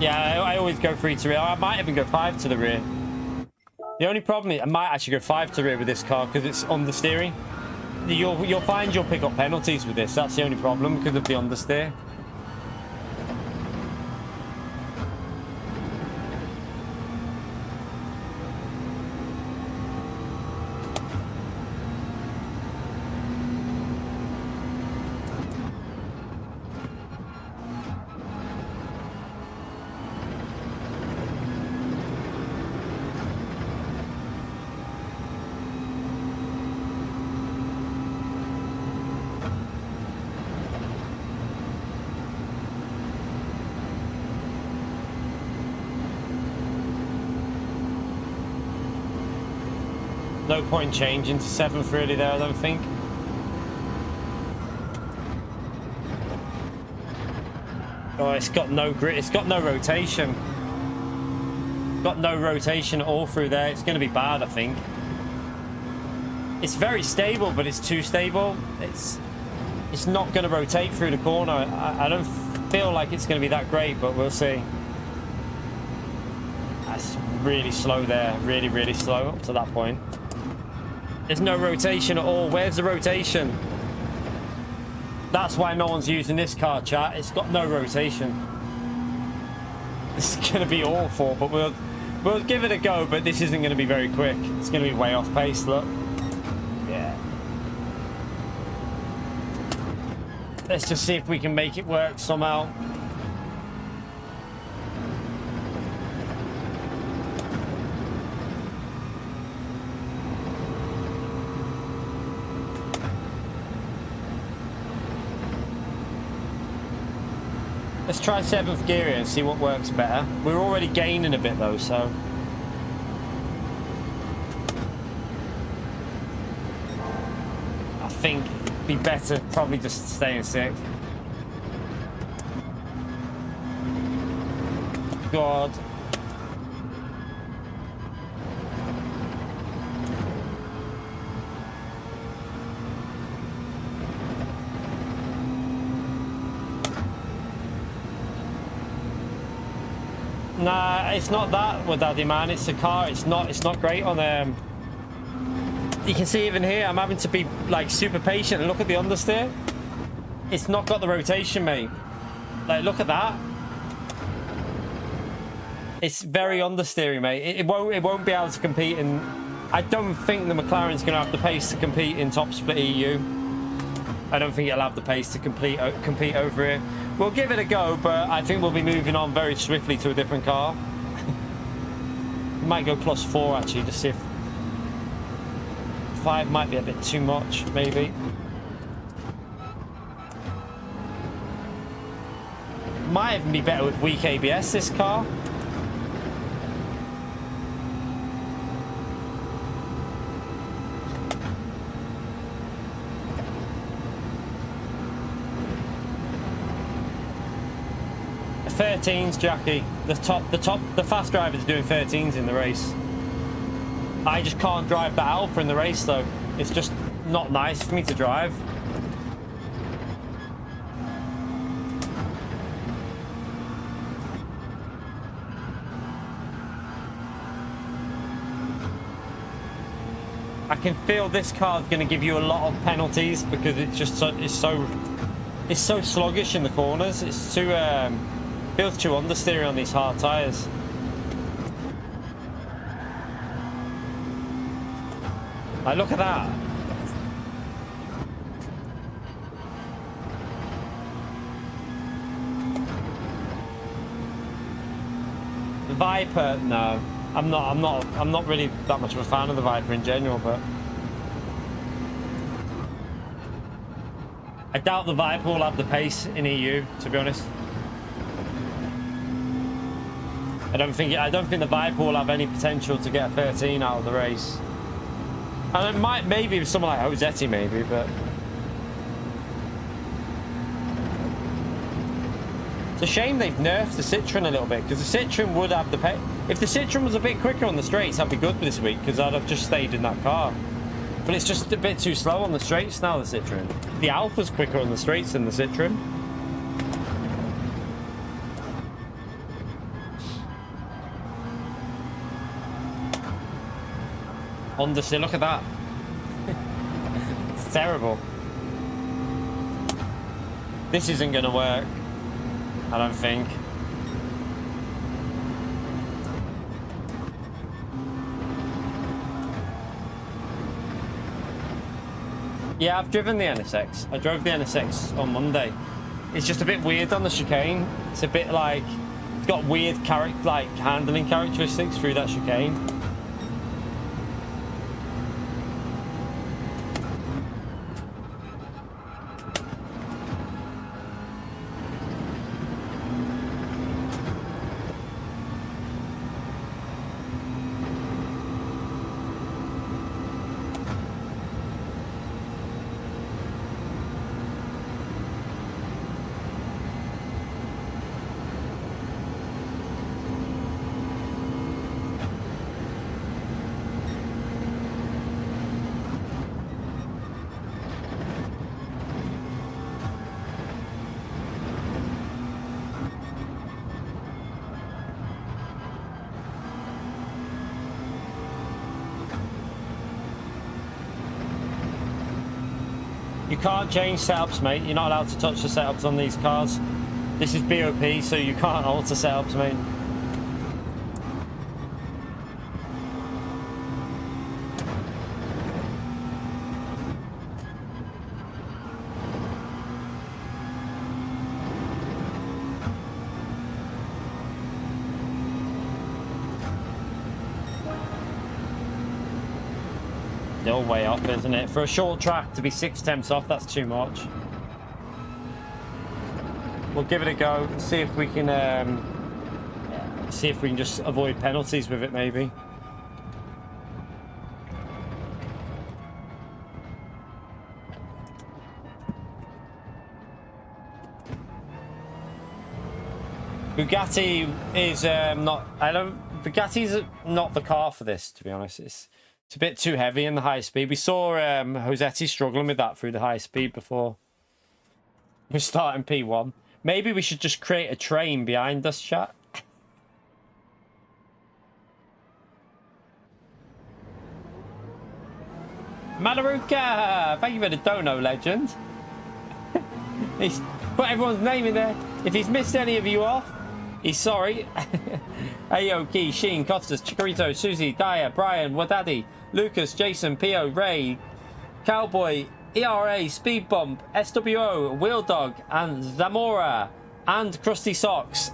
Yeah, I always go 3 to rear. I might even go 5 to the rear. The only problem is I might actually go 5 to rear with this car because it's understeering. You'll find you'll pick up penalties with this. That's the only problem because of the understeer. No point changing to 7th really there, I don't think. Oh, it's got no grip. It's got no rotation. Got no rotation all through there. It's going to be bad, I think. It's very stable, but it's too stable. It's not going to rotate through the corner. I don't feel like it's going to be that great, but we'll see. That's really slow there. Really, really slow up to that point. There's no rotation at all. Where's the rotation? That's why no one's using this car, chat. It's got no rotation. It's going to be awful, but we'll give it a go, but this isn't going to be very quick. It's going to be way off pace, look. Yeah. Let's just see if we can make it work somehow. Let's try 7th gear here and see what works better. We're already gaining a bit though, so. I think it'd be better probably just stay in 6th. God. Nah, it's not that with Daddy, man. It's the car. It's not great on you can see even here, I'm having to be like super patient and look at the understeer. It's not got the rotation, mate. Like, look at that. It's very understeering, mate. It won't be able to compete in. I don't think the McLaren's going to have the pace to compete in top split EU. I don't think it'll have the pace to compete over here. We'll give it a go, but I think we'll be moving on very swiftly to a different car. Might go +4 actually, just see if 5 might be a bit too much, maybe. Might even be better with weak ABS, this car. The 13s, Jackie. The fast drivers are doing 13s in the race. I just can't drive that Alpha in the race though. It's just not nice for me to drive. I can feel this car is going to give you a lot of penalties because it's just it's so sluggish in the corners. It's too feels too understeering on these hard tyres. Like, look at that. Viper, no. I'm not really that much of a fan of the Viper in general, but I doubt the Viper will have the pace in EU, to be honest. I don't think the Viper will have any potential to get a 13 out of the race. And it might, maybe with someone like Rossetti, maybe, but it's a shame they've nerfed the Citroen a little bit, because the Citroen would have the pace. If the Citroen was a bit quicker on the straights, I'd be good for this week, because I'd have just stayed in that car. But it's just a bit too slow on the straights now, the Citroen. The Alpha's quicker on the straights than the Citroen. Honda, look at that. It's terrible. This isn't going to work, I don't think. Yeah, I've driven the NSX. I drove the NSX on Monday. It's just a bit weird on the chicane. It's a bit like, it's got weird handling characteristics through that chicane. You can't change setups, mate. You're not allowed to touch the setups on these cars. This is BOP, so you can't alter setups, mate. Still way off, isn't it? For a short track to be 6/10 off, that's too much. We'll give it a go. See if we can just avoid penalties with it, maybe. Bugatti is Bugatti's not the car for this, to be honest. It's a bit too heavy in the high speed. We saw Rossetti struggling with that through the high speed before we're starting P1. Maybe we should just create a train behind us, chat. Malaruka! Thank you for the dono, legend. He's put everyone's name in there. If he's missed any of you off, he's sorry. Aoki, Sheen, Costas, Chikorito, Susie, Daya, Brian, Wadaddy, Lucas, Jason, Pio, Ray, Cowboy, ERA, Speed Bump, SWO, Wheel Dog, and Zamora, and Krusty Socks.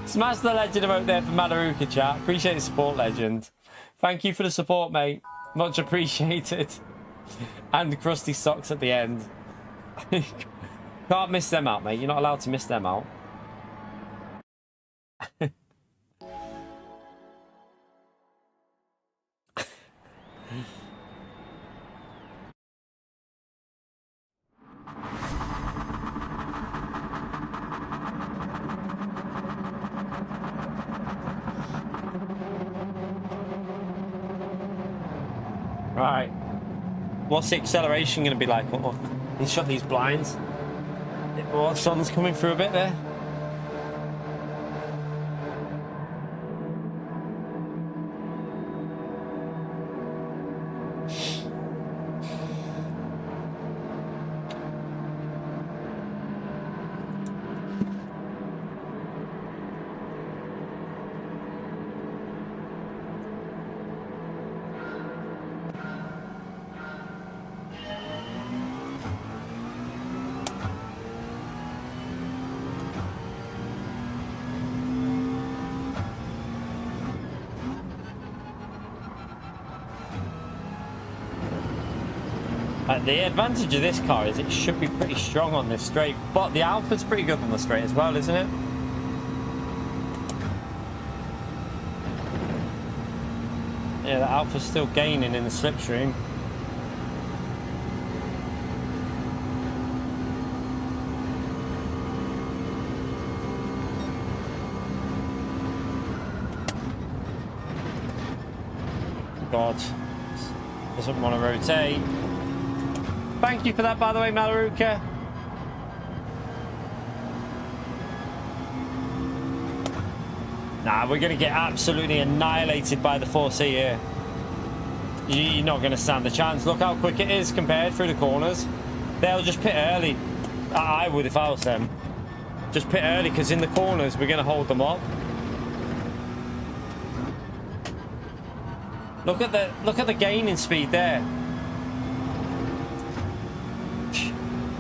Smash the legend emote there for Madaruka, chat. Appreciate the support, legend. Thank you for the support, mate. Much appreciated. And Krusty Socks at the end. Can't miss them out, mate. You're not allowed to miss them out. Right. What's the acceleration going to be like? Oh, he's shut these blinds. Oh, the sun's coming through a bit there. The advantage of this car is it should be pretty strong on this straight, but the Alpha's pretty good on the straight as well, isn't it? Yeah, the Alpha's still gaining in the slipstream. God, doesn't want to rotate. Thank you for that, by the way, Malaruka. Nah, we're going to get absolutely annihilated by the 4C here. You're not going to stand a chance. Look how quick it is compared through the corners. They'll just pit early. I would if I was them. Just pit early, because in the corners we're going to hold them up. Look at the gain in speed there.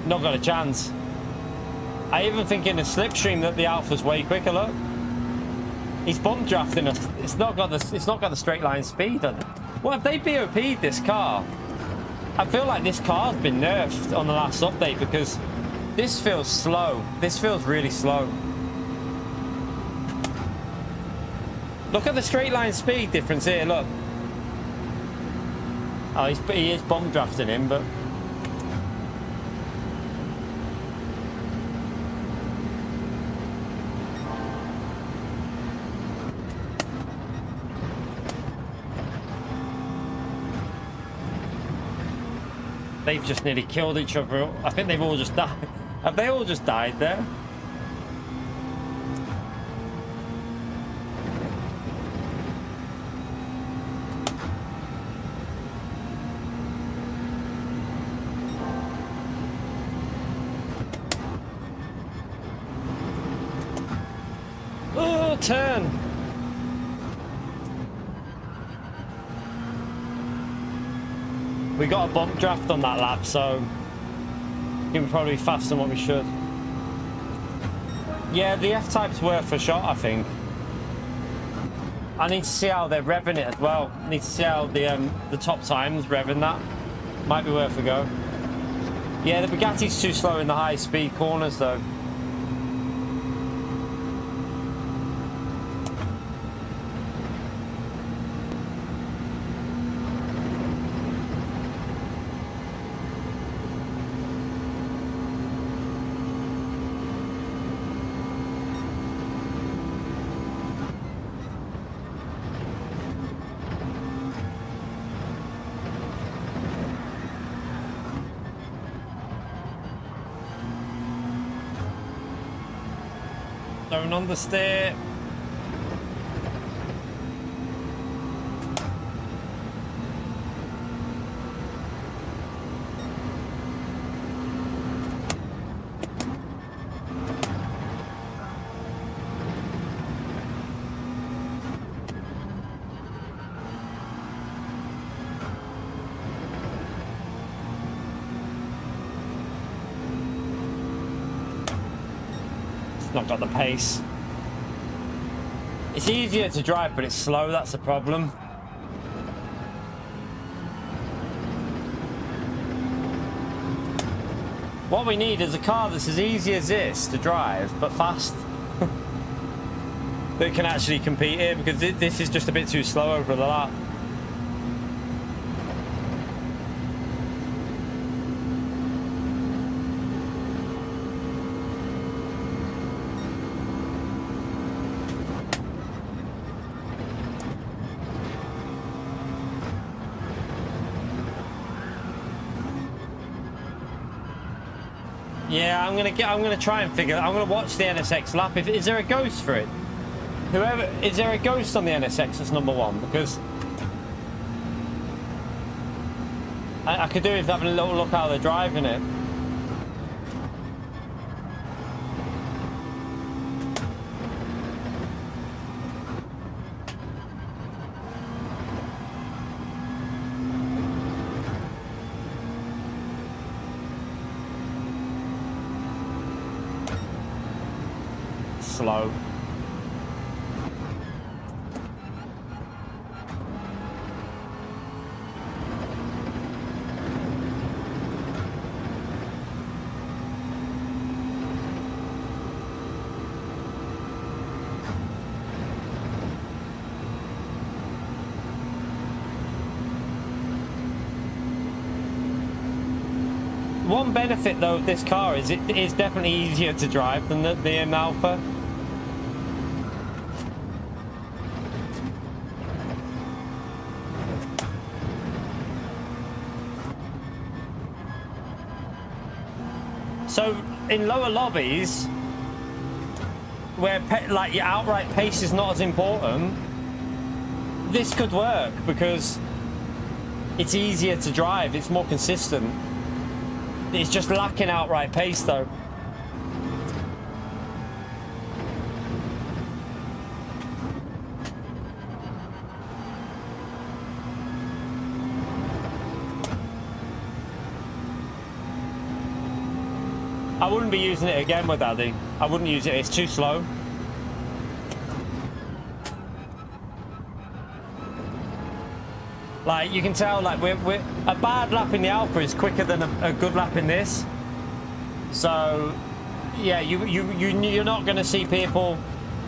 Not got a chance. I even think in the slipstream that the Alpha's way quicker. Look, he's bump drafting us. It's not got the straight line speed. What if they BOP'd this car? I feel like this car's been nerfed on the last update, because this feels slow. This feels really slow. Look at the straight line speed difference here. Look. Oh, he is bump drafting him, but they've just nearly killed each other. I think they've all just died. Have they all just died there? Oh, turn. We got a bump draft on that lap, so it would probably be faster than what we should. Yeah, the F-Type's worth a shot, I think. I need to see how they're revving it as well. I need to see how the top times revving that. Might be worth a go. Yeah, the Bugatti's too slow in the high speed corners though. Don't understeer. Not got the pace. It's easier to drive, but it's slow. That's the problem. What we need is a car that's as easy as this to drive, but fast. That can actually compete here, because this is just a bit too slow over the lap. Yeah, I'm gonna try and figure. I'm gonna watch the NSX lap. Is there a ghost for it? Is there a ghost on the NSX that's number one? Because I could do with having a little look how they're driving it. Slow. One benefit though of this car is it is definitely easier to drive than the Alpha. So in lower lobbies, where like your outright pace is not as important, this could work because it's easier to drive, it's more consistent. It's just lacking outright pace though. I wouldn't be using it again with Daddy. I wouldn't use it, it's too slow. Like, you can tell, like, we're a bad lap in the Alpha is quicker than a good lap in this. So, yeah, you're not going to see people...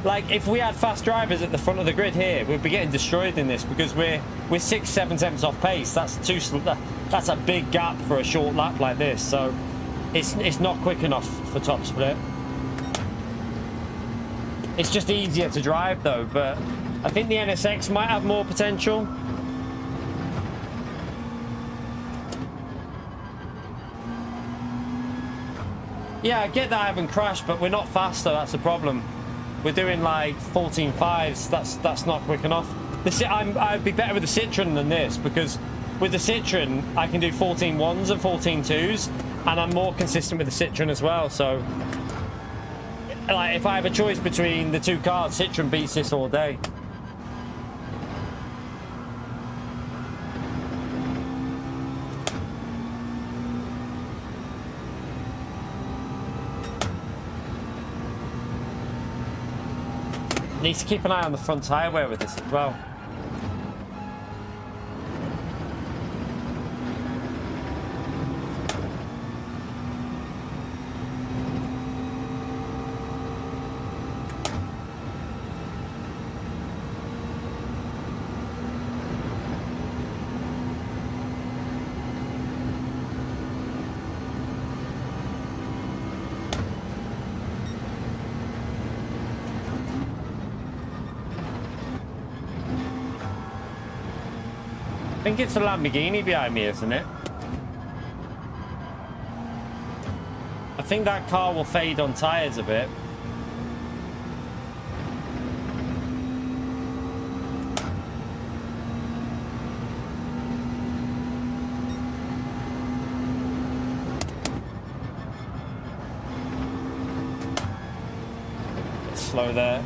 Like, if we had fast drivers at the front of the grid here, we'd be getting destroyed in this because we're 6-7 tenths off pace. That's a big gap for a short lap like this. So, it's not quick enough for top split. It's just easier to drive, though, but I think the NSX might have more potential. Yeah, I get that I haven't crashed, but we're not faster, that's a problem. We're doing like 14.5s, that's not quick enough. I'd be better with the Citroen than this, because with the Citroen, I can do 14.1s and 14.2s, and I'm more consistent with the Citroen as well, so... Like, if I have a choice between the two cars, Citroen beats this all day. Needs to keep an eye on the front tyre wear with this as well. I think it's a Lamborghini behind me, isn't it? I think that car will fade on tyres a bit. Bit slow there.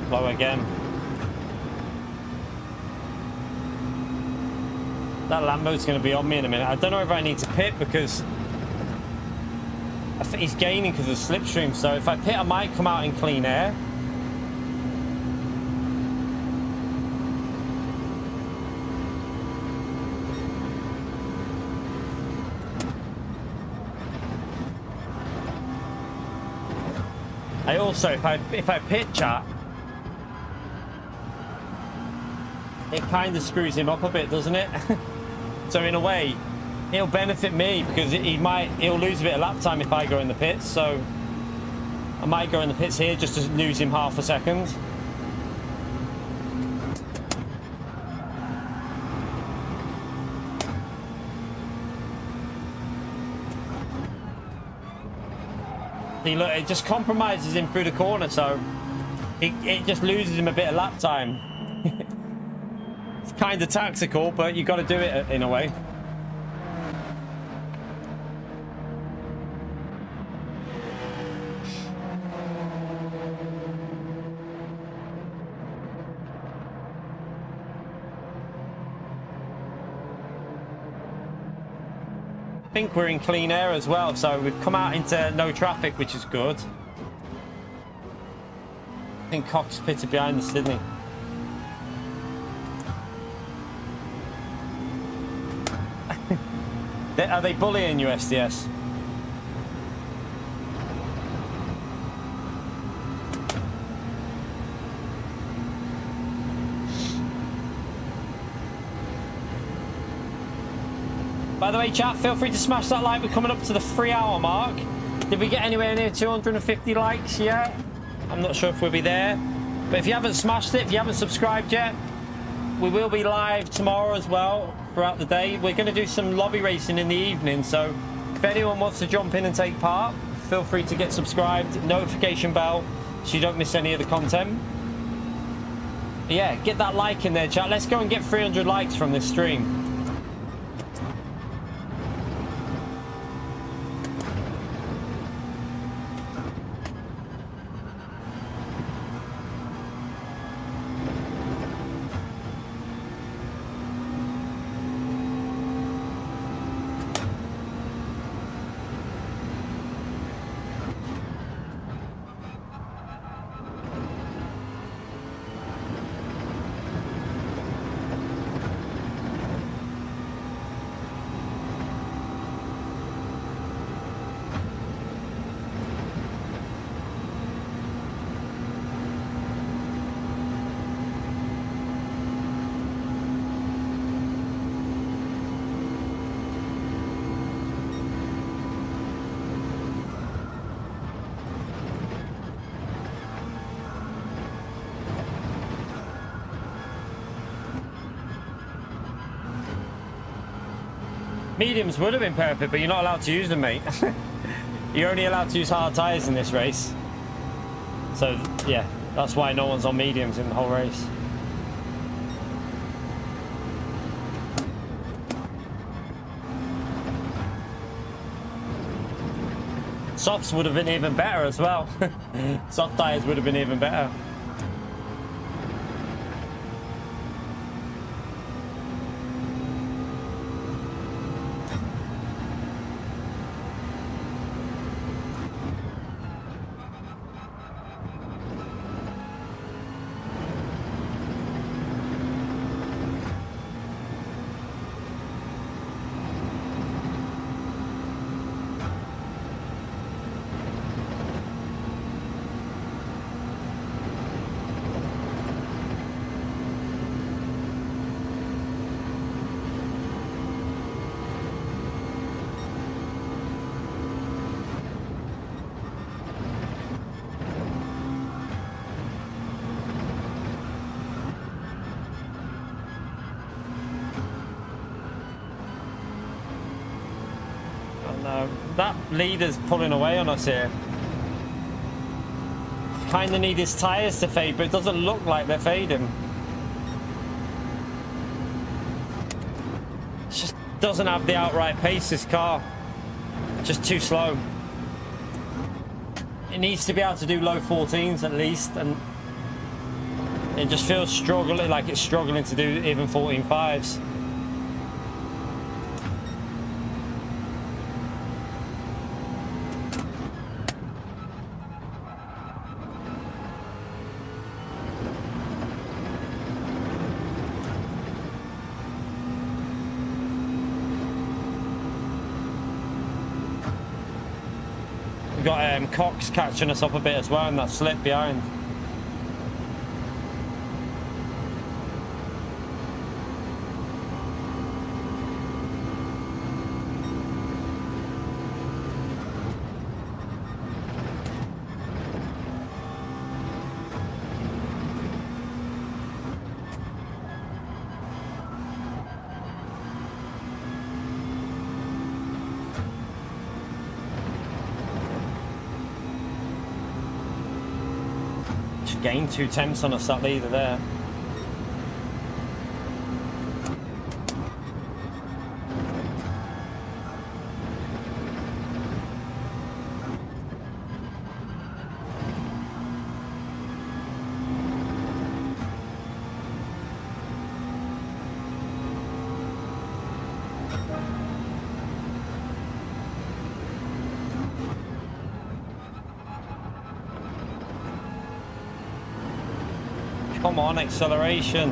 Low again. That Lambo's going to be on me in a minute. I don't know if I need to pit because I think he's gaining because of the slipstream. So if I pit, I might come out in clean air. I also, if I pit, chat, it kind of screws him up a bit, doesn't it? So in a way, it'll benefit me because he'll lose a bit of lap time if I go in the pits. So I might go in the pits here just to lose him half a second. See, look, it just compromises him through the corner, so it just loses him a bit of lap time. It's kind of tactical, but you got to do it in a way. I think we're in clean air as well, so we've come out into no traffic, which is good. I think Cox pitted behind us, didn't he? Are they bullying you, SDS? By the way, chat, feel free to smash that like. We're coming up to the 3-hour mark. Did we get anywhere near 250 likes yet? I'm not sure if we'll be there. But if you haven't smashed it, if you haven't subscribed yet, we will be live tomorrow as well throughout the day. We're going to do some lobby racing in the evening. So if anyone wants to jump in and take part, feel free to get subscribed. Notification bell so you don't miss any of the content. But yeah, get that like in there, chat. Let's go and get 300 likes from this stream. Mediums would have been perfect, but you're not allowed to use them, mate. You're only allowed to use hard tyres in this race. So, yeah, that's why no one's on mediums in the whole race. Softs would have been even better as well. Soft tyres would have been even better. That leader's pulling away on us here. Kind of need his tyres to fade, but it doesn't look like they're fading. It just doesn't have the outright pace, this car. Just too slow. It needs to be able to do low 14s at least, and it just feels struggling, like it's struggling to do even 14.5s. We've got Cox catching us up a bit as well in that slip behind. Gained 2 tenths on us, that leader there. Come on, acceleration.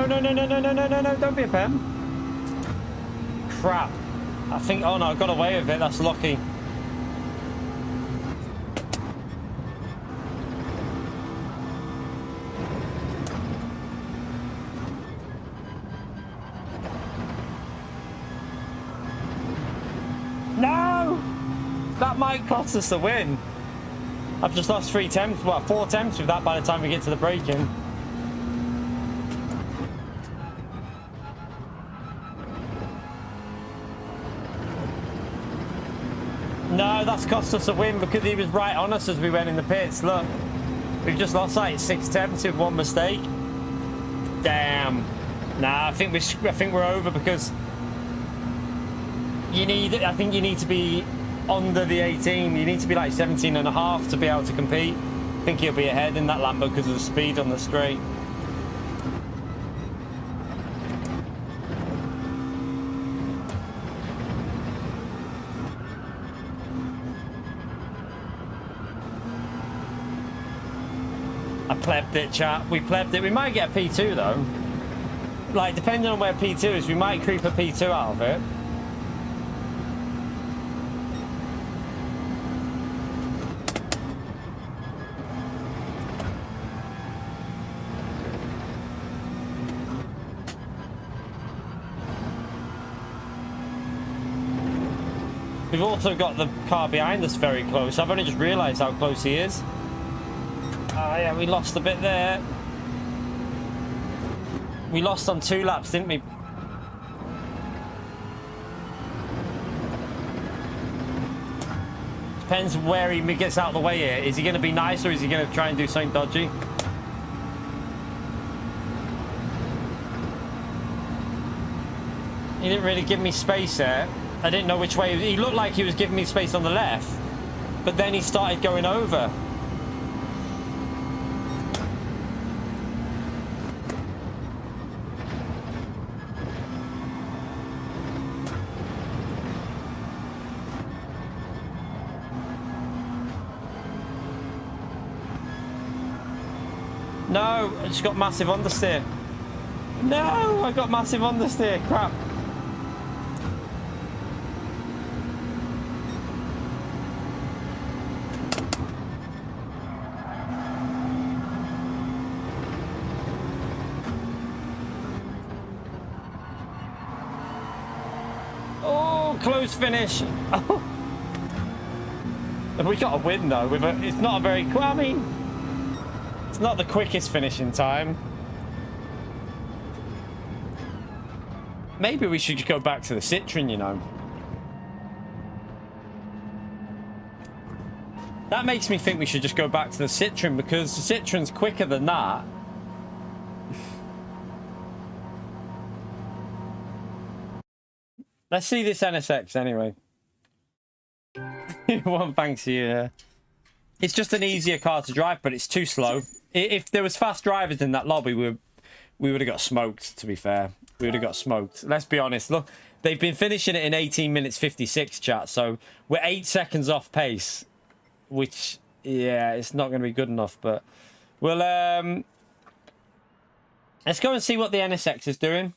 no, no, no, no, no, no, no, no, no, don't be a pen. Crap. I think, oh no, I got away with it. That's lucky. No! That might cost us the win. I've just lost 3 temps, well, 4 temps with that by the time we get to the braking. No, that's cost us a win because he was right on us as we went in the pits. Look, we've just lost like 6 temps with 1 mistake. Damn. Nah, I think we're over because I think you need to be under the 18. You need to be like 17 and a half to be able to compete. I think he'll be ahead in that Lambo because of the speed on the straight. I plebbed it, chat. We plebbed it. We might get a P2 though. Like, depending on where P2 is, we might creep a P2 out of it. We've also got the car behind us very close. I've only just realised how close he is. Oh yeah, we lost a bit there. We lost on 2 laps, didn't we? Depends where he gets out of the way here. Is he going to be nice or is he going to try and do something dodgy? He didn't really give me space there. I didn't know which way. He looked like he was giving me space on the left, but then he started going over. No, I just got massive understeer. No, I got massive understeer. Crap. Oh, close finish. Oh. We got a win though. It's not a very. I mean, it's not the quickest finishing time. Maybe we should just go back to the Citroen, you know. That makes me think we should just go back to the Citroen because the Citroen's quicker than that. Let's see this NSX anyway. One thanks to you. It's just an easier car to drive, but it's too slow. If there was fast drivers in that lobby, we would have got smoked, to be fair. We would have got smoked. Let's be honest. Look, they've been finishing it in 18 minutes 56, chat. So we're 8 seconds off pace, which, yeah, it's not going to be good enough. But we'll, let's go and see what the NSX is doing.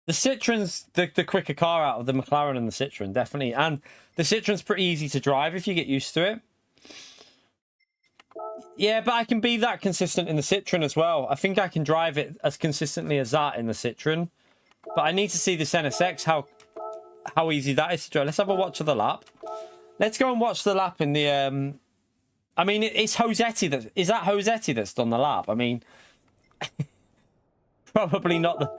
The Citroen's the quicker car out of the McLaren and the Citroen, definitely. And the Citroen's pretty easy to drive if you get used to it. Yeah, but I can be that consistent in the Citroen as well. I think I can drive it as consistently as that in the Citroen. But I need to see this NSX, how easy that is to drive. Let's have a watch of the lap. Let's go and watch the lap in the... I mean, it's Josetti. Is that Josetti that's done the lap? I mean... probably not the...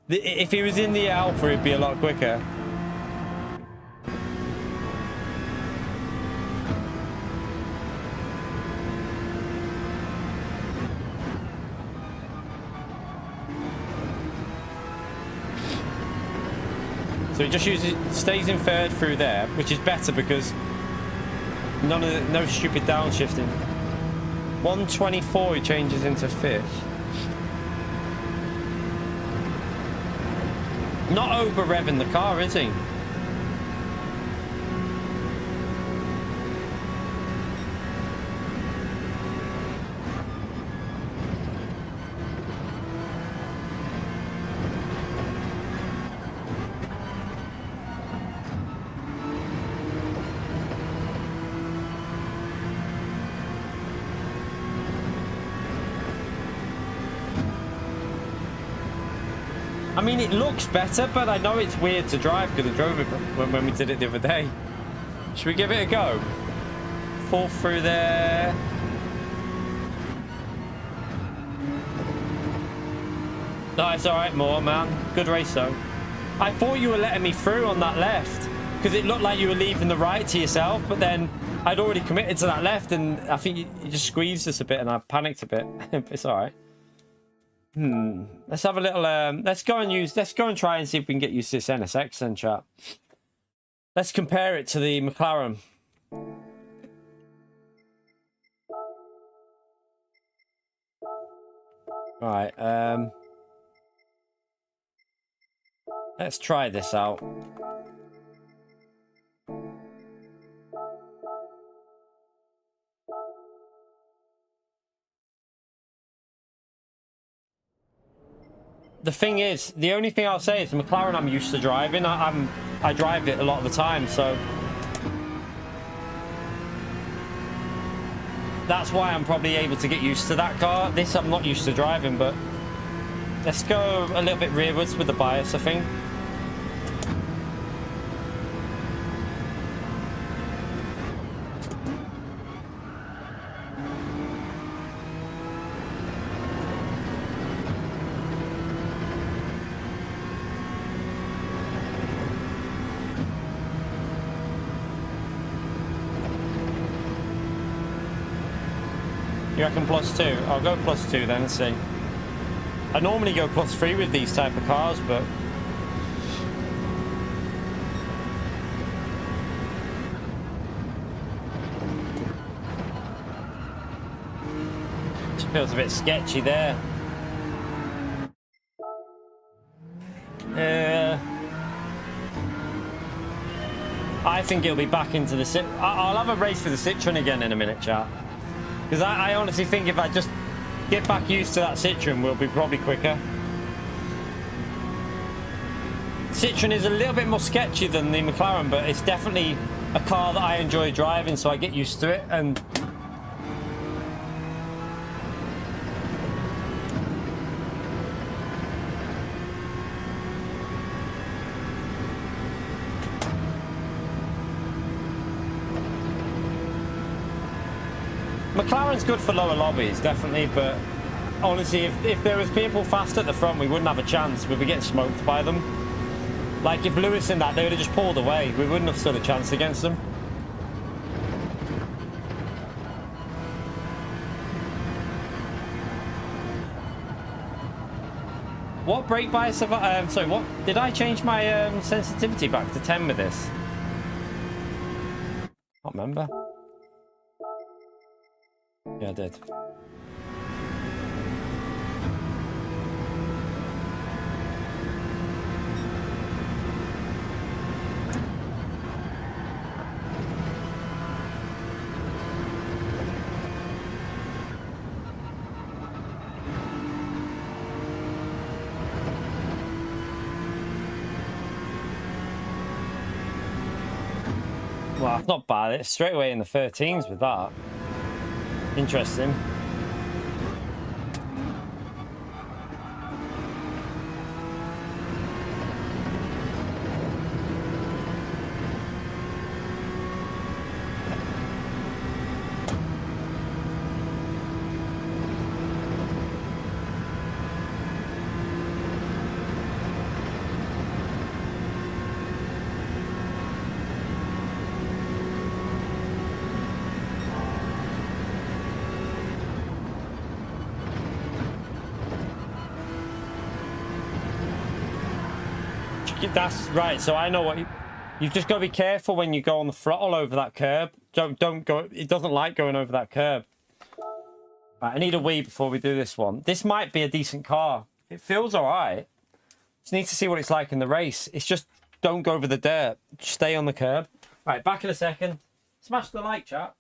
If he was in the Alpha, it'd be a lot quicker. So he just stays in third through there, which is better because no stupid downshifting. 124 he changes into fifth. Not over revving the car, is he? mean, it looks better, but I know it's weird to drive because I drove it when we did it the other day. Should we give it a go? Fall through there. No, it's all right, more man. Good race though. I thought you were letting me through on that left because it looked like you were leaving the right to yourself, but then I'd already committed to that left, and I think you just squeezed us a bit, and I panicked a bit. It's all right. Let's have a little. Let's go and try and see if we can get used to this NSX then, chat. Let's compare it to the McLaren. All right. Let's try this out. The thing is, the only thing I'll say is the McLaren I'm used to driving. I drive it a lot of the time, so that's why I'm probably able to get used to that car. This I'm not used to driving, but let's go a little bit rearwards with the bias, I think. You reckon +2? I'll go +2 then and see. I normally go +3 with these type of cars, but it feels a bit sketchy there. I think it'll be back into the I'll have a race for the Citroen again in a minute, chat. Because I honestly think if I just get back used to that Citroen, we'll be probably quicker. Citroen is a little bit more sketchy than the McLaren, but it's definitely a car that I enjoy driving, so I get used to it. And McLaren's good for lower lobbies, definitely, but honestly, if there was people fast at the front, we wouldn't have a chance. We'd be getting smoked by them. Like, if Lewis in that, they would have just pulled away. We wouldn't have stood a chance against them. What brake bias have I... sorry, what? Did I change my sensitivity back to 10 with this? I can't remember. Yeah, I did. Well, it's not bad. It's straight away in the 13s with that. Interesting. That's right. So I know what you've just got to be careful when you go on the throttle over that curb. Don't go. It doesn't like going over that curb. Right, I need a wee before we do this one. This might be a decent car. It feels all right. Just need to see what it's like in the race. It's just don't go over the dirt. Just stay on the curb. Right, back in a second. Smash the like, chat.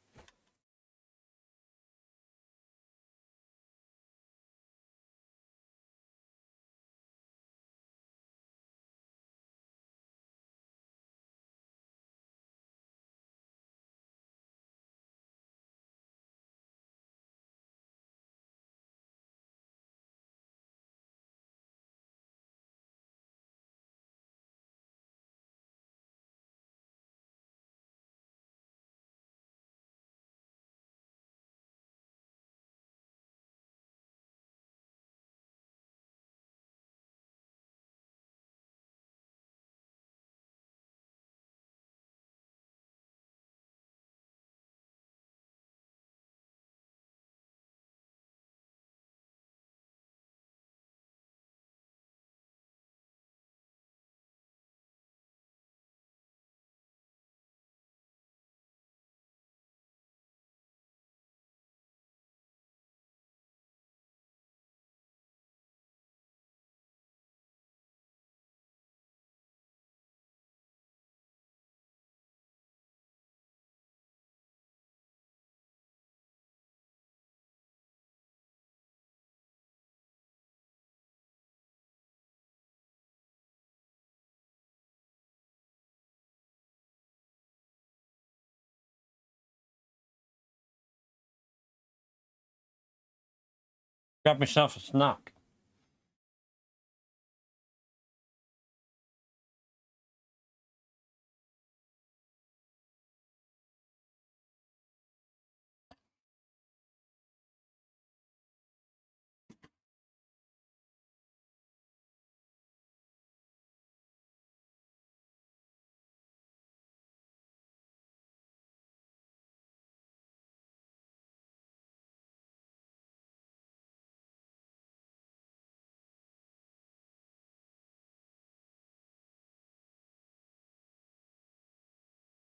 Grab myself a snack.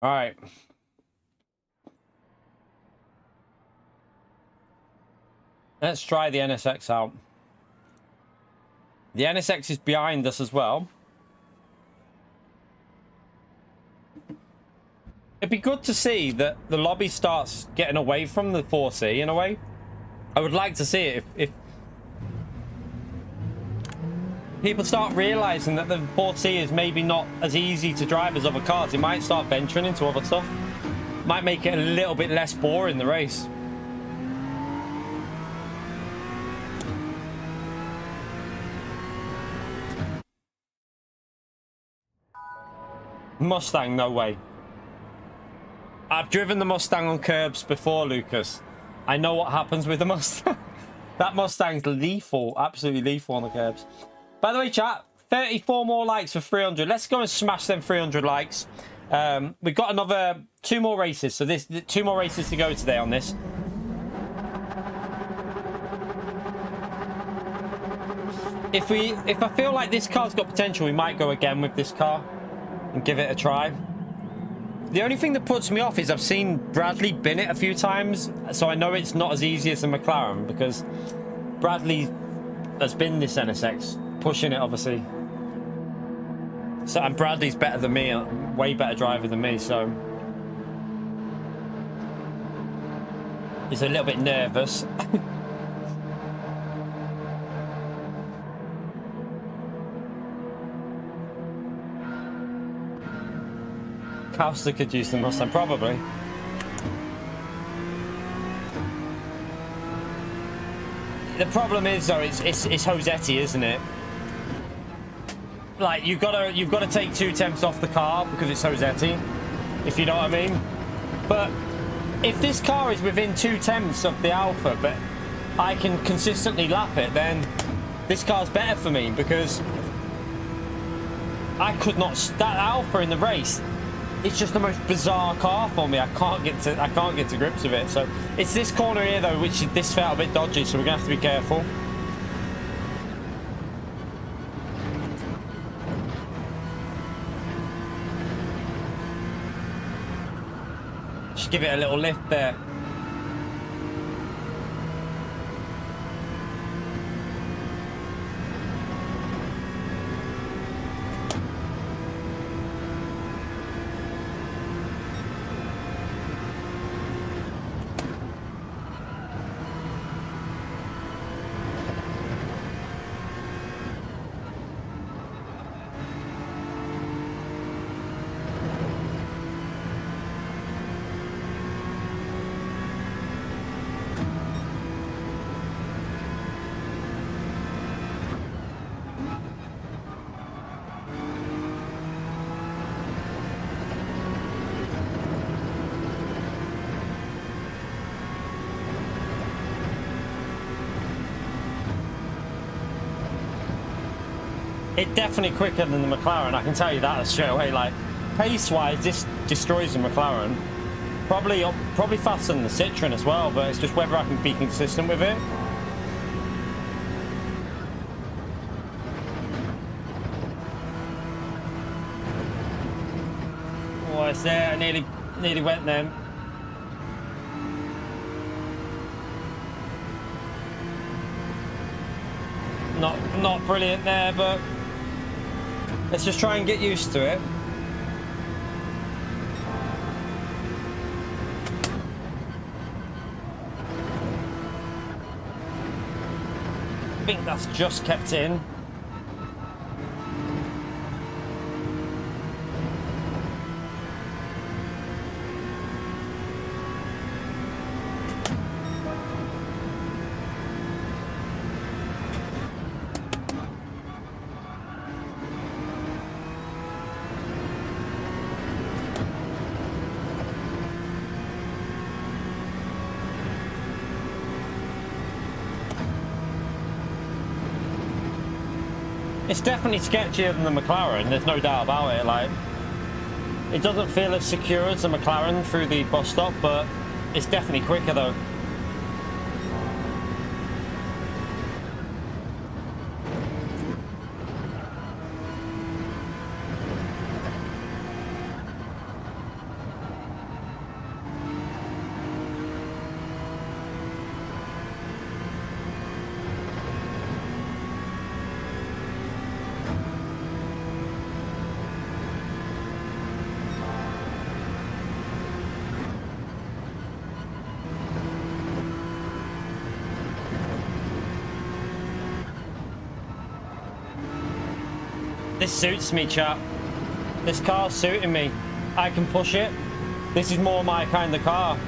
All right. Let's try the NSX out. The NSX is behind us as well. It'd be good to see that the lobby starts getting away from the 4C in a way. I would like to see it if people start realizing that the 4C is maybe not as easy to drive as other cars. It might start venturing into other stuff. Might make it a little bit less boring, the race. Mustang, no way. I've driven the Mustang on curbs before, Lucas. I know what happens with the Mustang. That Mustang's lethal, absolutely lethal on the curbs. By the way, chat, 34 more likes for 300. Let's go and smash them 300 likes. We've got another 2 more races. So this 2 more races to go today on this. If I feel like this car's got potential, we might go again with this car and give it a try. The only thing that puts me off is I've seen Bradley bin it a few times, so I know it's not as easy as the McLaren because Bradley has been this NSX, pushing it obviously. So, and Bradley's better than me, way better driver than me, so he's a little bit nervous. Costa could use the Mustang, probably. The problem is though, it's Hosetti, isn't it? Like you've got to take 2 temps off the car because it's Hosetti, if you know what I mean. But if this car is within 2 temps of the Alpha, but I can consistently lap it, then this car's better for me because I could not that Alpha in the race. It's just the most bizarre car for me. I can't get to grips with it. So it's this corner here though, which this felt a bit dodgy, so we're gonna have to be careful. Just give it a little lift there. It's definitely quicker than the McLaren, I can tell you that straight away. Like, pace-wise, this destroys the McLaren. Probably faster than the Citroen as well, but it's just whether I can be consistent with it. Oh, it's there. I nearly went there. Not brilliant there, but let's just try and get used to it. I think that's just kept in. It's definitely sketchier than the McLaren, there's no doubt about it. Like, it doesn't feel as secure as the McLaren through the bus stop, but it's definitely quicker though. This suits me, chap. This car's suiting me. I can push it. This is more my kind of car.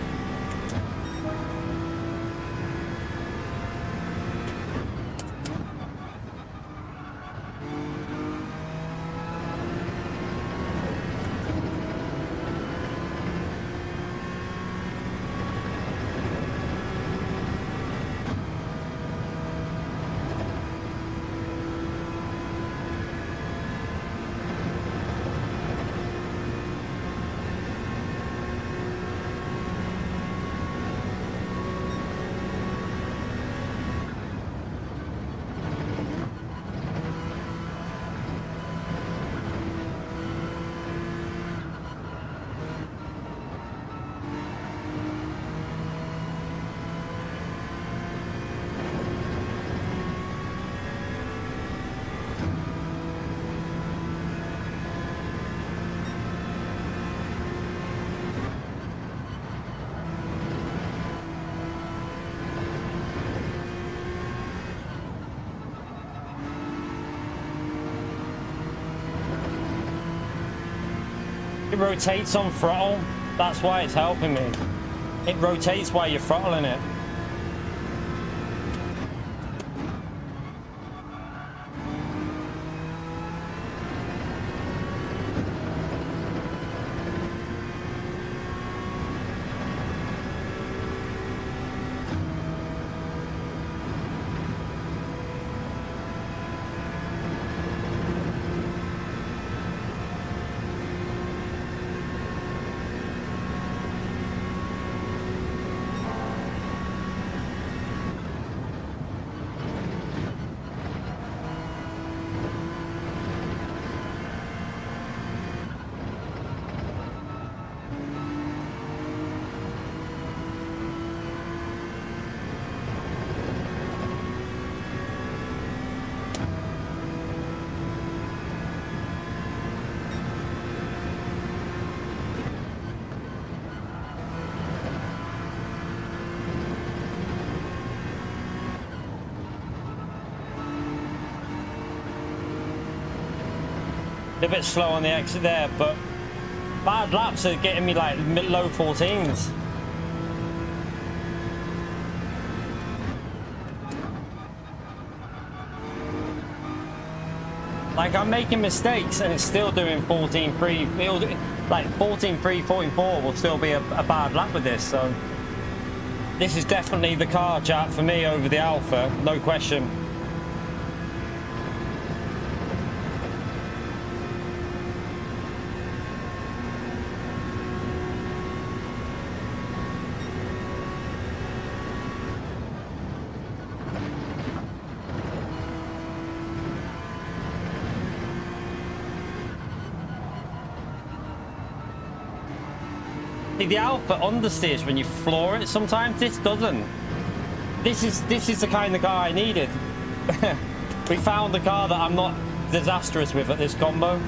It rotates on throttle. That's why it's helping me. It rotates while you're throttling it. A bit slow on the exit there, but bad laps are getting me like low 14s. Like, I'm making mistakes and it's still doing 14.3. It'll do, like 14.3, 14.4 will still be a bad lap with this. So this is definitely the car, chat, for me over the Alpha, no question. The Alpha understeers when you floor it sometimes. This doesn't. This is the kind of car I needed. We found a car that I'm not disastrous with at this combo.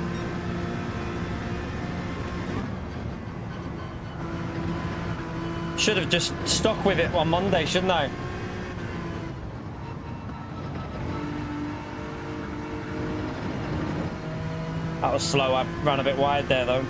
Should have just stuck with it on Monday, shouldn't I? That was slow. I ran a bit wide there though.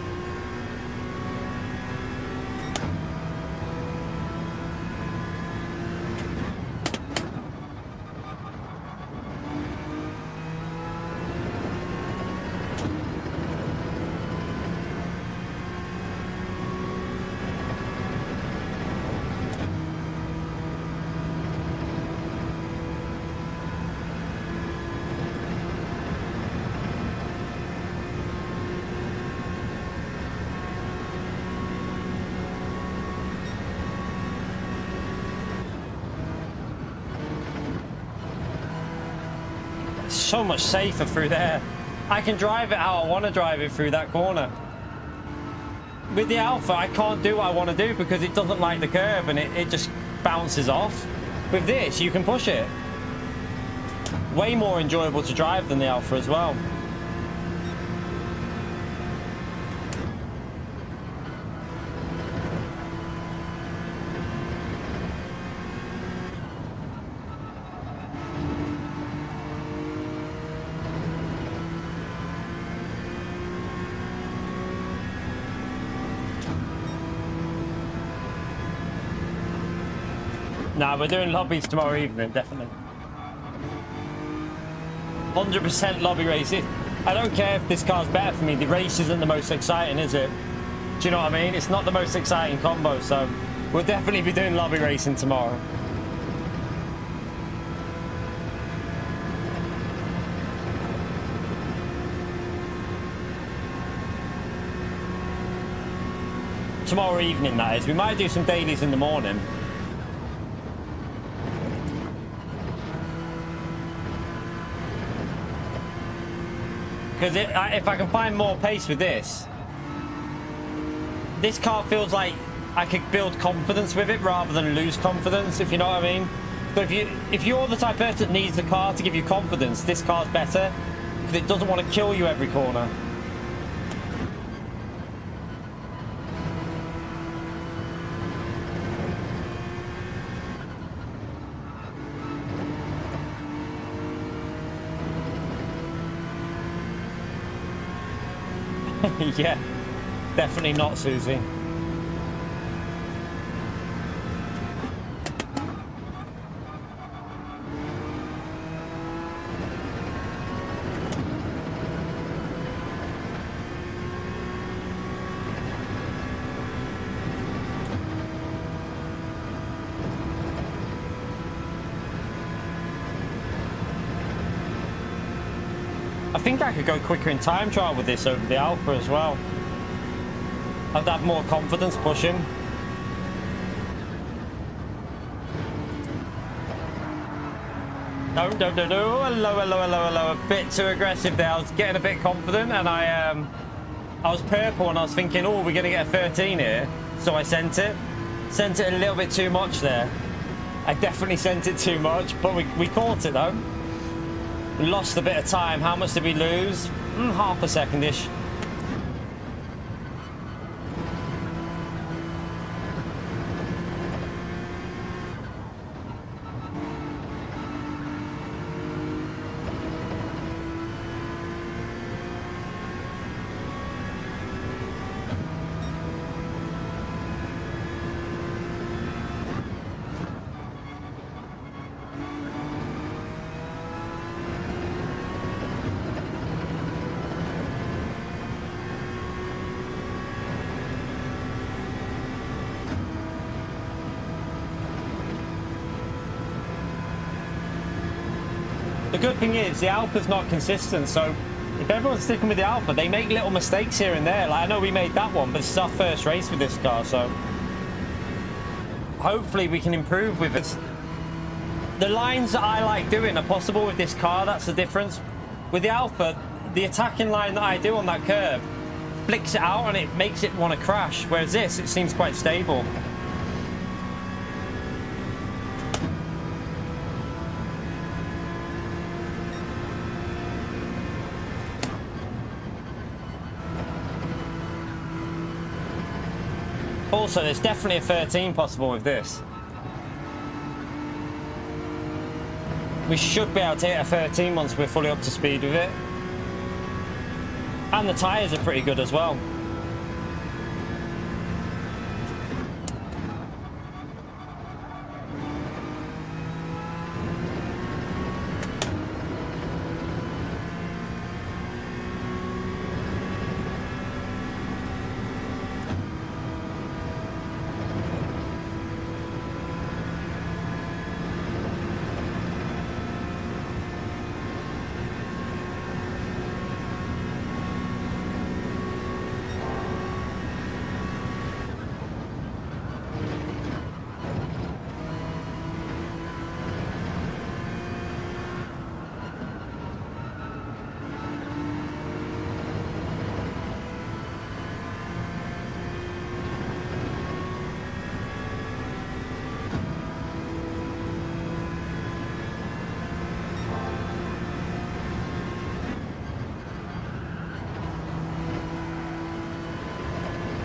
so much safer through there. I can drive it how I want to drive it through that corner. With the Alpha, I can't do what I want to do because it doesn't like the curb and it just bounces off. With this, you can push it. Way more enjoyable to drive than the Alpha as well. Nah, we're doing lobbies tomorrow evening, definitely. 100% lobby races. I don't care if this car's better for me. The race isn't the most exciting, is it? Do you know what I mean? It's not the most exciting combo, so we'll definitely be doing lobby racing tomorrow. Tomorrow evening, that is. We might do some dailies in the morning. Because if I can find more pace with this car feels like I could build confidence with it rather than lose confidence, if you know what I mean. So if you're the type of person that needs the car to give you confidence, this car's better because it doesn't want to kill you every corner. Yeah, definitely not, Susie. I think I could go quicker in time trial with this over the Alpha as well. I'd have more confidence pushing. No. Hello. A bit too aggressive there. I was getting a bit confident and I was purple and I was thinking, oh, we're going to get a 13 here. So I sent it. Sent it a little bit too much there. I definitely sent it too much, but we caught it though. We lost a bit of time. How much did we lose? Half a second-ish. The good thing is the Alpha's not consistent, so if everyone's sticking with the Alpha, they make little mistakes here and there. Like, I know we made that one, but this is our first race with this car, so hopefully we can improve with it. The lines that I like doing are possible with this car, that's the difference. With the Alpha, the attacking line that I do on that curb flicks it out and it makes it want to crash, whereas this, it seems quite stable. Also, there's definitely a 13 possible with this. We should be able to hit a 13 once we're fully up to speed with it. And the tyres are pretty good as well.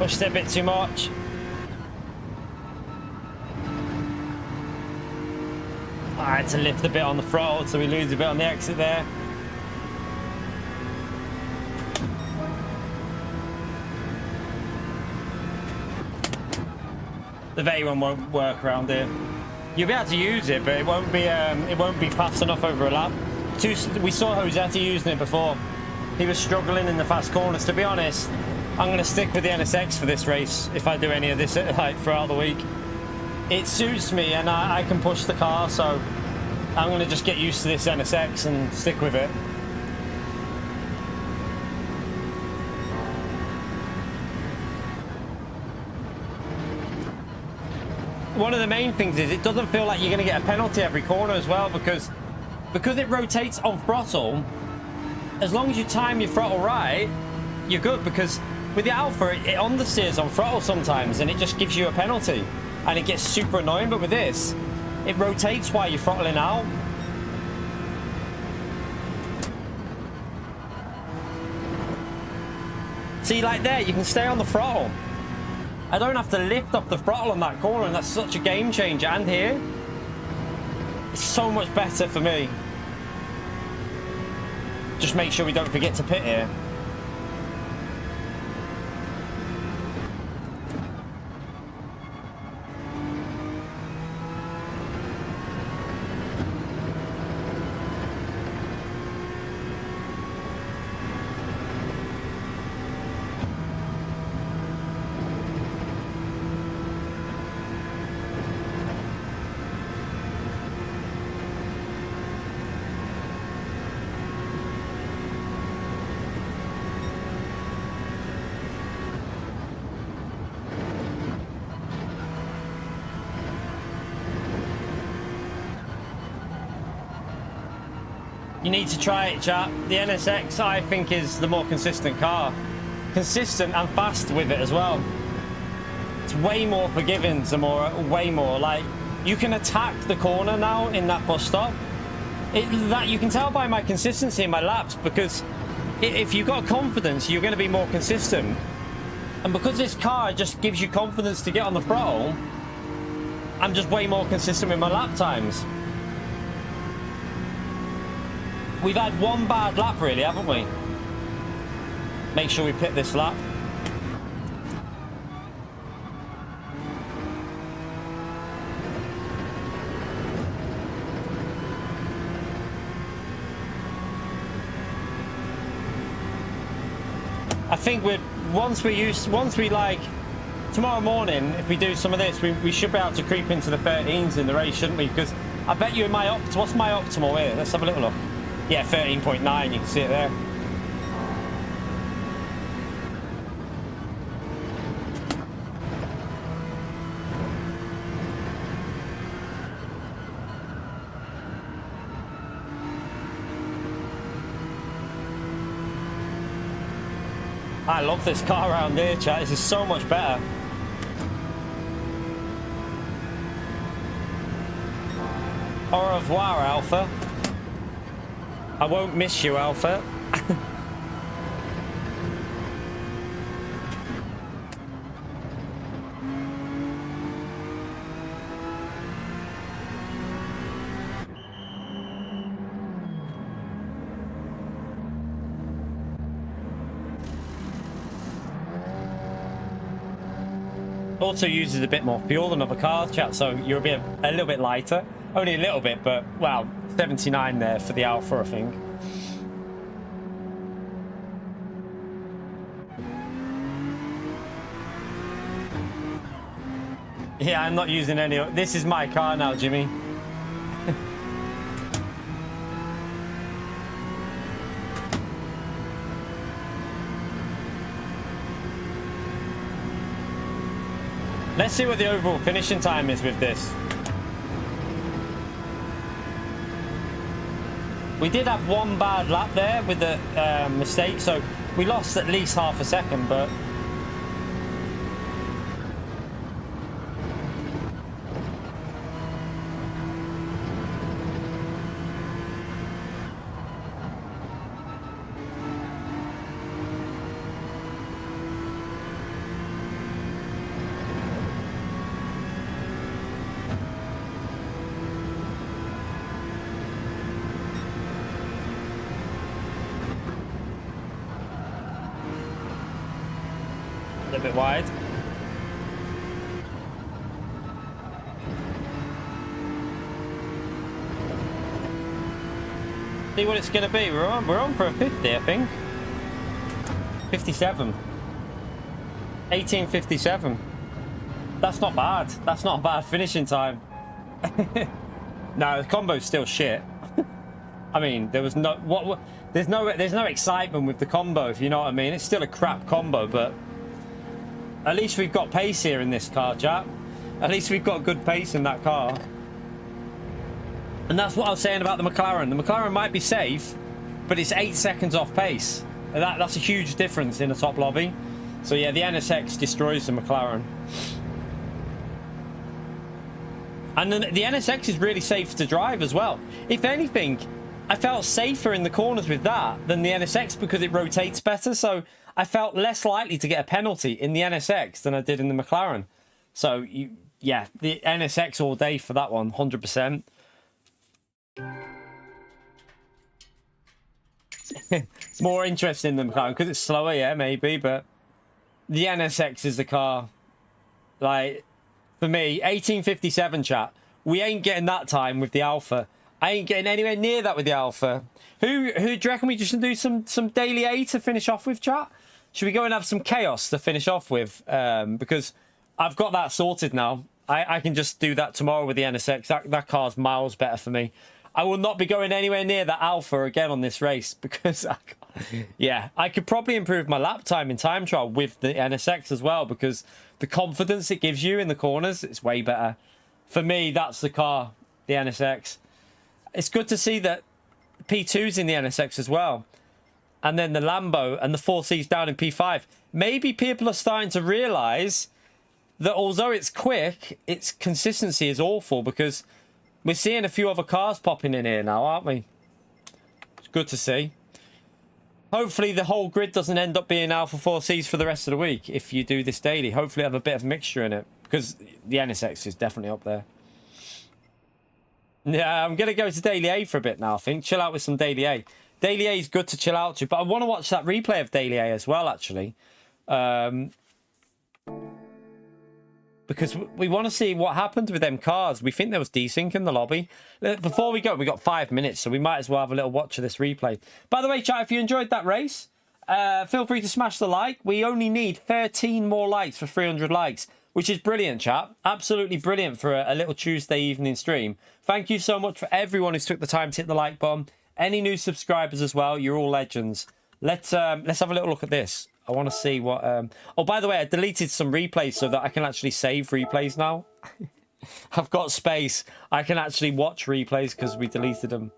Pushed it a bit too much. I had to lift a bit on the throttle, so we lose a bit on the exit there. The V1 won't work around here. You'll be able to use it, but it won't be fast enough over a lap. We saw Josetta using it before. He was struggling in the fast corners. To be honest, I'm going to stick with the NSX for this race if I do any of this like throughout the week. It suits me, and I can push the car, so I'm going to just get used to this NSX and stick with it. One of the main things is it doesn't feel like you're going to get a penalty every corner as well, because it rotates on throttle. As long as you time your throttle right, you're good, because with the Alpha, it understeers on throttle sometimes and it just gives you a penalty and it gets super annoying. But with this, it rotates while you're throttling out. See, like there, you can stay on the throttle. I don't have to lift off the throttle on that corner, and that's such a game changer. And here, it's so much better for me. Just make sure we don't forget to pit here. You need to try it, chat. The NSX, I think, is the more consistent car. Consistent and fast with it as well. It's way more forgiving, way more. Like, you can attack the corner now in that bus stop. That you can tell by my consistency in my laps, because if you've got confidence, you're going to be more consistent. And because this car just gives you confidence to get on the throttle, I'm just way more consistent with my lap times. We've had one bad lap, really, haven't we? Make sure we pit this lap. I think once we like tomorrow morning, if we do some of this, we should be able to creep into the 13s in the race, shouldn't we? Because I bet you in my what's my optimal here? Let's have a little look. Yeah, 13.9, you can see it there. I love this car around here, chat. This is so much better. Au revoir, Alpha. I won't miss you, Alpha. Also uses a bit more fuel than other cars, chat, so you're a little bit lighter. Only a little bit, but wow, 79 there for the Alpha, I think. Yeah, I'm not using any. This is my car now, Jimmy. Let's see what the overall finishing time is with this. We did have one bad lap there with the mistake, so we lost at least half a second, but... little bit wide. See what it's going to be. We're on for a 50, I think. 57. 1857. That's not bad. That's not a bad finishing time. No, the combo's still shit. I mean, there was no there's no excitement with the combo, if you know what I mean. It's still a crap combo, but at least we've got pace here in this car, chat. At least we've got good pace in that car. And that's what I was saying about the McLaren. The McLaren might be safe, but it's 8 seconds off pace. And that's a huge difference in a top lobby. So yeah, the NSX destroys the McLaren. And then the NSX is really safe to drive as well. If anything, I felt safer in the corners with that than the NSX because it rotates better. So I felt less likely to get a penalty in the NSX than I did in the McLaren. So yeah, the NSX all day for that one, 100%. It's more interesting than the McLaren because it's slower, yeah, maybe, but the NSX is the car. Like, for me, 1857, chat. We ain't getting that time with the Alpha. I ain't getting anywhere near that with the Alpha. Who do you reckon we just do some daily A to finish off with, chat? Should we go and have some chaos to finish off with? Because I've got that sorted now. I can just do that tomorrow with the NSX. That car's miles better for me. I will not be going anywhere near that Alpha again on this race because, yeah, I could probably improve my lap time in time trial with the NSX as well because the confidence it gives you in the corners, it's way better. For me, that's the car, the NSX. It's good to see that P2's in the NSX as well. And then the Lambo and the 4C's down in P5. Maybe people are starting to realise that although it's quick, its consistency is awful because we're seeing a few other cars popping in here now, aren't we? It's good to see. Hopefully the whole grid doesn't end up being Alpha 4Cs for the rest of the week if you do this daily. Hopefully have a bit of mixture in it because the NSX is definitely up there. Yeah, I'm going to go to Daily A for a bit now, I think. Chill out with some Daily A. Daily A is good to chill out to, but I want to watch that replay of Daily A as well, actually. Because we want to see what happened with them cars. We think there was desync in the lobby. Before we go, we got 5 minutes, so we might as well have a little watch of this replay. By the way, chat, if you enjoyed that race, feel free to smash the like. We only need 13 more likes for 300 likes, which is brilliant, chat. Absolutely brilliant for a little Tuesday evening stream. Thank you so much for everyone who's took the time to hit the like button. Any new subscribers as well, you're all legends. Let's have a little look at this. I want to see what... Oh, by the way, I deleted some replays so that I can actually save replays now. I've got space. I can actually watch replays because we deleted them.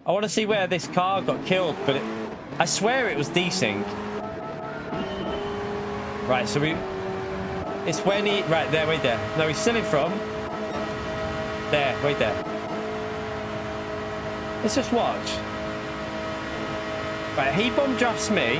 I want to see where this car got killed, but I swear it was desync. Right, so it's when he... Right, there, wait there. No, he's still in front. There, wait there. Let's just watch. Right, he bomb drafts me.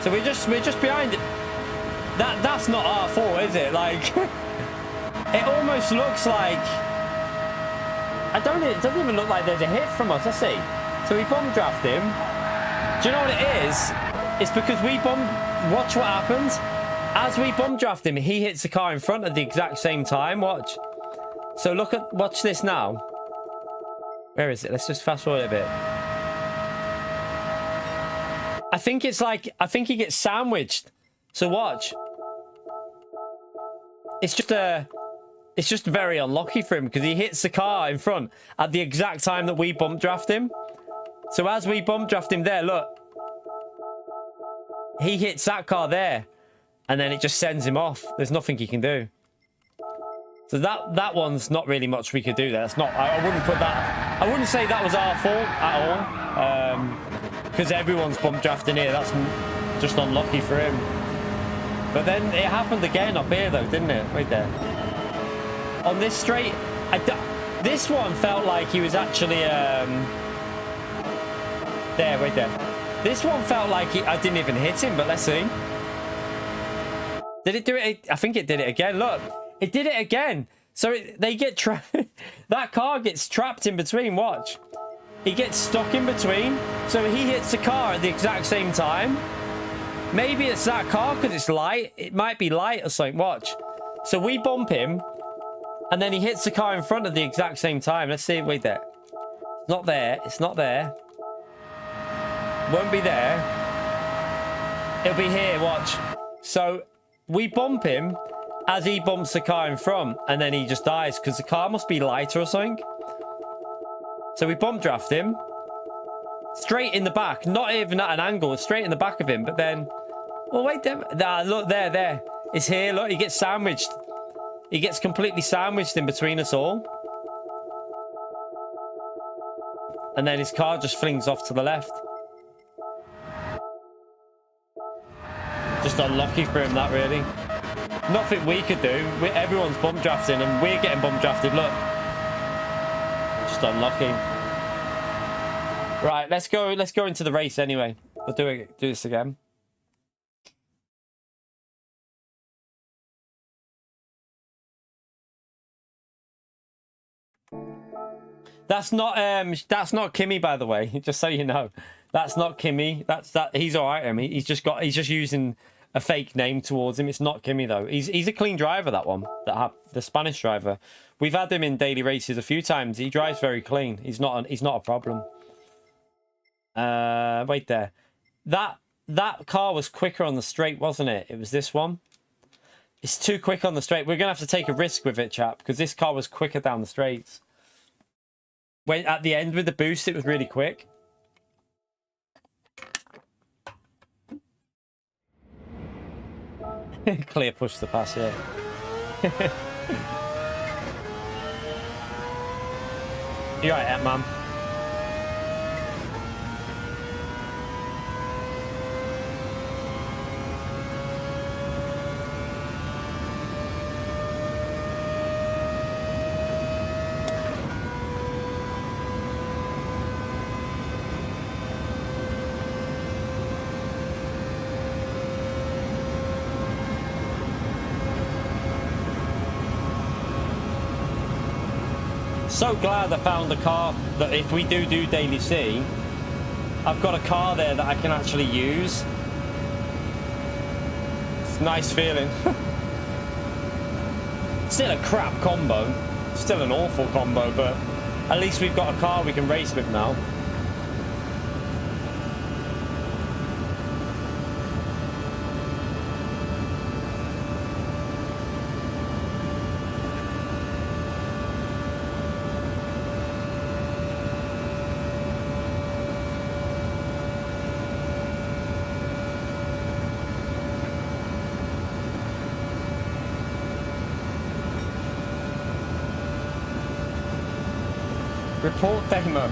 So we're just behind it. That's not our fault, is it? Like, it almost looks like... it doesn't even look like there's a hit from us. Let's see. So we bomb draft him. Do you know what it is? It's because we bomb... Watch what happens. As we bomb draft him, he hits the car in front at the exact same time. Watch. So watch this now. Where is it? Let's just fast forward a bit. I think he gets sandwiched. So watch. It's just very unlucky for him because he hits the car in front at the exact time that we bump draft him. So as we bump draft him there, look. He hits that car there. And then it just sends him off. There's nothing he can do. So that one's not really much we could do there. That's not... I wouldn't put that... I wouldn't say that was our fault at all. Because everyone's bump drafting here. That's just unlucky for him. But then it happened again up here, though, didn't it? Right there. On this straight... this one felt like he was actually... there, right there. This one felt like I didn't even hit him, but let's see. Did it do it? I think it did it again. Look, it did it again. So they get trapped. That car gets trapped in between. Watch. He gets stuck in between. So he hits the car at the exact same time. Maybe it's that car because it's light. It might be light or something. Watch. So we bump him. And then he hits the car in front at the exact same time. Let's see. Wait there. It's not there. It's not there. Won't be there. It'll be here. Watch. So we bump him as he bumps the car in front. And then he just dies because the car must be lighter or something. So we bump draft him. Straight in the back. Not even at an angle. Straight in the back of him. But then... Oh, wait. Look, there. It's here. Look, he gets sandwiched. He gets completely sandwiched in between us all. And then his car just flings off to the left. Just unlucky for him, that really. Nothing we could do. Everyone's bump drafting and we're getting bump drafted. Look. Just unlucky. Right, let's go into the race anyway. We'll do this again. That's not Kimmy, by the way. Just so you know, that's not Kimmy. He's all right. I mean, he's just using a fake name towards him. It's not Kimmy though. He's a clean driver. That one, the Spanish driver. We've had him in daily races a few times. He drives very clean. He's not a problem. Wait there. That car was quicker on the straight, wasn't it? It was this one. It's too quick on the straight. We're gonna have to take a risk with it, chap, because this car was quicker down the straights. When at the end with the boost, it was really quick. Clear push to pass, yeah. You're right, man. So glad I found a car that if we do daily C, I've got a car there that I can actually use. It's a nice feeling. Still a crap combo. Still an awful combo, but at least we've got a car we can race with now. Report demo.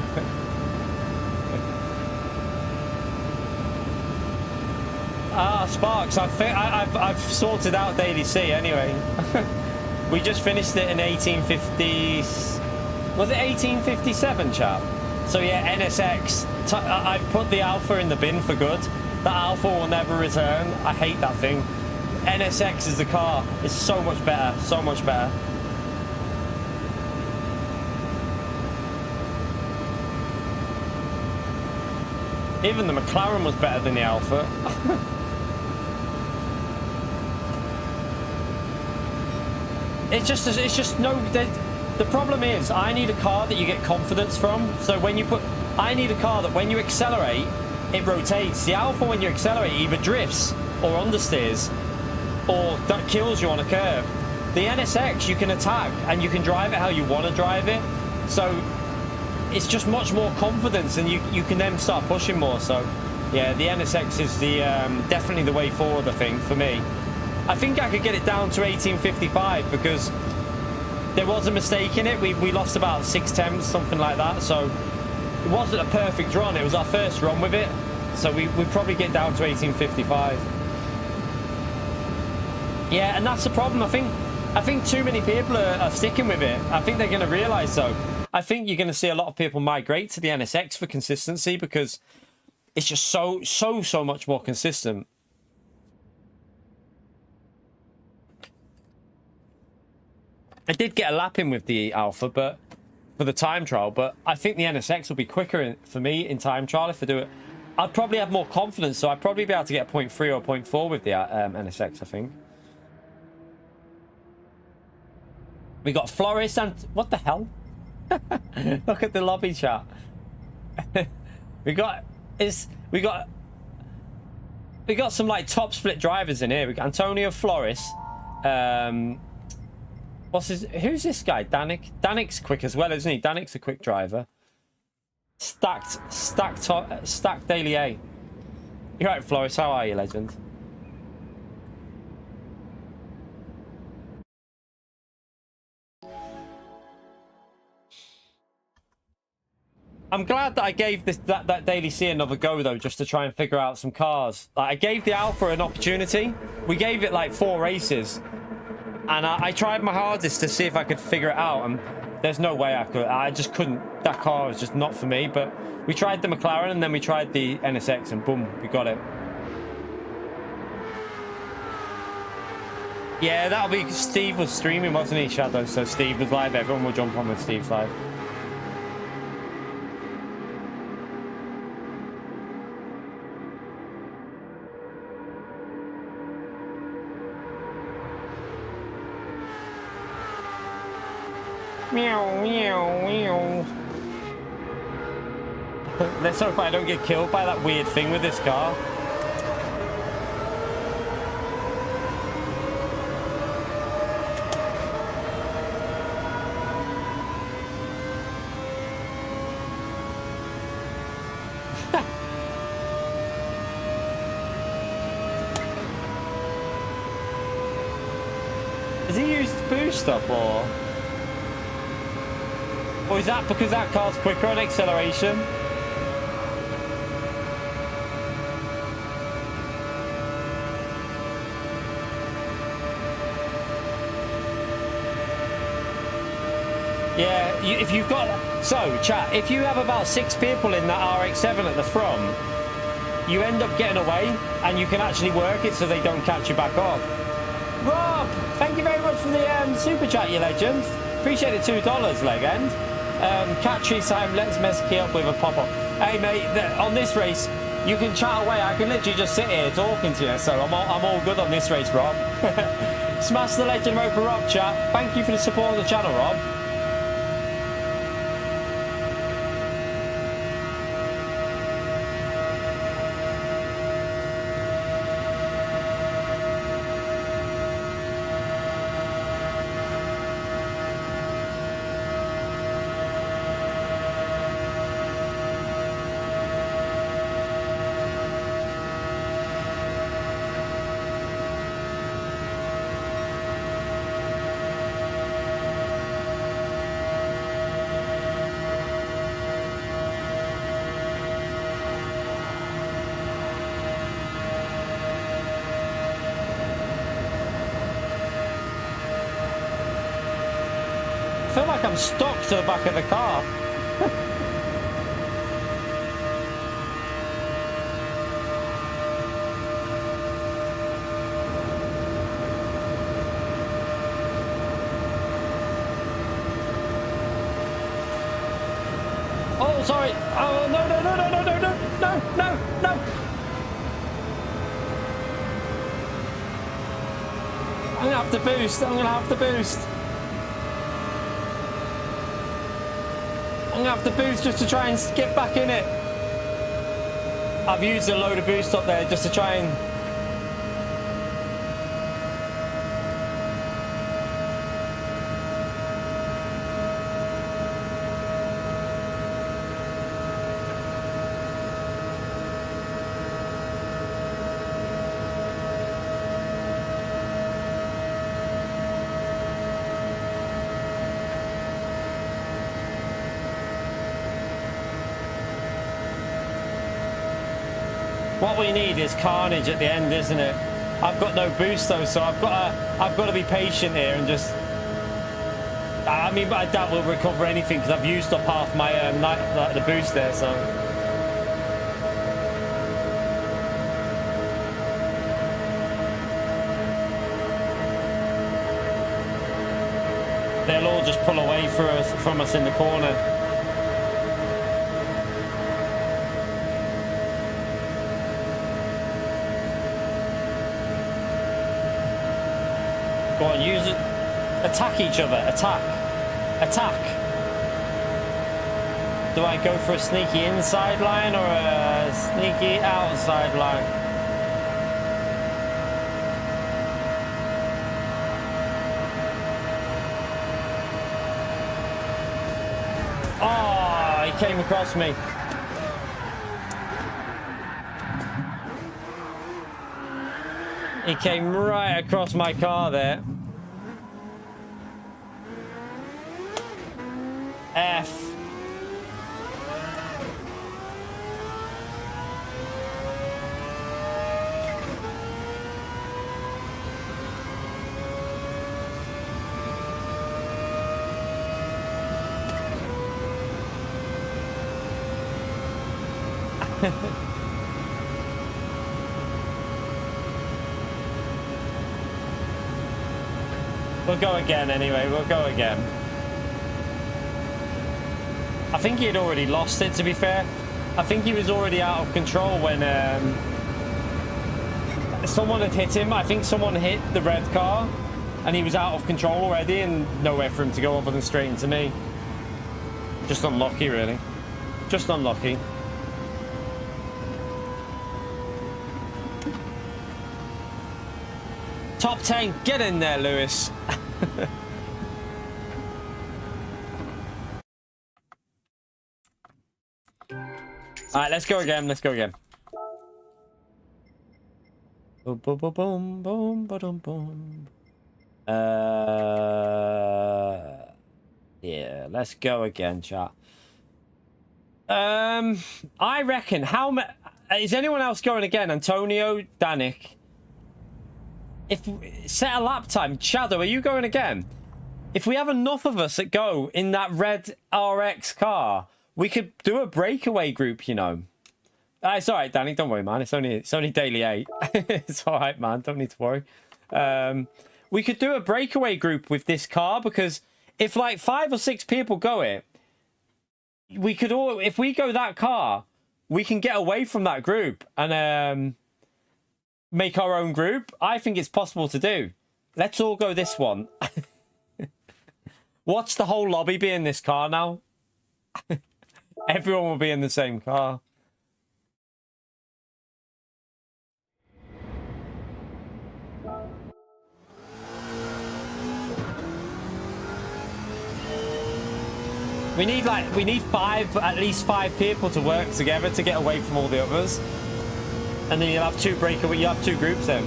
Sparks. I've sorted out daily C anyway. We just finished it in 1850. Was it 1857, chap? So yeah, NSX. I've put the Alpha in the bin for good. That Alpha will never return. I hate that thing. NSX is the car. It's so much better. So much better. Even the McLaren was better than the Alpha. It's just no. The problem is, I need a car that you get confidence from. So I need a car that when you accelerate, it rotates. The Alpha, when you accelerate, either drifts or understeers, or that kills you on a curve. The NSX, you can attack and you can drive it how you want to drive it. So it's just much more confidence, and you can then start pushing more. So yeah, the NSX is the definitely the way forward, I think, for me. I think I could get it down to 1855 because there was a mistake in it. We lost about 6/10, something like that. So it wasn't a perfect run. It was our first run with it. So we probably get down to 1855. Yeah, and that's the problem. I think too many people are sticking with it. I think they're going to realise so. I think you're going to see a lot of people migrate to the NSX for consistency because it's just so much more consistent. I did get a lap in with the Alpha, but for the time trial, but I think the NSX will be quicker for me in time trial if I do it. I'd probably have more confidence, so I'd probably be able to get a 0.3 or 0.4 with the NSX, I think. We got Floris and... What the hell? Look at the lobby chat. we got some like top split drivers in here. We got Antonio Flores. Who's this guy? Danik's quick as well, isn't he? Danik's a quick driver. Stacked Daily A. You're right, Flores. How are you, legend? I'm glad that I gave that Daily C another go, though, just to try and figure out some cars. Like, I gave the Alpha an opportunity. We gave it like 4 races. And I tried my hardest to see if I could figure it out. And there's no way I could. I just couldn't. That car was just not for me. But we tried the McLaren and then we tried the NSX and boom, we got it. Yeah, that'll be... Steve was streaming, wasn't he, Shadow? So Steve was live. Everyone will jump on with Steve's live. Meow, meow, meow. Let's hope I don't get killed by that weird thing with this car. Has he used boost up or is that because that car's quicker on acceleration? Yeah, if you've got... So, chat, if you have about 6 people in that RX-7 at the front, you end up getting away, and you can actually work it so they don't catch you back up. Rob, thank you very much for the super chat, you legend. Appreciate the $2, legend. Catchy time, let's mess key up with a pop-up. Hey, mate, on this race, you can chat away. I can literally just sit here talking to you, so I'm all good on this race, Rob. Smash the legend vote for Rob, chat. Thank you for the support on the channel, Rob. I feel like I'm stuck to the back of the car. Oh, sorry. Oh, no, no, no, no, no, no, no, no, no, no. I'm gonna have to boost. I'm gonna have to boost. I'm gonna have to boost just to try and get back in it. I've used a load of boost up there just to try and... What we need is carnage at the end, isn't it? I've got no boost though, so I've got to be patient here and just... I mean, I doubt we'll recover anything because I've used up half my the boost there, so... they'll all just pull away from us in the corner. Go on, use it. Attack each other. Attack. Attack. Do I go for a sneaky inside line or a sneaky outside line? Oh, he came across me. He came right across my car there. F. We'll go again anyway, we'll go again. I think he had already lost it, to be fair. I think he was already out of control when someone had hit him. I think someone hit the red car and he was out of control already and nowhere for him to go other than straight into me. Just unlucky, really. Just unlucky. Top 10, get in there, Lewis. All right, let's go again. Let's go again. Boom, boom, boom, boom, boom, boom, boom. Yeah, let's go again, chat. I reckon. Is anyone else going again? Antonio, Danik. If set a lap time, Shadow, are you going again? If we have enough of us that go in that red RX car, we could do a breakaway group, you know. It's all right, Danny. Don't worry, man. It's only daily 8. It's all right, man. Don't need to worry. We could do a breakaway group with this car because if like 5 or 6 people go it, we could all. If we go that car, we can get away from that group and make our own group. I think it's possible to do. Let's all go this one. Watch the whole lobby be in this car now. Everyone will be in the same car. We need at least five people to work together to get away from all the others. And then you'll have two groups then.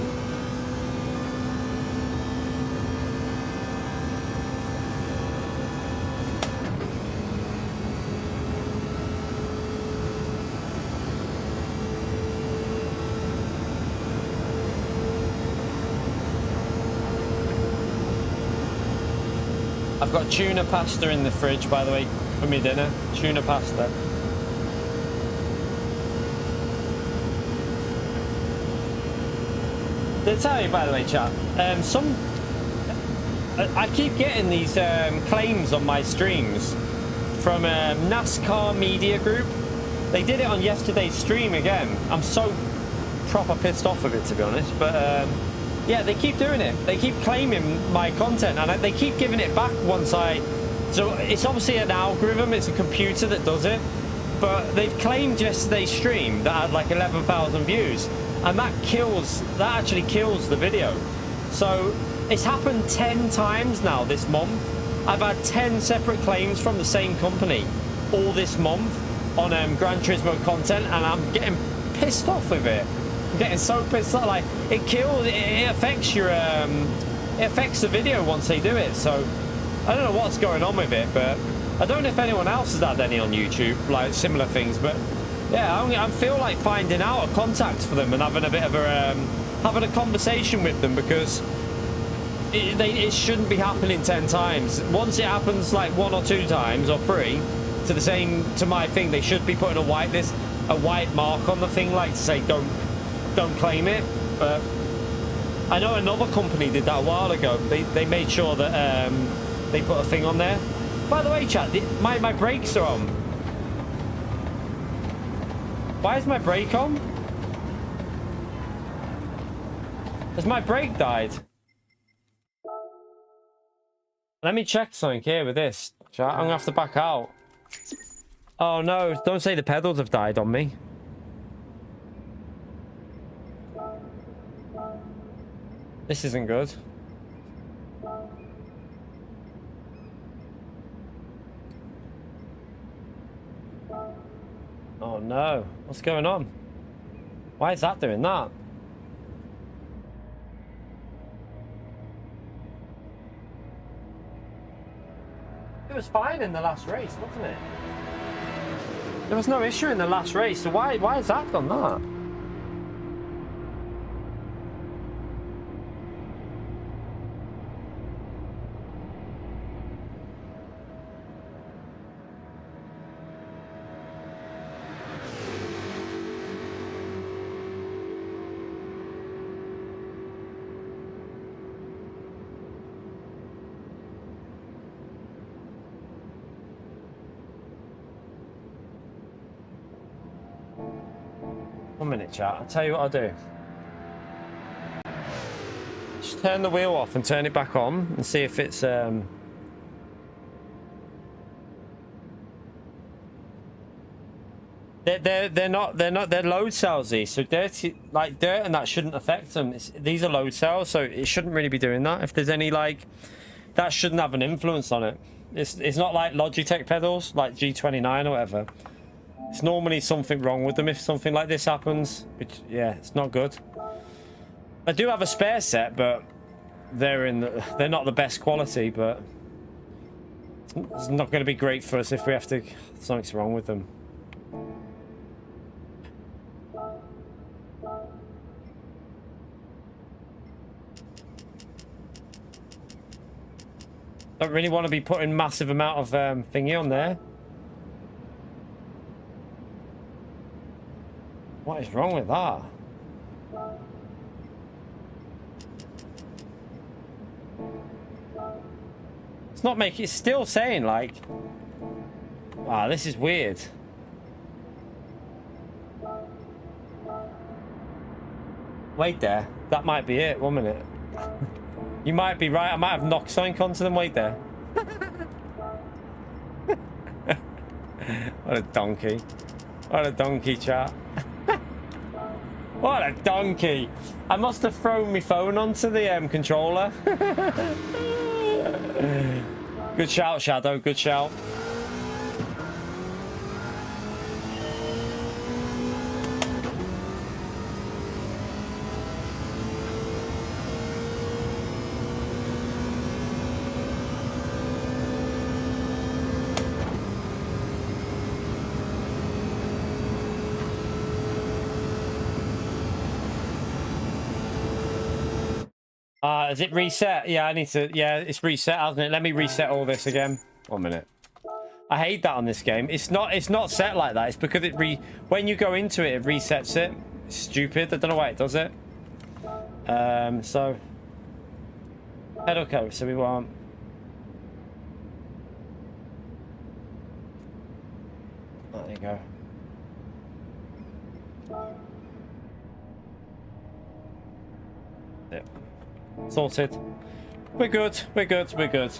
I've got tuna pasta in the fridge, by the way, for me dinner. Tuna pasta. Did I tell you, by the way, chat? I keep getting these claims on my streams from NASCAR Media Group. They did it on yesterday's stream again. I'm so proper pissed off of it, to be honest. But yeah, they keep doing it. They keep claiming my content, and they keep giving it back once I... So it's obviously an algorithm. It's a computer that does it. But they've claimed yesterday's stream that had like 11,000 views. And that actually kills the video. So it's happened 10 times now this month. I've had 10 separate claims from the same company all this month on Gran Turismo content, and I'm getting pissed off with it. I'm getting so pissed off. Like, it affects your it affects the video once they do it. So I don't know what's going on with it, but I don't know if anyone else has had any on YouTube, like similar things. But yeah, I feel like finding out a contact for them and having a bit of a having a conversation with them, because it shouldn't be happening 10 times. Once it happens like 1 or 2 times or 3 to my thing, they should be putting a white mark on the thing, like to say don't claim it. But I know another company did that a while ago. They made sure that they put a thing on there. By the way, chat, my brakes are on. Why is my brake on? Has my brake died? Let me check something here with this. Chat, I'm gonna have to back out. Oh no, don't say the pedals have died on me. This isn't good. Oh no, what's going on? Why is that doing that? It was fine in the last race, wasn't it? There was no issue in the last race, so why has that done that? One minute, chat. I'll tell you what I'll do. Just turn the wheel off and turn it back on and see if it's they're load cells, these, so dirty, like dirt and that shouldn't affect them. These are load cells, so it shouldn't really be doing that. If there's any, like, that shouldn't have an influence on it. It's not like Logitech pedals like G922 or whatever. It's normally something wrong with them if something like this happens, which, yeah, it's not good. I do have a spare set, but they're not the best quality, but it's not going to be great for us if we have to, something's wrong with them. Don't really want to be putting massive amount of thingy on there. What is wrong with that? It's not making, it's still saying like, wow, this is weird. Wait there, that might be it, 1 minute. You might be right, I might have knocked something onto them, wait there. What a donkey. What a donkey, chat. What a donkey. I must have thrown my phone onto the controller. Good shout, Shadow, good shout. Is it reset? Yeah, I need to. Yeah, it's reset, hasn't it? Let me reset all this again. 1 minute. I hate that on this game. It's not set like that. It's because when you go into it, it resets it. It's stupid. I don't know why it does it. So pedal code. So we want. Oh, there you go. Yep. Sorted. We're good. We're good. We're good.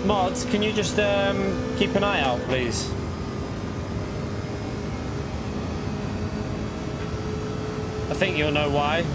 Mods, can you just keep an eye out, please? I think you'll know why.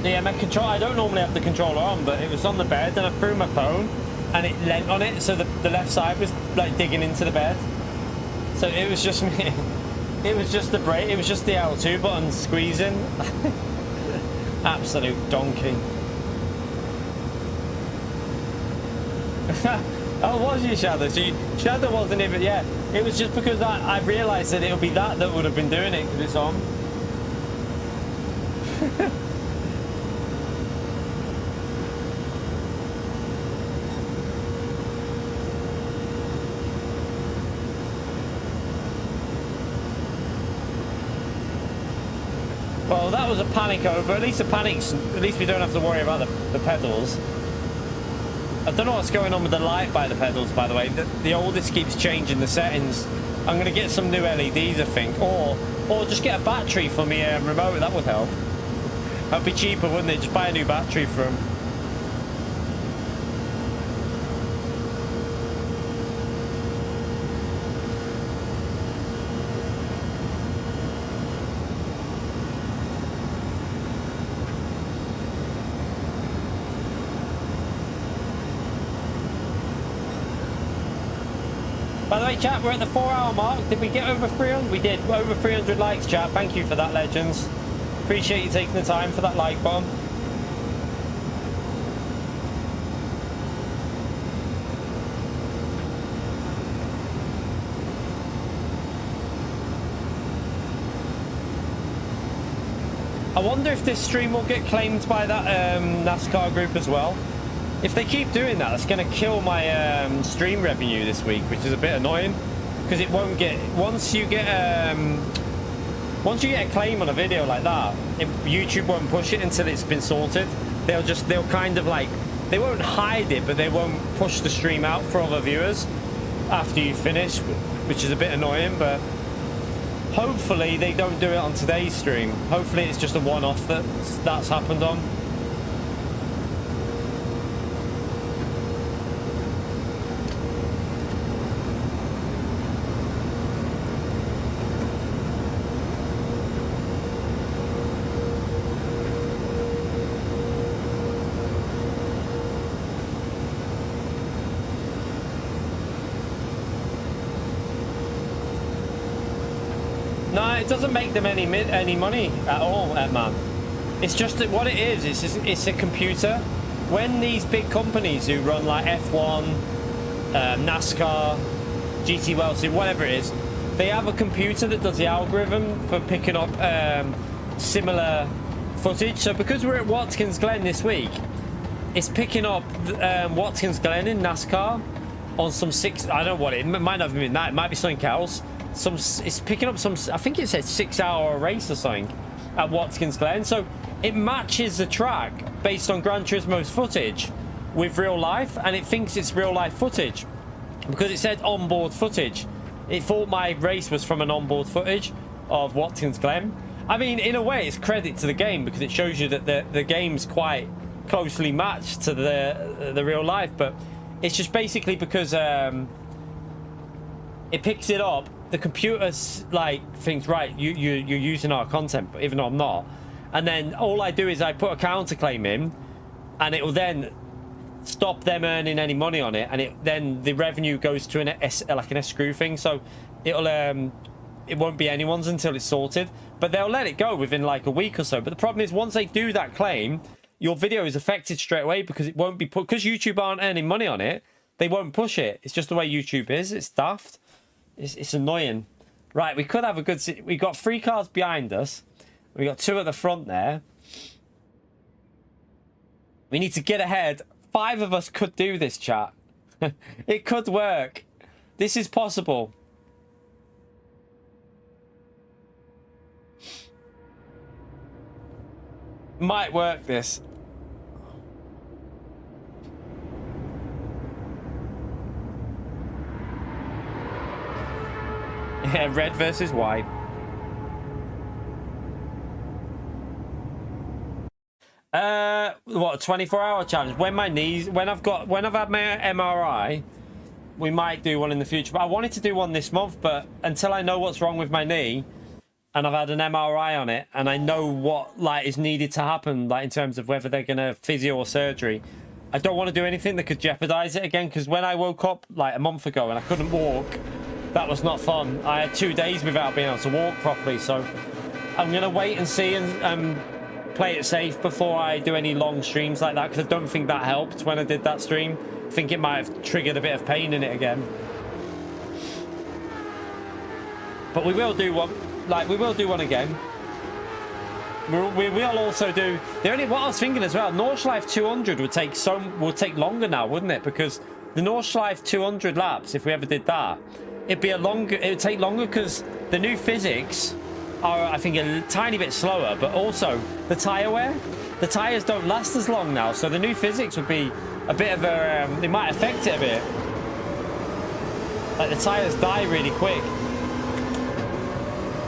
Yeah, my control. I don't normally have the controller on, but it was on the bed, and I threw my phone, and it leant on it, so the left side was like digging into the bed. So it was just me. It was just the brake. It was just the L2 button squeezing. Absolute donkey. Oh, was you, Shadow? So Shadow wasn't even. Yeah, it was just because I realised that it would be that would have been doing it because it's on. Well, that was a panic over. At least we don't have to worry about the pedals. I don't know what's going on with the light by the pedals, by the way. The oldest keeps changing the settings. I'm going to get some new LEDs, I think. Or just get a battery for me remote. That would help. That'd be cheaper, wouldn't it? Just buy a new battery for them. By the way, chat, we're at the 4-hour mark. Did we get over 300? We did. Over 300 likes, chat. Thank you for that, legends. Appreciate you taking the time for that like bomb. I wonder if this stream will get claimed by that NASCAR group as well. If they keep doing that, that's going to kill my stream revenue this week, which is a bit annoying because it won't get once you get a claim on a video like that, YouTube won't push it until it's been sorted. They'll kind of like, they won't hide it, but they won't push the stream out for other viewers after you finish, which is a bit annoying. But hopefully they don't do it on today's stream. Hopefully it's just a one-off that's happened on. It doesn't make them any money at all, man. It's just that what it is, it's a computer. When these big companies who run like F1, NASCAR, GT World Series, whatever it is, they have a computer that does the algorithm for picking up similar footage. So because we're at Watkins Glen this week, it's picking up Watkins Glen in NASCAR on some I don't know what it might not have been that. It might be something else. It's picking up some, I think it said 6-hour race or something at Watkins Glen. So it matches the track based on Gran Turismo's footage with real life, and it thinks it's real life footage because it said onboard footage. It thought my race was from an onboard footage of Watkins Glen. I mean, in a way, it's credit to the game because it shows you that the game's quite closely matched to the real life. But it's just basically because it picks it up. The computer's like thinks, right, you're using our content, but even though I'm not. And then all I do is I put a counterclaim in, and it will then stop them earning any money on it, and then the revenue goes to like an escrow thing. So it won't be anyone's until it's sorted, but they'll let it go within like a week or so. But the problem is once they do that claim, your video is affected straight away because it won't be put, because YouTube aren't earning money on it. They won't push it. It's just the way YouTube is. It's daft. It's annoying. Right, we could have a good... We got 3 cars behind us. We got 2 at the front there. We need to get ahead. 5 of us could do this, chat. It could work. This is possible. Might work, this. Yeah, red versus white. What, a 24-hour challenge? When I've had my MRI, we might do one in the future. But I wanted to do one this month, but until I know what's wrong with my knee, and I've had an MRI on it, and I know what like is needed to happen, like in terms of whether they're gonna physio or surgery. I don't want to do anything that could jeopardize it again, because when I woke up like a month ago and I couldn't walk, that was not fun. I had 2 days without being able to walk properly, so I'm gonna wait and see and play it safe before I do any long streams like that, because I don't think that helped when I did that stream. I think it might have triggered a bit of pain in it again. But we will do one, like we will do one again. We will also do the only, what I was thinking as well, Nordschleife 200 would take longer now, wouldn't it? Because the Nordschleife 200 laps, if we ever did that, it would take longer because the new physics are, I think, a tiny bit slower, but also the tire wear, the tires don't last as long now, so the new physics would be a bit of a it might affect it a bit. Like the tires die really quick.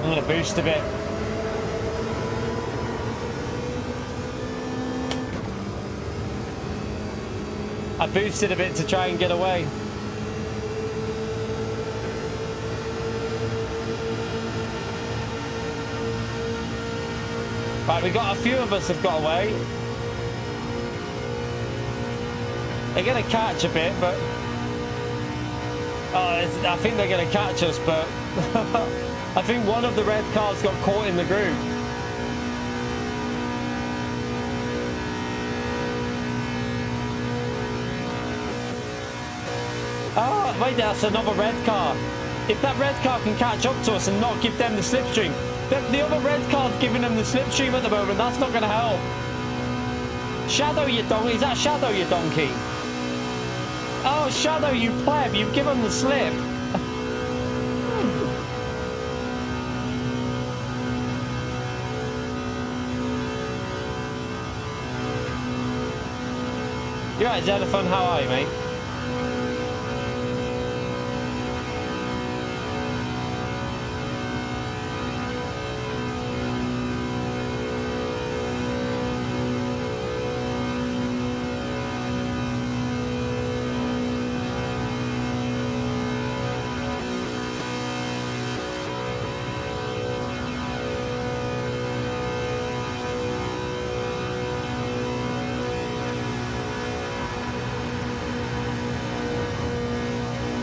I'm gonna boost a bit. I boosted a bit to try and get away. Right, we got a few of us have got away. They're gonna catch a bit, but I think they're gonna catch us, but I think one of the red cars got caught in the group. Oh, wait, that's another red car. If that red car can catch up to us and not give them the slipstream, the other red car's giving them the slipstream at the moment, that's not going to help. Shadow, you donkey. Is that Shadow, you donkey? Oh, Shadow, you pleb, you've given the slip. You're right, Xenophon, how are you, mate?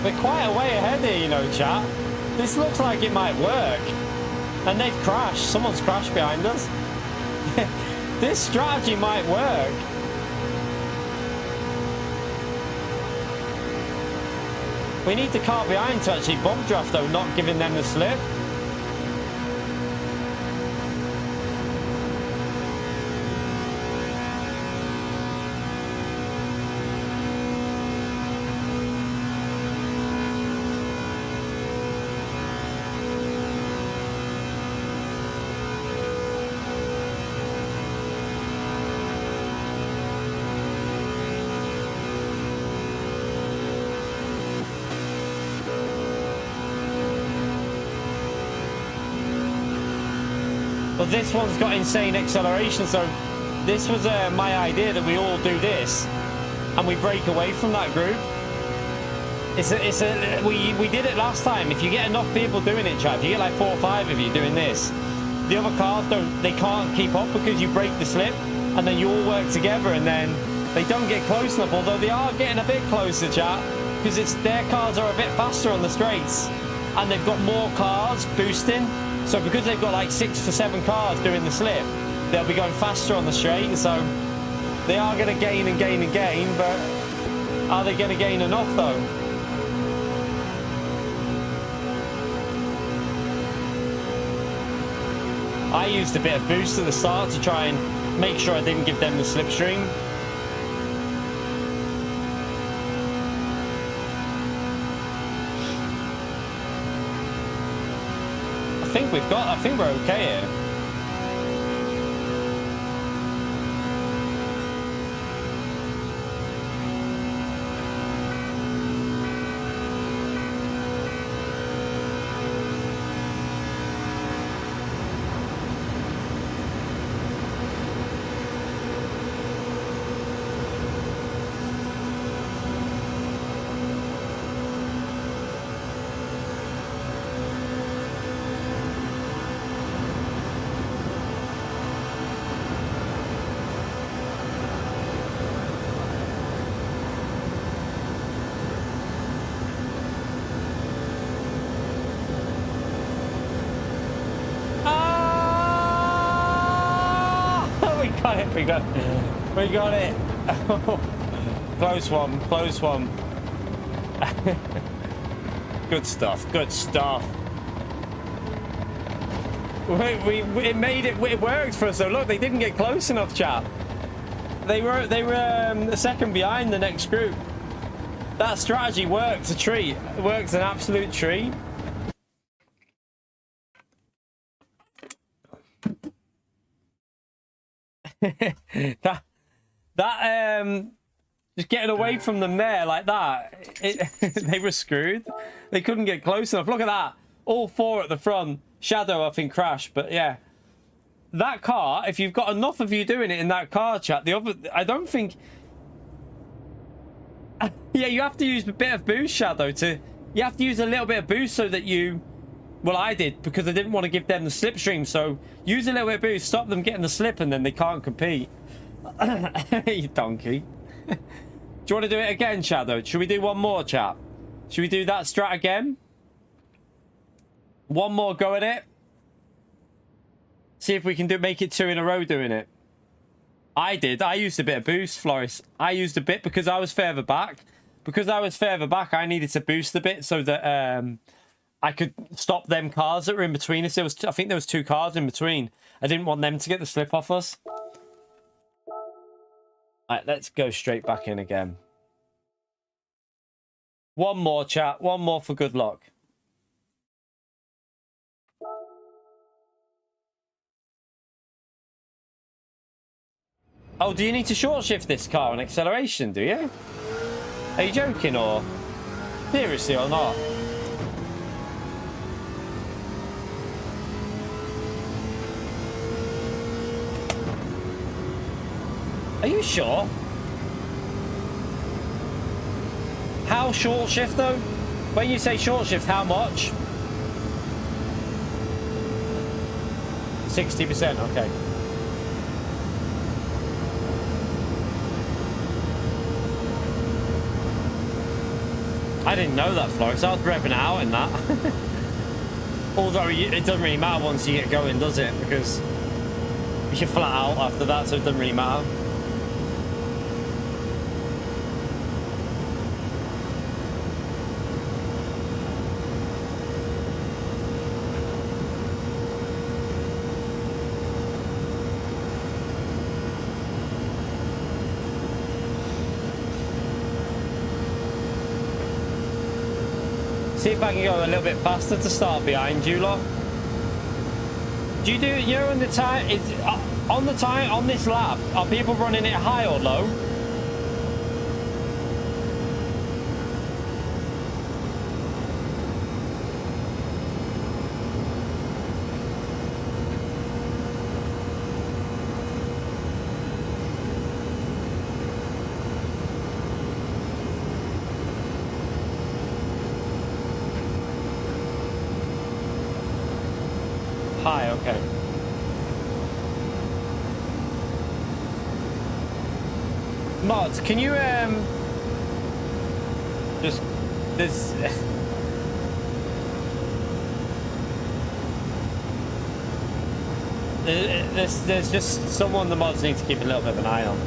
We're quite a way ahead here, you know, chat. This looks like it might work. And they've crashed. Someone's crashed behind us. This strategy might work. We need the car behind to actually bump draft, though, not giving them the slip. But this one's got insane acceleration, so this was my idea, that we all do this and we break away from that group. We did it last time. If you get enough people doing it, chat, if you get like 4 or 5 of you doing this, the other cars can't keep up because you break the slip, and then you all work together, and then they don't get close enough, although they are getting a bit closer, chat, because their cars are a bit faster on the straights and they've got more cars boosting. So because they've got like 6 to 7 cars doing the slip, they'll be going faster on the straight. So they are going to gain and gain and gain, but are they going to gain enough though? I used a bit of boost at the start to try and make sure I didn't give them the slipstream. I think we're okay here. We got it. Close one, close one. Good stuff, good stuff. It made it. It worked for us though. Look, they didn't get close enough, chap. They were a second behind the next group. That strategy worked a treat. It works an absolute treat. that just getting away from them there like that, they were screwed. They couldn't get close enough. Look at that, all four at the front. Shadow I think crashed, but yeah, that car, if you've got enough of you doing it in that car, chat, the other, I don't think yeah, you have to use a bit of boost, Shadow, you have to use a little bit of boost so that you, well, I did, because I didn't want to give them the slipstream, so use a little bit of boost, stop them getting the slip, and then they can't compete. You donkey. Do you want to do it again, Shadow? Should we do one more, chat? Should we do that strat again? One more go at it. See if we can make it 2 in a row doing it. I used a bit of boost, Floris. I used a bit because I was further back. Because I was further back, I needed to boost a bit so that I could stop them cars that were in between us. I think there was 2 cars in between. I didn't want them to get the slip off us. Alright, let's go straight back in again. One more, chat. One more for good luck. Oh, do you need to short shift this car on acceleration, do you? Are you joking, or seriously, or not? Are you sure? How short shift though? When you say short shift, how much? 60%, okay. I didn't know that, Floris. I was revving out in that. Although it doesn't really matter once you get going, does it? Because you're flat out after that, so it doesn't really matter. See if I can go a little bit faster to start behind you lot. Do you know, when the time is on this lap, are people running it high or low? High, okay. Mods, can you just this there's just someone the mods need to keep a little bit of an eye on.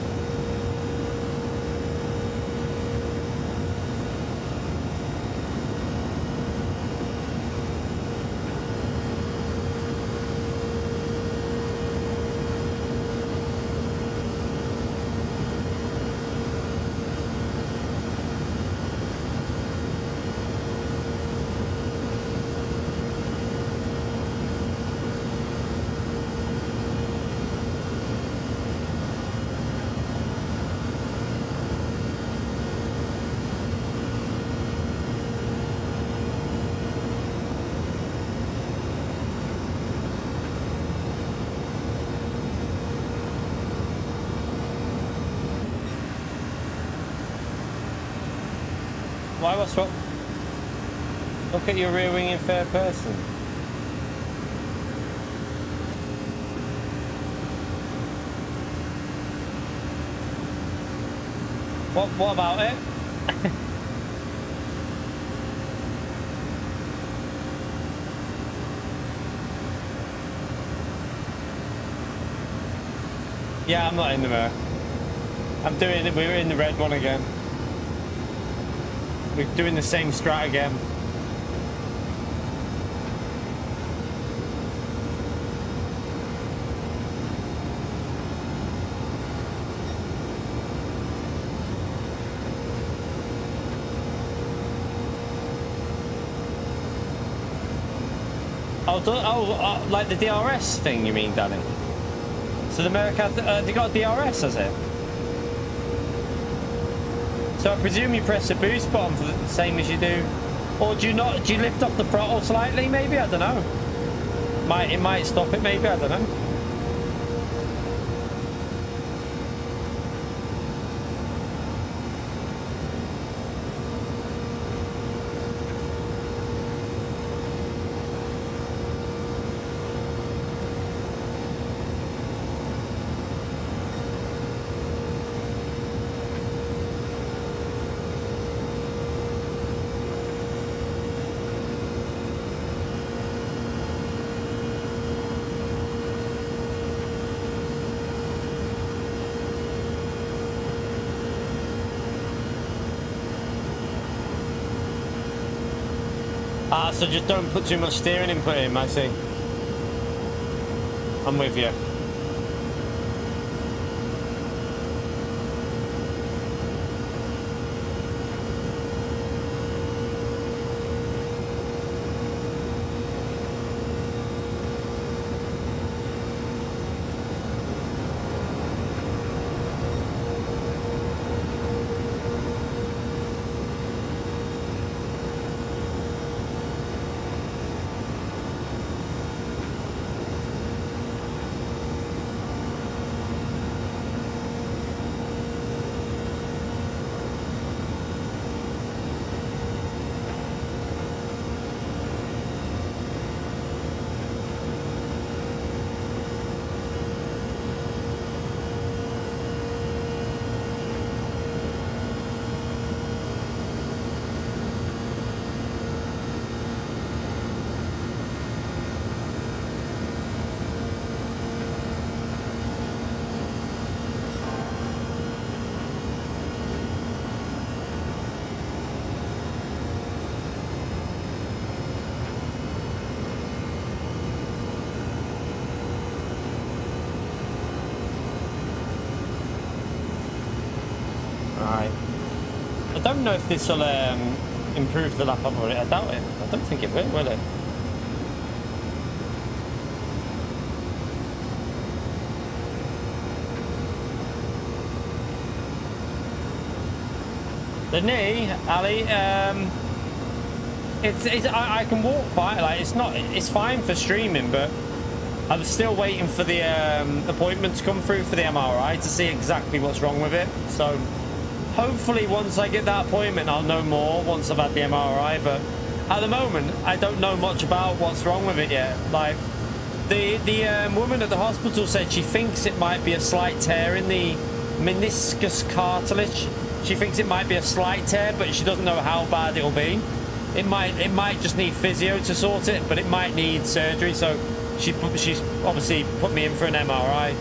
Why was what? Look at your rear wing in third person. What about it? Yeah, I'm not in the mirror. I'm doing it. We're in the red one again. We're doing the same strat again. Oh, like the DRS thing, you mean, Danny? So the America, they got a DRS, has it? So I presume you press the boost button for the same as you do, or do you not? Do you lift off the throttle slightly? Maybe, I don't know. It might stop it. Maybe, I don't know. So just don't put too much steering input in, I see. I'm with you. I don't know if this will improve the lap up on it. I doubt it. I don't think it will it? The knee, Ali, I can walk fine. Like it's fine for streaming, but I'm still waiting for the appointment to come through for the MRI to see exactly what's wrong with it. So hopefully once I get that appointment, I'll know more once I've had the MRI. But at the moment, I don't know much about what's wrong with it yet. Like the woman at the hospital said she thinks it might be a slight tear in the meniscus cartilage. She thinks it might be a slight tear, but she doesn't know how bad it'll be. It might just need physio to sort it, but it might need surgery. So she's obviously put me in for an MRI.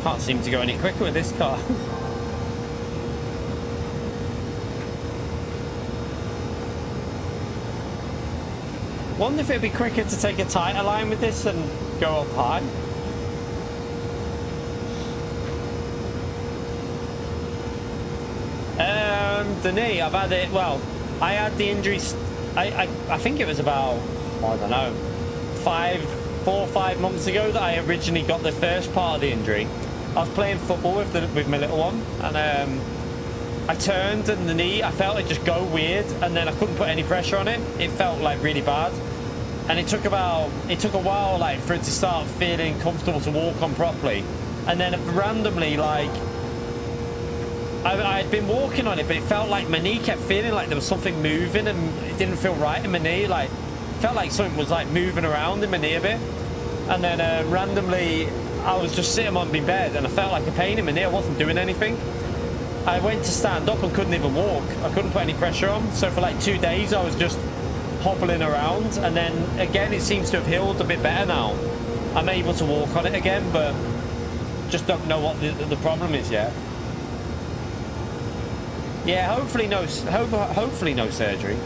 Can't seem to go any quicker with this car. Wonder if it'd be quicker to take a tighter line with this and go up high. The knee, I've had it, well, I had the injuries, I think it was about, I don't know, 4 or 5 months ago that I originally got the first part of the injury. I was playing football with my little one, and I turned and the knee, I felt it just go weird, and then I couldn't put any pressure on it. It felt like really bad, and it took a while like for it to start feeling comfortable to walk on properly. And then randomly, like I'd been walking on it, but it felt like my knee kept feeling like there was something moving, and it didn't feel right in my knee. Like it felt like something was like moving around in my knee a bit. And then randomly I was just sitting on my bed and I felt like a pain in my knee. I wasn't doing anything. I went to stand up and couldn't even walk. I couldn't put any pressure on. So for like 2 days, I was just hobbling around. And then again, it seems to have healed a bit better now. I'm able to walk on it again, but just don't know what the problem is yet. Yeah, hopefully no surgery.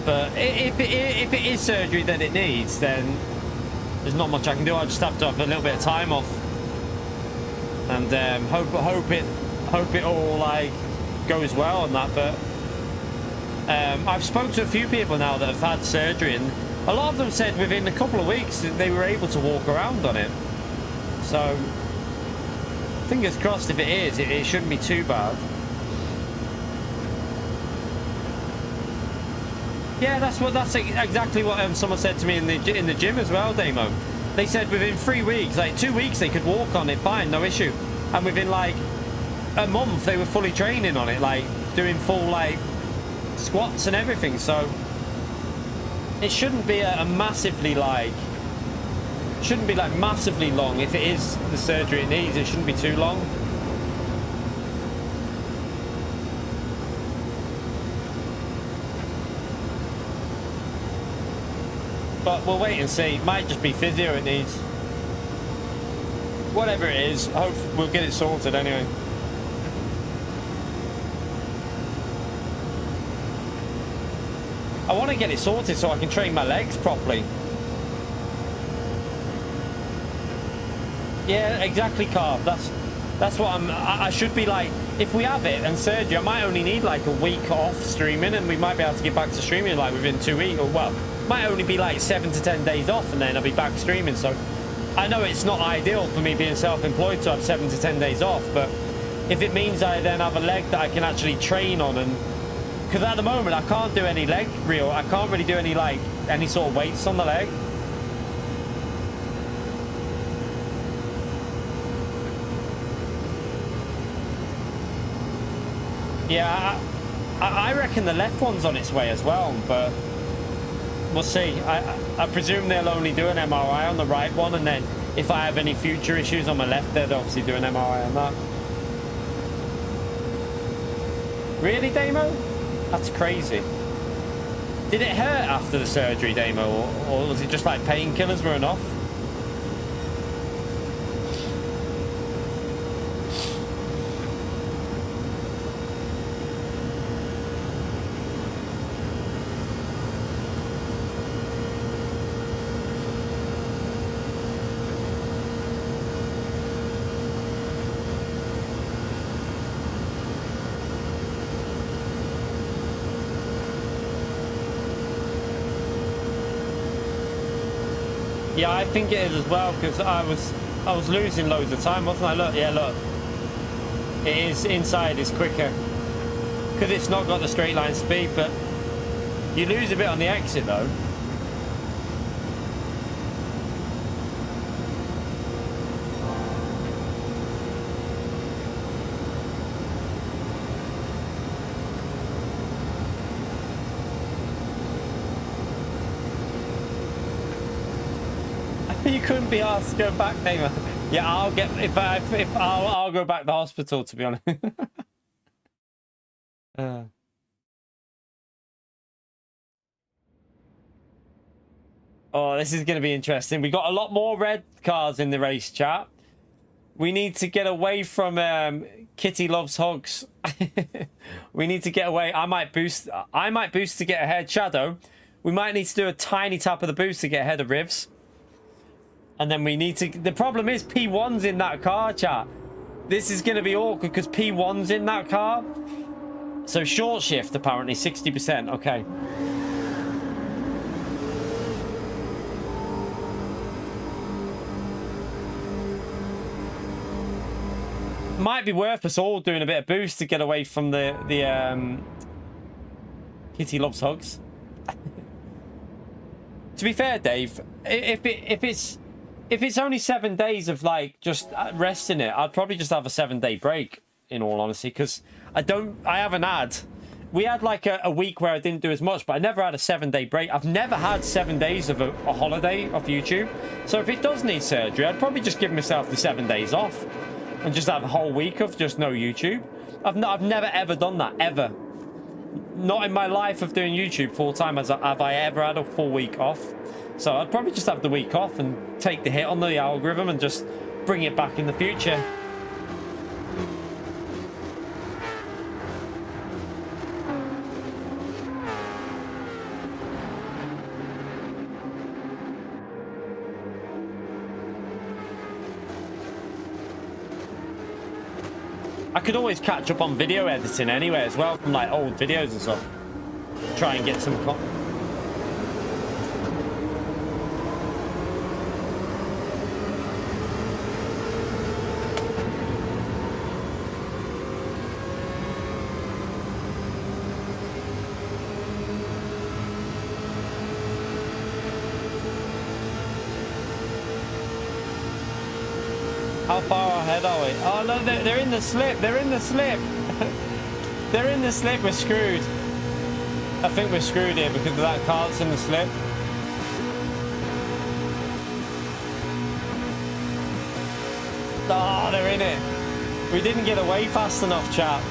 But if it is surgery that it needs, then there's not much I can do. I just have to have a little bit of time off, and hope it all like goes well on that. But I've spoken to a few people now that have had surgery, and a lot of them said within a couple of weeks that they were able to walk around on it. So fingers crossed. If it is, it shouldn't be too bad. Yeah, that's exactly what someone said to me in the gym as well, Damo. They said within 3 weeks, like 2 weeks, they could walk on it fine, no issue. And within like a month, they were fully training on it, like doing full like squats and everything. So it shouldn't be a massively like, massively long. If it is the surgery it needs, it shouldn't be too long. But we'll wait and see. Might just be physio it needs. Whatever it is, I hope we'll get it sorted anyway. I want to get it sorted so I can train my legs properly. Yeah, exactly, Carb. That's what I should be like. If we have it and surgery, I might only need like a week off streaming, and we might be able to get back to streaming like within 2 weeks, or well, might only be like 7 to 10 days off, and then I'll be back streaming. So I know it's not ideal for me being self-employed to have 7 to 10 days off, but if it means I then have a leg that I can actually train on, and because at the moment I can't do any leg reel, I can't really do any sort of weights on the leg. Yeah, I reckon the left one's on its way as well, but we'll see. I presume they'll only do an MRI on the right one, and then if I have any future issues on my left, they'd obviously do an MRI on that. Really, Damo? That's crazy. Did it hurt after the surgery, Damo, or was it just like painkillers were enough? Yeah, I think it is as well, because I was losing loads of time, wasn't I? Look, yeah, look. It is inside is quicker because it's not got the straight line speed, but you lose a bit on the exit though. You couldn't be asked to go back, Neymar. Yeah, I'll get I'll go back to the hospital, to be honest. Oh, this is going to be interesting. We got a lot more red cars in the race chat. We need to get away from Kitty loves hogs. We need to get away. I might boost to get ahead. Shadow, we might need to do a tiny tap of the boost to get ahead of Rivs. And then we need to... The problem is P1's in that car, chat. This is going to be awkward because P1's in that car. So short shift, apparently, 60%. Okay. Might be worth us all doing a bit of boost to get away from the Kitty loves hugs. To be fair, Dave, if it's only 7 days of like just resting it, I'd probably just have a 7-day break, in all honesty, because I haven't had we had like a week where I didn't do as much, but I never had a 7-day break. I've never had 7 days of a holiday off YouTube. So if it does need surgery, I'd probably just give myself the 7 days off and just have a whole week of just no YouTube. I've never ever done that, ever. Not in my life of doing YouTube full time have I ever had a full week off. So I'd probably just have the week off and take the hit on the algorithm and just bring it back in the future. I could always catch up on video editing anyway as well, from like old videos and stuff. Try and get some How far ahead are we? Oh no, they're in the slip. They're in the slip. They're in the slip. We're screwed. I think we're screwed here because of that car that's in the slip. Oh, they're in it. We didn't get away fast enough, chap.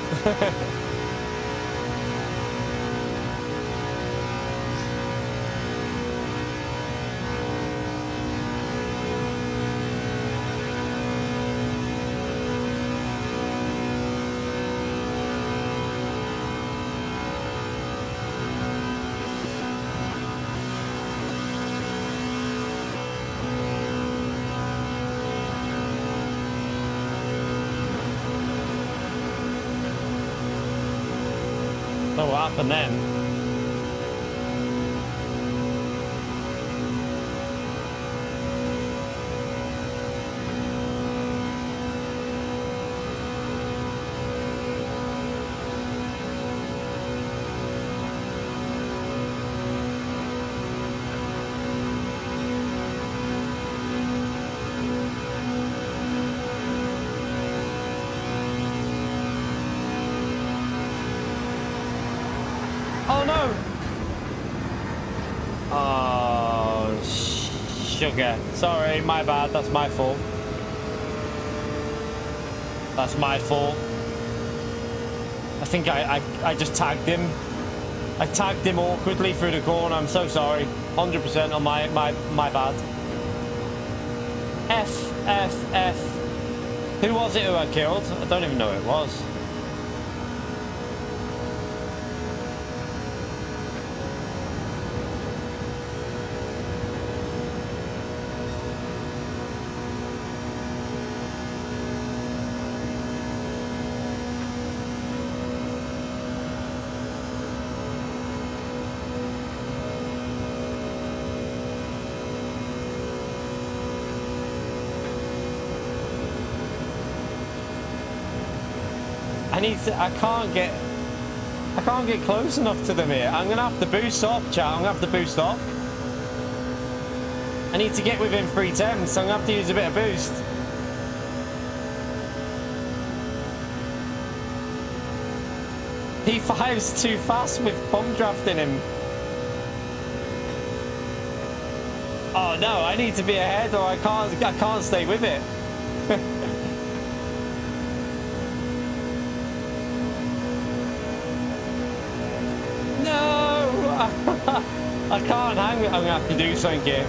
What happened then? Oh no! Oh, sugar. Sorry, my bad. That's my fault. That's my fault. I think I just tagged him. I tagged him awkwardly through the corner. I'm so sorry. 100% on my bad. F. Who was it who I killed? I don't even know who it was. I can't get close enough to them here. I'm gonna have to boost up, chat. I'm gonna have to boost up. I need to get within 310, so I'm gonna have to use a bit of boost. P5's too fast with pump drafting him. Oh no, I need to be ahead or I can't stay with it. I can't hang it. I'm gonna have to do something here.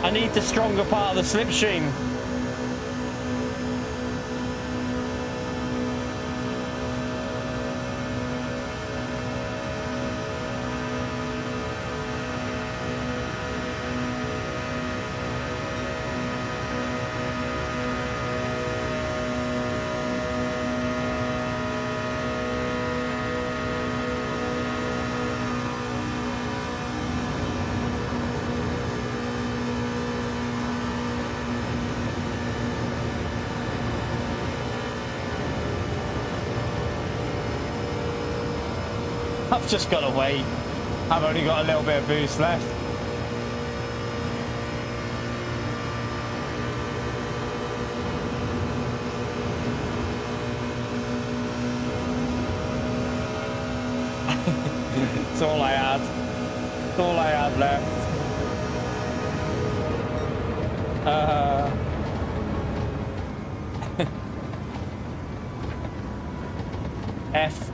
I need the stronger part of the slipstream. I've just got to wait. I've only got a little bit of boost left. That's all I had. That's all I had left.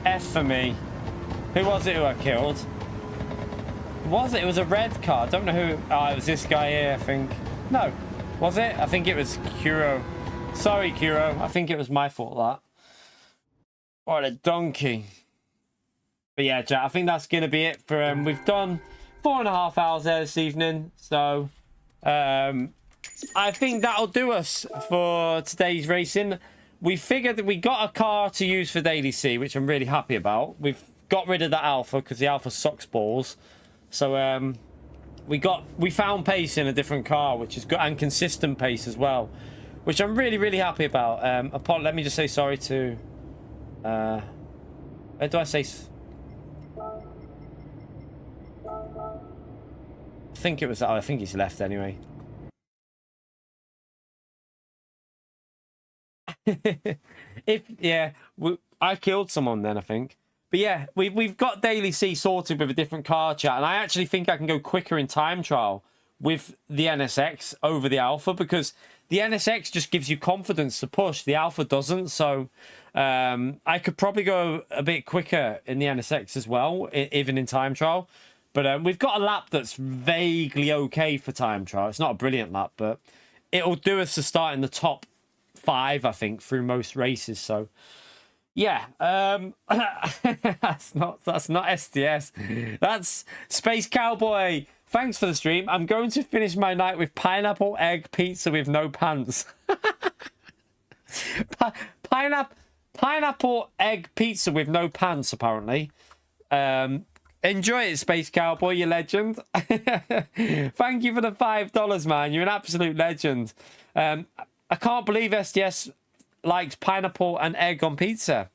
F for me. Who was it who I killed? Was it? It was a red car. I don't know who. Oh, it was this guy here, I think. No. Was it? I think it was Kuro. Sorry, Kuro. I think it was my fault, that. What a donkey. But yeah, chat, I think that's going to be it for... we've done 4.5 hours there this evening. So, I think that'll do us for today's racing. We figured that we got a car to use for Daily C, which I'm really happy about. We've got rid of that Alpha because the Alpha sucks balls. So we found pace in a different car, which is good, and consistent pace as well, which I'm really, really happy about. Let me just say sorry to where do I say? I think it was. Oh, I think he's left anyway. I killed someone then, I think. But yeah, we've got Daily C sorted with a different car, chat, and I actually think I can go quicker in time trial with the NSX over the Alpha, because the NSX just gives you confidence to push. The Alpha doesn't, so I could probably go a bit quicker in the NSX as well, even in time trial. But we've got a lap that's vaguely okay for time trial. It's not a brilliant lap, but it'll do us to start in the top 5, I think, through most races. So yeah, that's not STS. That's Space Cowboy. Thanks for the stream. I'm going to finish my night with pineapple egg pizza with no pants. Pineapple egg pizza with no pants, apparently. Enjoy it, Space Cowboy, you legend. Thank you for the $5, man. You're an absolute legend. I can't believe STS likes pineapple and egg on pizza.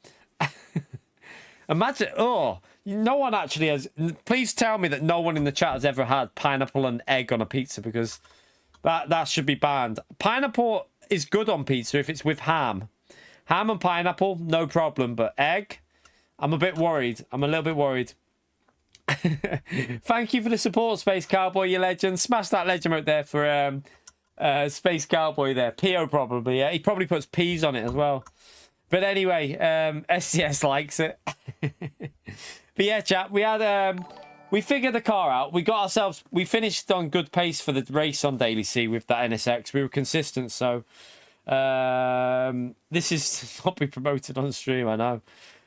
Imagine, oh, no one actually has. Please tell me that no one in the chat has ever had pineapple and egg on a pizza, because that should be banned. Pineapple is good on pizza if it's with ham. Ham and pineapple, no problem, but egg, I'm a bit worried. I'm a little bit worried. Thank you for the support, Space Cowboy, you legend. Smash that legend out there for Space Cowboy there. P.O. probably, yeah. He probably puts peas on it as well. But anyway, SCS likes it. But yeah, chat, we had we figured the car out. We finished on good pace for the race on Daily C with that NSX. We were consistent, so this is not be promoted on stream, I know.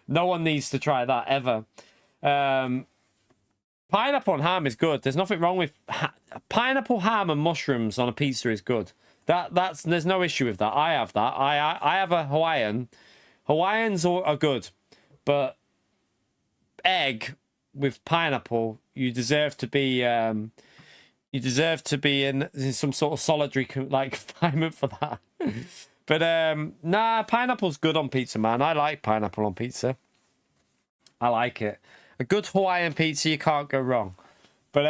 No one needs to try that ever. Pineapple and ham is good. There's nothing wrong with pineapple, ham, and mushrooms on a pizza is good. There's no issue with that. I have that. I have a Hawaiian. Hawaiians are good, but egg with pineapple, you deserve to be in some sort of solitary confinement for that. But nah, pineapple's good on pizza, man. I like pineapple on pizza. I like it. A good Hawaiian pizza, you can't go wrong. But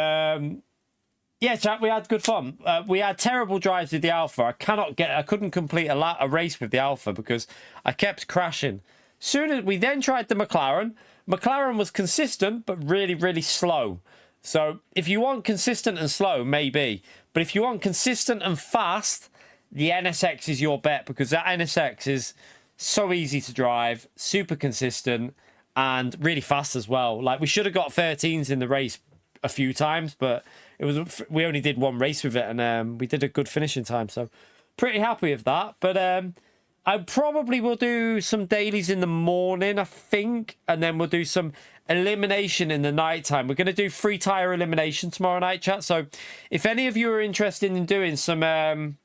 yeah, chat, we had good fun. We had terrible drives with the Alpha. I couldn't complete a race with the Alpha because I kept crashing. Soon as we then tried the McLaren. McLaren was consistent but really, really slow. So if you want consistent and slow, maybe. But if you want consistent and fast, the NSX is your bet, because that NSX is so easy to drive, super consistent, and really fast as well. Like, we should have got 13s in the race a few times, but we only did one race with it, and we did a good finishing time, so pretty happy with that. But I probably will do some dailies in the morning, I think, and then we'll do some elimination in the night time. We're going to do free tire elimination tomorrow night, chat. So if any of you are interested in doing some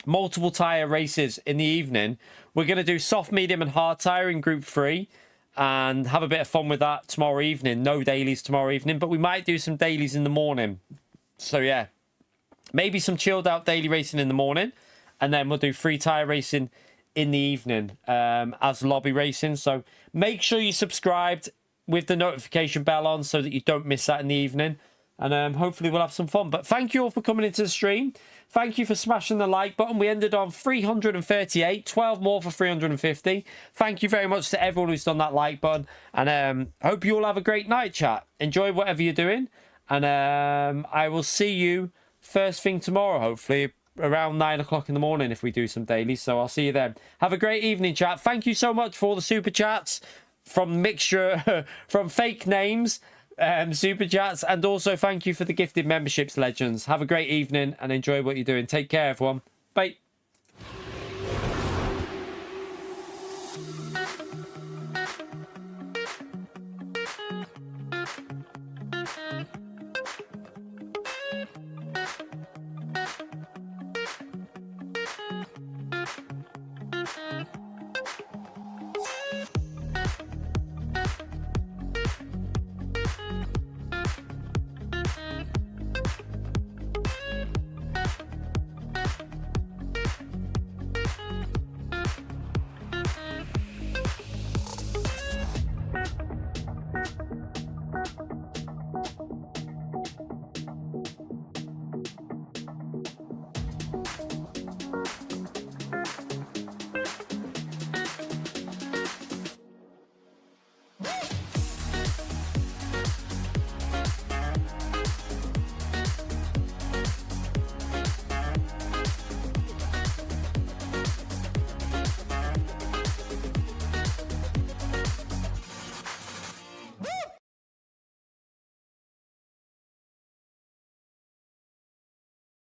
multiple tire races in the evening, we're going to do soft, medium, and hard tire in group 3. And have a bit of fun with that tomorrow evening. No dailies tomorrow evening, but we might do some dailies in the morning. So yeah, maybe some chilled out daily racing in the morning, and then we'll do free tire racing in the evening as lobby racing. So make sure you subscribed with the notification bell on so that you don't miss that in the evening. And hopefully we'll have some fun. But thank you all for coming into the stream. Thank you for smashing the like button. We ended on 338, 12 more for 350. Thank you very much to everyone who's done that like button. And hope you all have a great night, chat. Enjoy whatever you're doing. And I will see you first thing tomorrow, hopefully around 9 o'clock in the morning if we do some dailies. So I'll see you then. Have a great evening, chat. Thank you so much for all the super chats from mixture, from fake names, super chats, and also thank you for the gifted memberships, legends. Have a great evening and enjoy what you're doing. Take care, everyone. Bye.